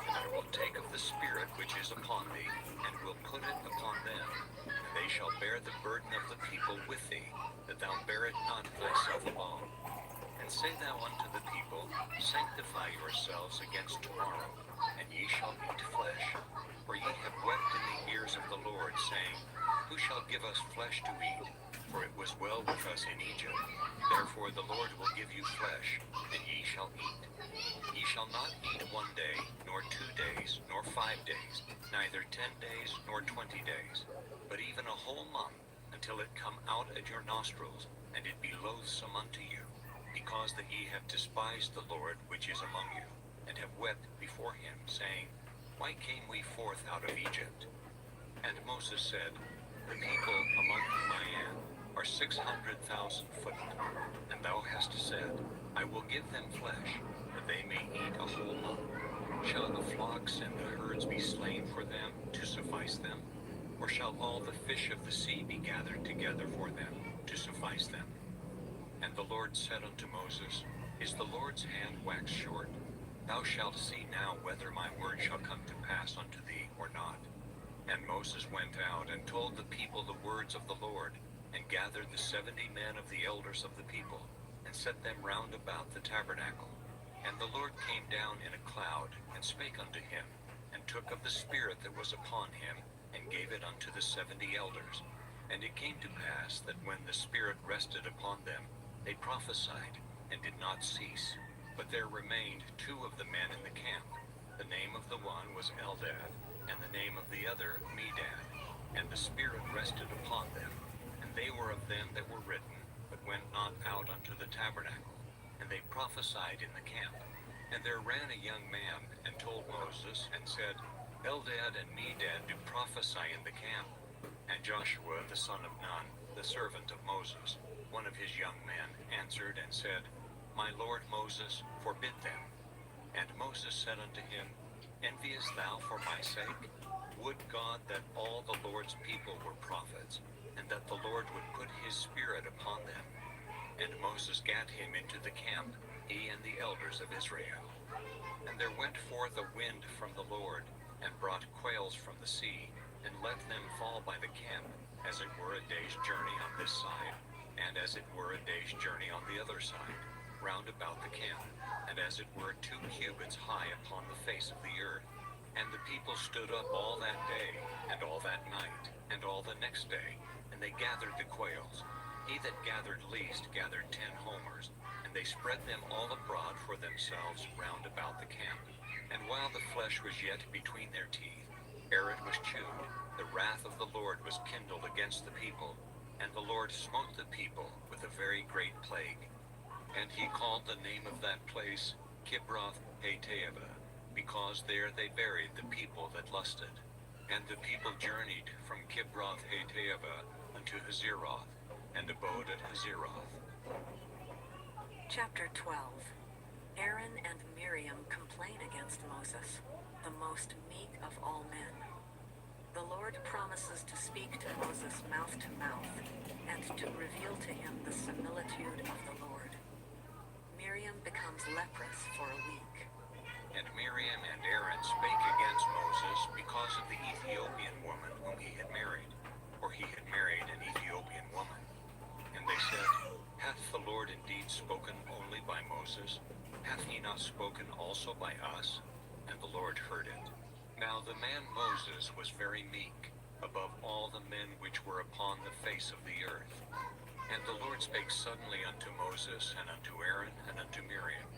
and I will take of the Spirit which is upon thee, and will put it upon them, and they shall bear the burden of the people with thee, that thou bear it not thyself alone. And say thou unto the people, Sanctify yourselves against tomorrow, and ye shall eat flesh. For ye have wept in the ears of the Lord, saying, Who shall give us flesh to eat? For it was well with us in Egypt. Therefore the Lord will give you flesh, and ye shall eat. Ye shall not eat 1 day, nor 2 days, nor 5 days, neither 10 days, nor 20 days, but even a whole month, until it come out at your nostrils, and it be loathsome unto you, because that ye have despised the Lord which is among you, and have wept before him, saying, Why came we forth out of Egypt? And Moses said, The people among whom I am are 600,000 footmen, and thou hast said, I will give them flesh, that they may eat a whole month. Shall the flocks and the herds be slain for them, to suffice them? Or shall all the fish of the sea be gathered together for them, to suffice them? And the Lord said unto Moses, Is the Lord's hand waxed short? Thou shalt see now whether my word shall come to pass unto thee, or not. And Moses went out and told the people the words of the Lord, and gathered the 70 men of the elders of the people, and set them round about the tabernacle. And the Lord came down in a cloud, and spake unto him, and took of the Spirit that was upon him, and gave it unto the 70 elders. And it came to pass that when the Spirit rested upon them, they prophesied, and did not cease. But there remained 2 of the men in the camp. The name of the one was Eldad, and the name of the other Medad. And the Spirit rested upon them, and they were of them that were written, but went not out unto the tabernacle. And they prophesied in the camp. And there ran a young man, and told Moses, and said, Eldad and Medad do prophesy in the camp. And Joshua the son of Nun, the servant of Moses, one of his young men, answered and said, My lord Moses, forbid them. And Moses said unto him, Enviest thou for my sake? Would God that all the Lord's people were prophets, and that the Lord would put his Spirit upon them. And Moses gat him into the camp, he and the elders of Israel. And there went forth a wind from the Lord, and brought quails from the sea, and let them fall by the camp, as it were a day's journey on this side, and as it were a day's journey on the other side, round about the camp, and as it were 2 cubits high upon the face of the earth. And the people stood up all that day, and all that night, and all the next day, and they gathered the quails. He that gathered least gathered 10 homers, and they spread them all abroad for themselves round about the camp. And while the flesh was yet between their teeth, ere it was chewed, the wrath of the Lord was kindled against the people, and the Lord smote the people with a very great plague. And he called the name of that place Kibroth Hattaavah, because there they buried the people that lusted. And the people journeyed from Kibroth Hattaavah unto Hazeroth, and abode at Hazeroth. Chapter 12. Aaron and Miriam complain against Moses, the most meek of all men. The Lord promises to speak to Moses mouth to mouth, and to reveal to him the similitude of the Lord. Miriam becomes leprous for a week. And Miriam and Aaron spake against Moses because of the Ethiopian woman whom he had married, for he had married an Ethiopian woman. And they said, Hath the Lord indeed spoken only by Moses? Hath he not spoken also by us? And the Lord heard it. Now the man Moses was very meek, above all the men which were upon the face of the earth. And the Lord spake suddenly unto Moses, and unto Aaron, and unto Miriam,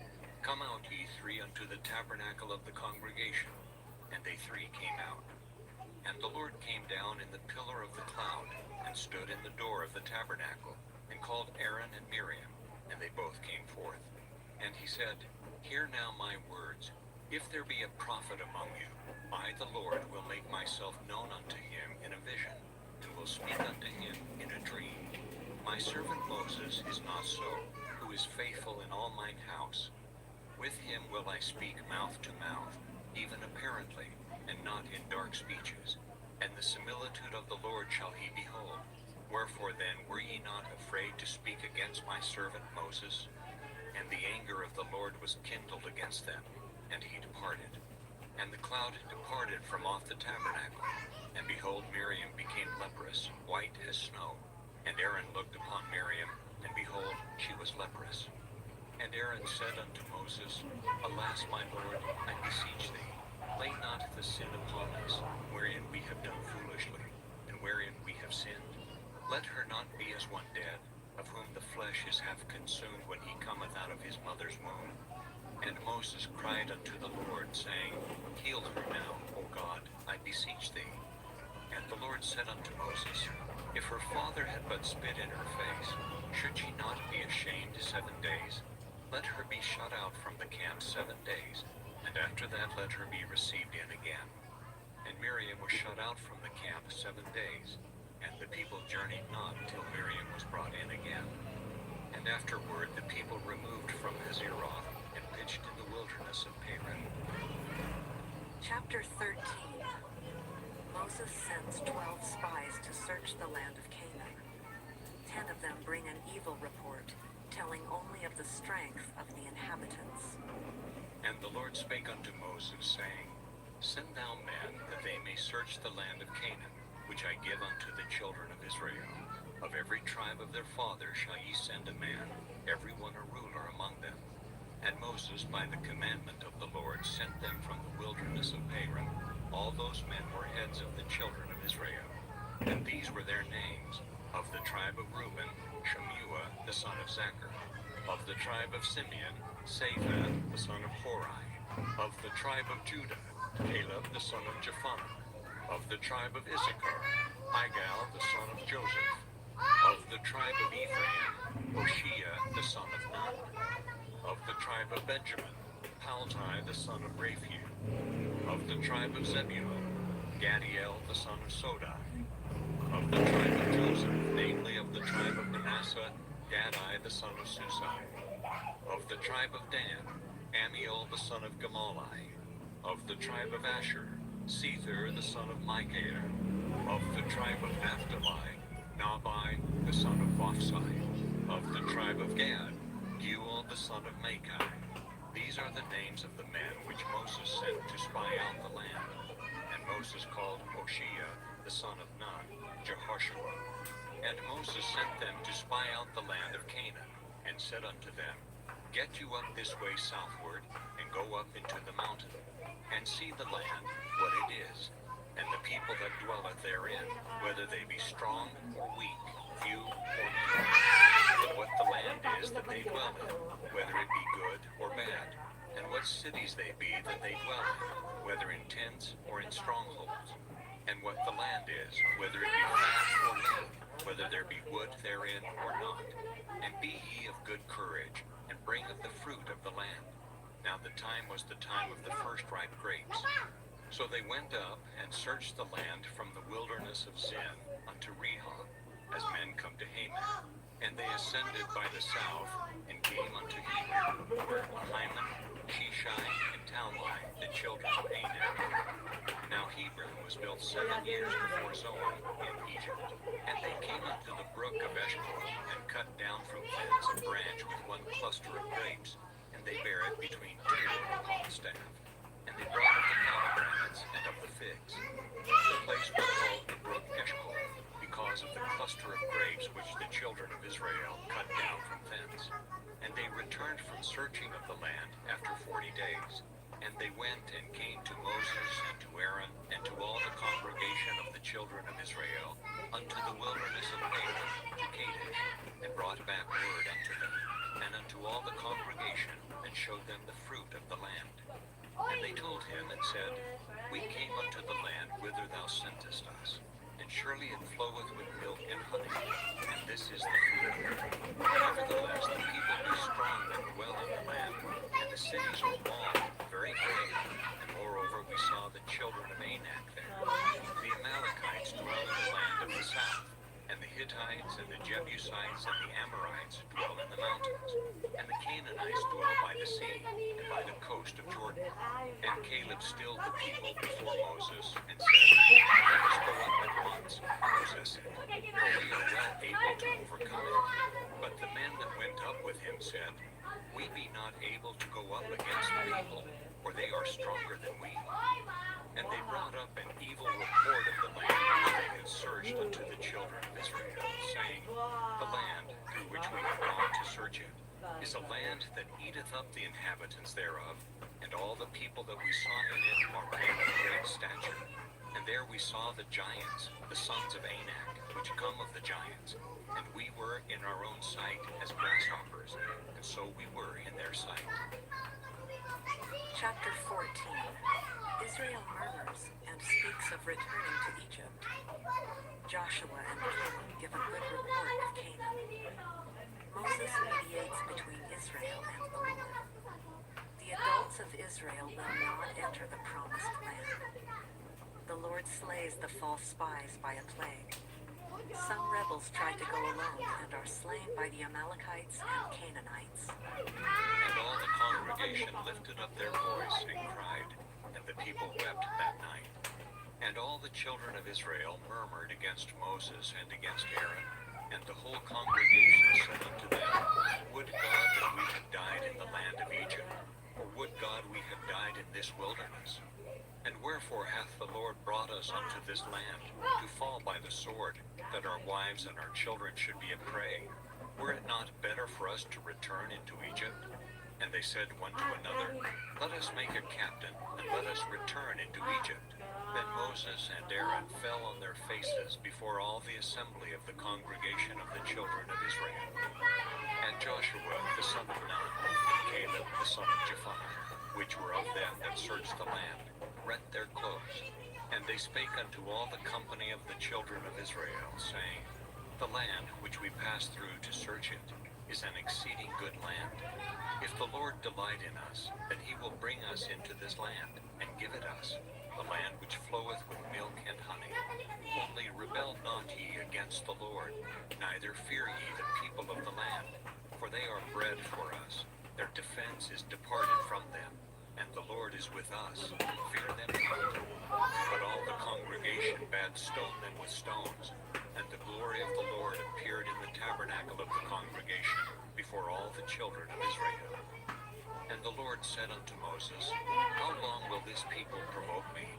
Come out, ye three, unto the tabernacle of the congregation. And they three came out. And the Lord came down in the pillar of the cloud, and stood in the door of the tabernacle, and called Aaron and Miriam, and they both came forth. And he said, Hear now my words. If there be a prophet among you, I, the Lord, will make myself known unto him in a vision, and will speak unto him in a dream. My servant Moses is not so, who is faithful in all mine house. With him will I speak mouth to mouth, even apparently, and not in dark speeches. And the similitude of the Lord shall he behold. Wherefore then were ye not afraid to speak against my servant Moses? And the anger of the Lord was kindled against them, and he departed. And the cloud departed from off the tabernacle, and behold, Miriam became leprous, white as snow. And Aaron looked upon Miriam, and behold, she was leprous. And Aaron said unto Moses, Alas, my Lord, I beseech thee, lay not the sin upon us, wherein we have done foolishly, and wherein we have sinned. Let her not be as one dead, of whom the flesh is half consumed when he cometh out of his mother's womb. And Moses cried unto the Lord, saying, Heal her now, O God, I beseech thee. And the Lord said unto Moses, If her father had but spit in her face, should she not be ashamed 7 days? Let her be shut out from the camp 7 days, and after that let her be received in again. And Miriam was shut out from the camp 7 days, and the people journeyed not till Miriam was brought in again. And afterward the people removed from Hazeroth, and pitched in the wilderness of Paran. Chapter 13. Moses sends 12 spies to search the land of Canaan. 10 of them bring an evil report, telling only of the strength of the inhabitants. And the Lord spake unto Moses, saying, Send thou men, that they may search the land of Canaan, which I give unto the children of Israel. Of every tribe of their father shall ye send a man, every one a ruler among them. And Moses, by the commandment of the Lord, sent them from the wilderness of Paran. All those men were heads of the children of Israel. And these were their names: of the tribe of Reuben, Shammua the son of Zachar; of the tribe of Simeon, Saphat the son of Hori; of the tribe of Judah, Caleb the son of Jephunneh; of the tribe of Issachar, Igal the son of Joseph; of the tribe of Ephraim, Hoshea the son of Nun; of the tribe of Benjamin, Paltai the son of Raphu; of the tribe of Zebulun, Gadiel the son of Sodai; of the tribe of Joseph, namely of the tribe of Manasseh, Gadai the son of Susai; of the tribe of Dan, Amiel the son of Gamalai; of the tribe of Asher, Sether the son of Micaiah; of the tribe of Naphtali, Nabai the son of Vophsi; of the tribe of Gad, Geuel the son of Machai. These are the names of the men which Moses sent to spy out the land. And Moses called Hoshea the son of Nun, Jehoshua. And Moses sent them to spy out the land of Canaan, and said unto them, Get you up this way southward, and go up into the mountain, and see the land, what it is, and the people that dwelleth therein, whether they be strong or weak, few or many, and what the land is that they dwell in, whether it be good or bad, and what cities they be that they dwell in, whether in tents or in strongholds, and what the land is, whether it be fat or lean, whether there be wood therein or not. And be ye of good courage, and bring of the fruit of the land. Now the time was the time of the first ripe grapes. So they went up and searched the land from the wilderness of Zin unto Rehob, as men come to Hamath. And they ascended by the south, and came unto children of Anak. Now Hebron was built 7 years before Zoan in Egypt. And they came unto the brook of Eshcol, and cut down from thence a branch with one cluster of grapes, and they bare it between two upon the staff. And they brought of the pomegranates and of the figs. The place was called the brook Eshcol, because of the cluster of grapes which the children of Israel cut down from thence. And they returned from searching of the land after 40 days. And they went and came to Moses and to Aaron and to all the congregation of the children of Israel unto the wilderness of Paran to Kadesh, and brought back word unto them, and unto all the congregation, and showed them the fruit of the land. And they told him and said, We came unto the land whither thou sentest us, and surely it floweth with milk and honey, and this is the fruit of it. Nevertheless, the people be strong that dwell in the land, and the cities are walled, very great. And moreover, we saw the children of Anak there. The Amalekites dwell in the land of the south, and the Hittites and the Jebusites and the Amorites dwell in the mountains, and the Canaanites dwell by the sea and by the coast of Jordan. And Caleb stilled the people before Moses, and said, Let us go up at once and possess it, for we are well able to overcome it. But the men that went up with him said, We be not able to go up against the people, for they are stronger than we. And they brought up an evil report of the land which they had searched unto the children of Israel, saying, The land through which we have gone to search it is a land that eateth up the inhabitants thereof, and all the people that we saw in it are men of great stature. And there we saw the giants, the sons of Anak, which come of the giants, and we were in our own sight as grasshoppers, and so we were in their sight. Chapter 14. Israel murmurs and speaks of returning to Egypt. Joshua and Caleb give a good report of Canaan. Moses mediates between Israel and the Lord. The adults of Israel will not enter the promised land. The Lord slays the false spies by a plague. Some rebels try to go alone and are slain by the Amalekites and Canaanites. And all the congregation lifted up their voice and cried, and the people wept that night. And all the children of Israel murmured against Moses and against Aaron. And the whole congregation said unto them, Would God that we had died in the land of Egypt, or would God we had died in this wilderness? And wherefore hath the Lord brought us unto this land, to fall by the sword, that our wives and our children should be a prey? Were it not better for us to return into Egypt? And they said one to another, Let us make a captain, and let us return into Egypt. Then Moses and Aaron fell on their faces before all the assembly of the congregation of the children of Israel. And Joshua the son of Nun, and Caleb the son of Jephunneh, which were of them that searched the land, rent their clothes. And they spake unto all the company of the children of Israel, saying, The land which we passed through to search it is an exceeding good land. If the Lord delight in us, then he will bring us into this land, and give it us, the land which floweth with milk and honey. Only rebel not ye against the Lord, neither fear ye the people of the land, for they are bread for us. Their defense is departed from them, and the Lord is with us. Fear them not. But all the congregation bade stone them with stones, and the glory of the Lord appeared in the tabernacle of the congregation before all the children of Israel. And the Lord said unto Moses, How long will this people provoke me?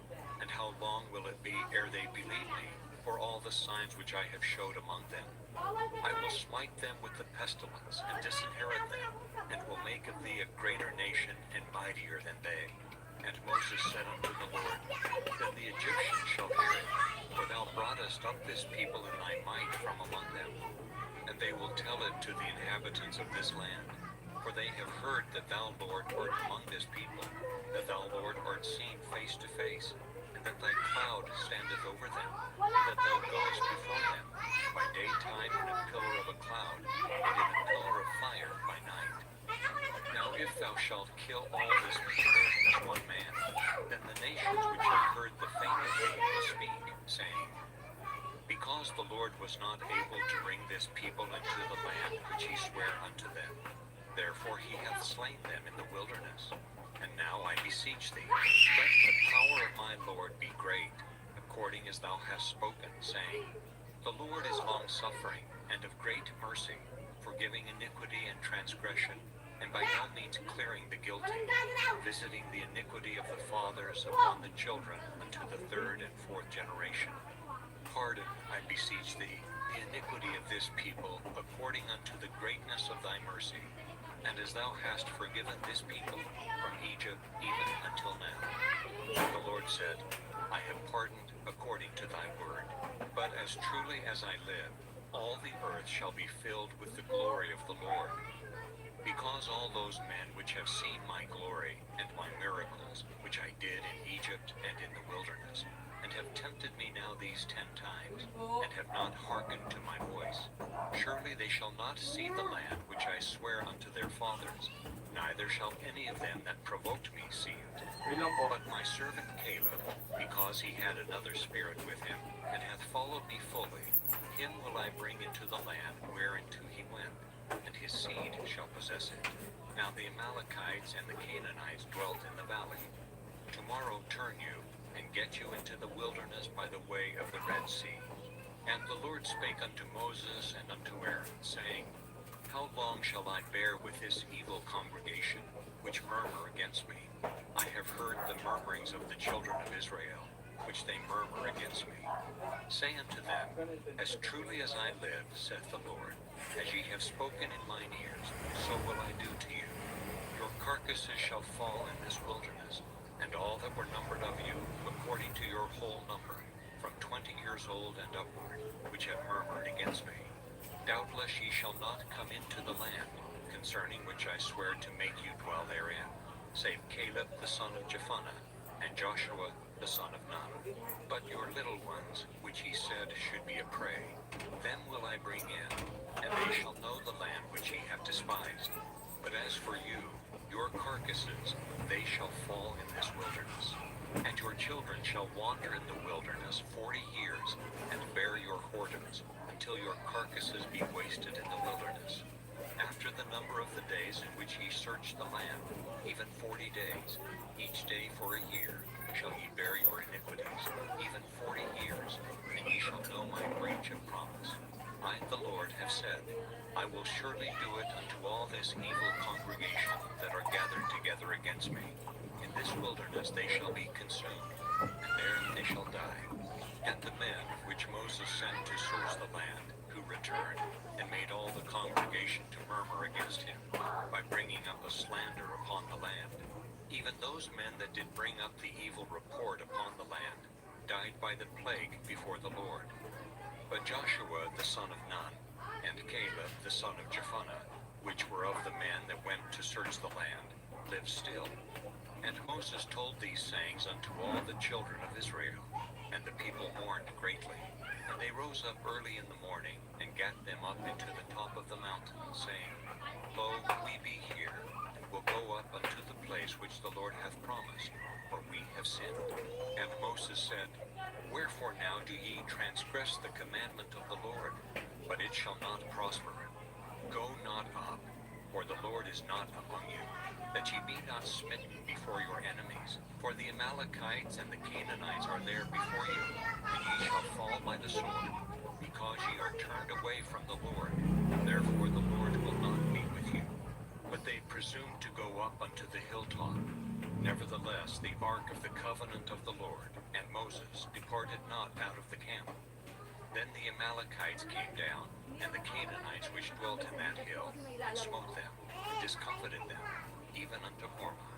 And how long will it be ere they believe me, for all the signs which I have showed among them? I will smite them with the pestilence, and disinherit them, and will make of thee a greater nation and mightier than they. And Moses said unto the Lord, Then the Egyptians shall hear it, for thou broughtest up this people in thy might from among them. And they will tell it to the inhabitants of this land. For they have heard that thou, Lord, art among this people, that thou, Lord, art seen face to face, and that thy cloud standeth over them, and that thou goest before them by daytime in a pillar of a cloud, and in a pillar of fire by night. Now if thou shalt kill all this people as one man, then the nations which have heard the fame of thee will speak, saying, Because the Lord was not able to bring this people into the land which he sware unto them, Therefore he hath slain them in the wilderness. And now I beseech thee, let the power of my Lord be great, according as thou hast spoken, saying, The Lord is long-suffering, and of great mercy, forgiving iniquity and transgression, and by no means clearing the guilty, visiting the iniquity of the fathers upon the children unto the third and fourth generation. Pardon, I beseech thee, the iniquity of this people, according unto the greatness of thy mercy, and as thou hast forgiven this people from Egypt even until now. The Lord said, I have pardoned according to thy word. But as truly as I live, all the earth shall be filled with the glory of the Lord. Because all those men which have seen my glory and my miracles, which I did in Egypt and in the wilderness, and have tempted me now these 10 times, and have not hearkened to my voice, surely they shall not see the land which I swear unto their fathers, neither shall any of them that provoked me see it. But my servant Caleb, because he had another spirit with him, and hath followed me fully, him will I bring into the land whereinto he went, and his seed shall possess it. Now the Amalekites and the Canaanites dwelt in the valley. Tomorrow turn you, and get you into the wilderness by the way of the Red Sea. And the Lord spake unto Moses and unto Aaron, saying, How long shall I bear with this evil congregation, which murmur against me? I have heard the murmurings of the children of Israel, which they murmur against me. Say unto them, As truly as I live, saith the Lord, as ye have spoken in mine ears, so will I do to you. Your carcasses shall fall in this wilderness, and all that were numbered of you, according to your whole number, from 20 years old and upward, which have murmured against me. Doubtless ye shall not come into the land, concerning which I swear to make you dwell therein, save Caleb the son of Jephunneh, and Joshua the son of Nun. But your little ones, which he said should be a prey, them will I bring in, and they shall know the land which ye have despised. But as for you, your carcasses, they shall fall in this wilderness. And your children shall wander in the wilderness 40 years, and bear your whoredoms, until your carcasses be wasted in the wilderness. After the number of the days in which ye search the land, even 40 days, each day for a year, shall ye bear your iniquities, even 40 years, and ye shall know my breach of promise. I, the Lord, have said, I will surely do it unto all this evil congregation that are gathered together against me. In this wilderness they shall be consumed, and there they shall die. And the men which Moses sent to search the land, who returned, and made all the congregation to murmur against him, by bringing up a slander upon the land, even those men that did bring up the evil report upon the land, died by the plague before the Lord. But Joshua the son of Nun, and Caleb the son of Jephunneh, which were of the men that went to search the land, live still. And Moses told these sayings unto all the children of Israel, and the people mourned greatly. And they rose up early in the morning, and gat them up into the top of the mountain, saying, Lo, we be here, and will go up unto the place which the Lord hath promised, for we have sinned. And Moses said, Wherefore now do ye transgress the commandment of the Lord? But it shall not prosper. Go not up, for the Lord is not among you, that ye be not smitten before your enemies. For the Amalekites and the Canaanites are there before you, and ye shall fall by the sword, because ye are turned away from the Lord. Therefore the Lord will not be with you. But they presumed to go up unto the hilltop. Nevertheless, the ark of the covenant of the Lord and Moses departed not out of the camp. Then the Amalekites came down, and the Canaanites which dwelt in that hill, and smote them, and discomfited them, even unto Hormah.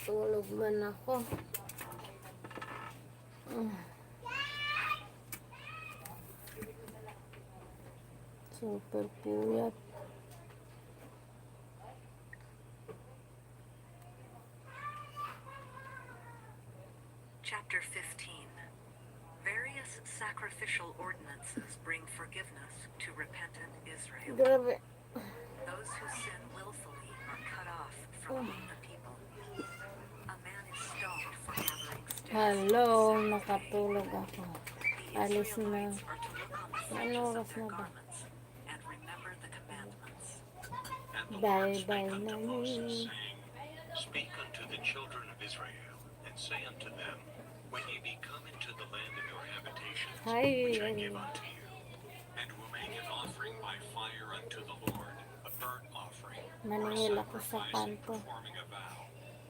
Tulog man ako. Super puyat. Chapter 15. Various sacrificial ordinances bring forgiveness to repentant Israel. Grabe. Those who sin willfully are cut off from among the people. A man is stoned for gathering sticks. Hello, nakatulog ako. The Alis na. Israelites are to look on the Ano fringes of oras their na ba? garments and remember the commandments. And the Bye, Lord spake bye, unto Nani. Moses, saying, Speak unto the children of Israel, and say unto them, When ye be come into the land of your habitations, which I give unto you, and will make an offering by fire unto the Lord, a burnt offering, or a Maningil ako sa sacrifice in kanto. performing a vow,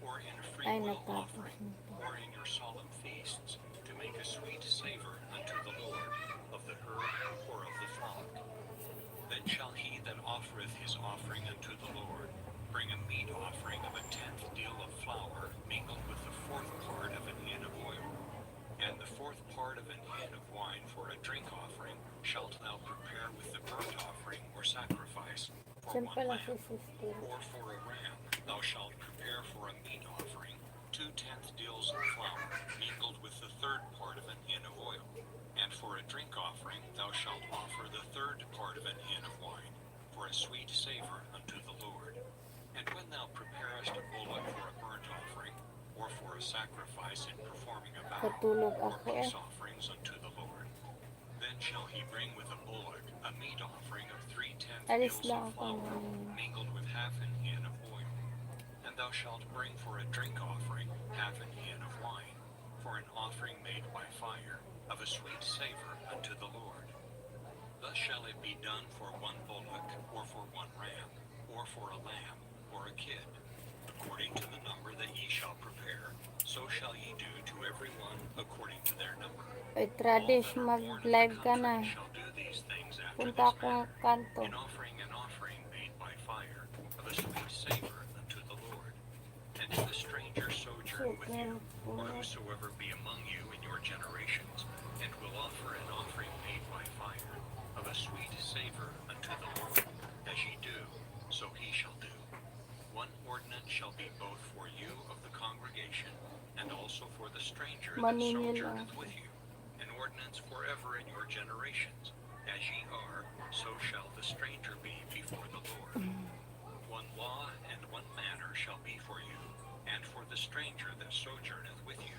or in a Ay, freewill natapos offering, nito. or in your solemn feasts, to make a sweet savor unto the Lord, of the herd or of the flock. Then shall he that offereth his offering unto the Lord bring a meat offering of a 10th deal of flour mingled with the 4th part of an hin of oil, and the 4th part of an hin of wine for a drink offering shalt thou prepare with the burnt offering or sacrifice for Diyan one pala si lamb, sister. or for a ram thou shalt prepare for a meat offering 2/10 deals of flour mingled with the 3rd part of an hin of oil. And for a drink offering thou shalt offer the 3rd part of an hin of wine, for a sweet savor unto the Lord. And when thou preparest a bullock for a burnt offering, or for a sacrifice in performing a vow, Katulog or ako peace offerings unto the Lord, then shall he bring with a bullock a meat offering of 3/10 Alis deals lang of ako flour, ngayon. mingled with half an hin of oil. And thou shalt bring for a drink offering half an hin of wine, for an offering made by fire, of a sweet savor unto the Lord. Thus shall it be done for one bullock, or for one ram, or for a lamb, or a kid, according to the number that ye shall prepare. So shall ye do to every one according to their number. Ay, All Tradish, that are born of the mag-live ka country na. shall do these things after Punta this akong manner, kanto. in offering an offering made by fire, of a sweet savor unto the Lord. And if a stranger sojourn with you, or whosoever be among you in your generations, and will offer an offering made by fire, of a sweet savor unto the Lord, as ye do, so he shall do. One ordinance shall be both for you of the congregation, and also for the stranger that Maningil sojourneth ako. with you, an ordinance forever in your generations. As ye are, so shall the stranger be before the Lord. One law and one manner shall be for you, and for the stranger that sojourneth with you.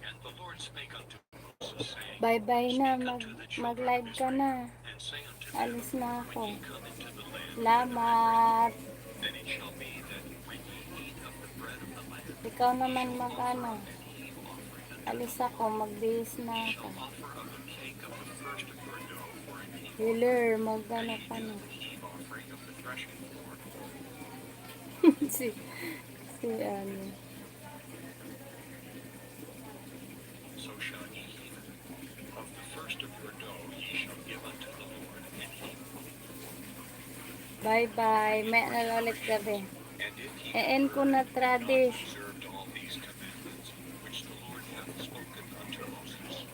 And the Lord spake unto Moses, saying, Bye-bye na. Speak unto the children of Mag-live ka Israel, na. and say unto Alis them, na ako. When ye come into the land whither I bring Salamat. you, then it shall be that when ye eat of the bread of the land, Ikaw ye naman shall offer mag-ano. an heave offering unto Alis the ako. Lord. Magbihis na Ye ako. shall offer of the cake of the first of your dough for an heave Healer, offering, mag-ano as ye ka do na. the heave offering of the threshing floor. si ano. So shall ye heave it. Of the first of your dough ye shall give unto the Lord an heave. Bye-bye. May na ulit gabi. And if ye E-end ko heard na and not Tradish. observed all these commandments, which the Lord hath spoken unto Moses,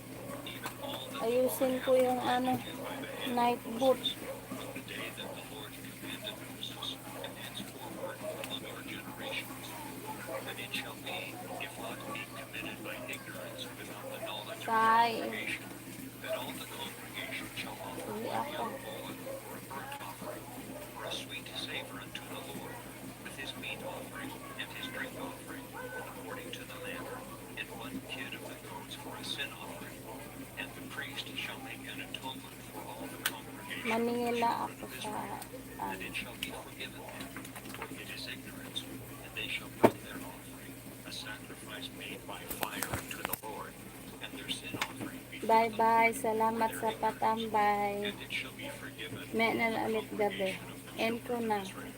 even all that the Lord Ayusin ko hath yung commanded ano, you by the hand night of boot. Moses, from the day that the Lord commanded Moses, and henceforward among your generations, then it shall be, if aught be committed by ignorance without the knowledge of the Bye. congregation, that all the congregation shall offer Uwi one ako. young bullock for a burnt offering, for a sweet savor unto the Lord, with his meat offering and his drink offering, according to the manner, and one kid of the goats for a sin offering. And the priest shall make an atonement for all the congregation of the Maningila children ako of sa Israel, that ano. it shall be forgiven them, for it is ignorance, and they shall bring their offering, a sacrifice made by fire unto the Lord, and their sin offering before the Bye-bye. Lord, Salamat for sa their ignorance, patambay. and it shall be forgiven May all na the ulit gabi. congregation of the End ko children of na. Israel.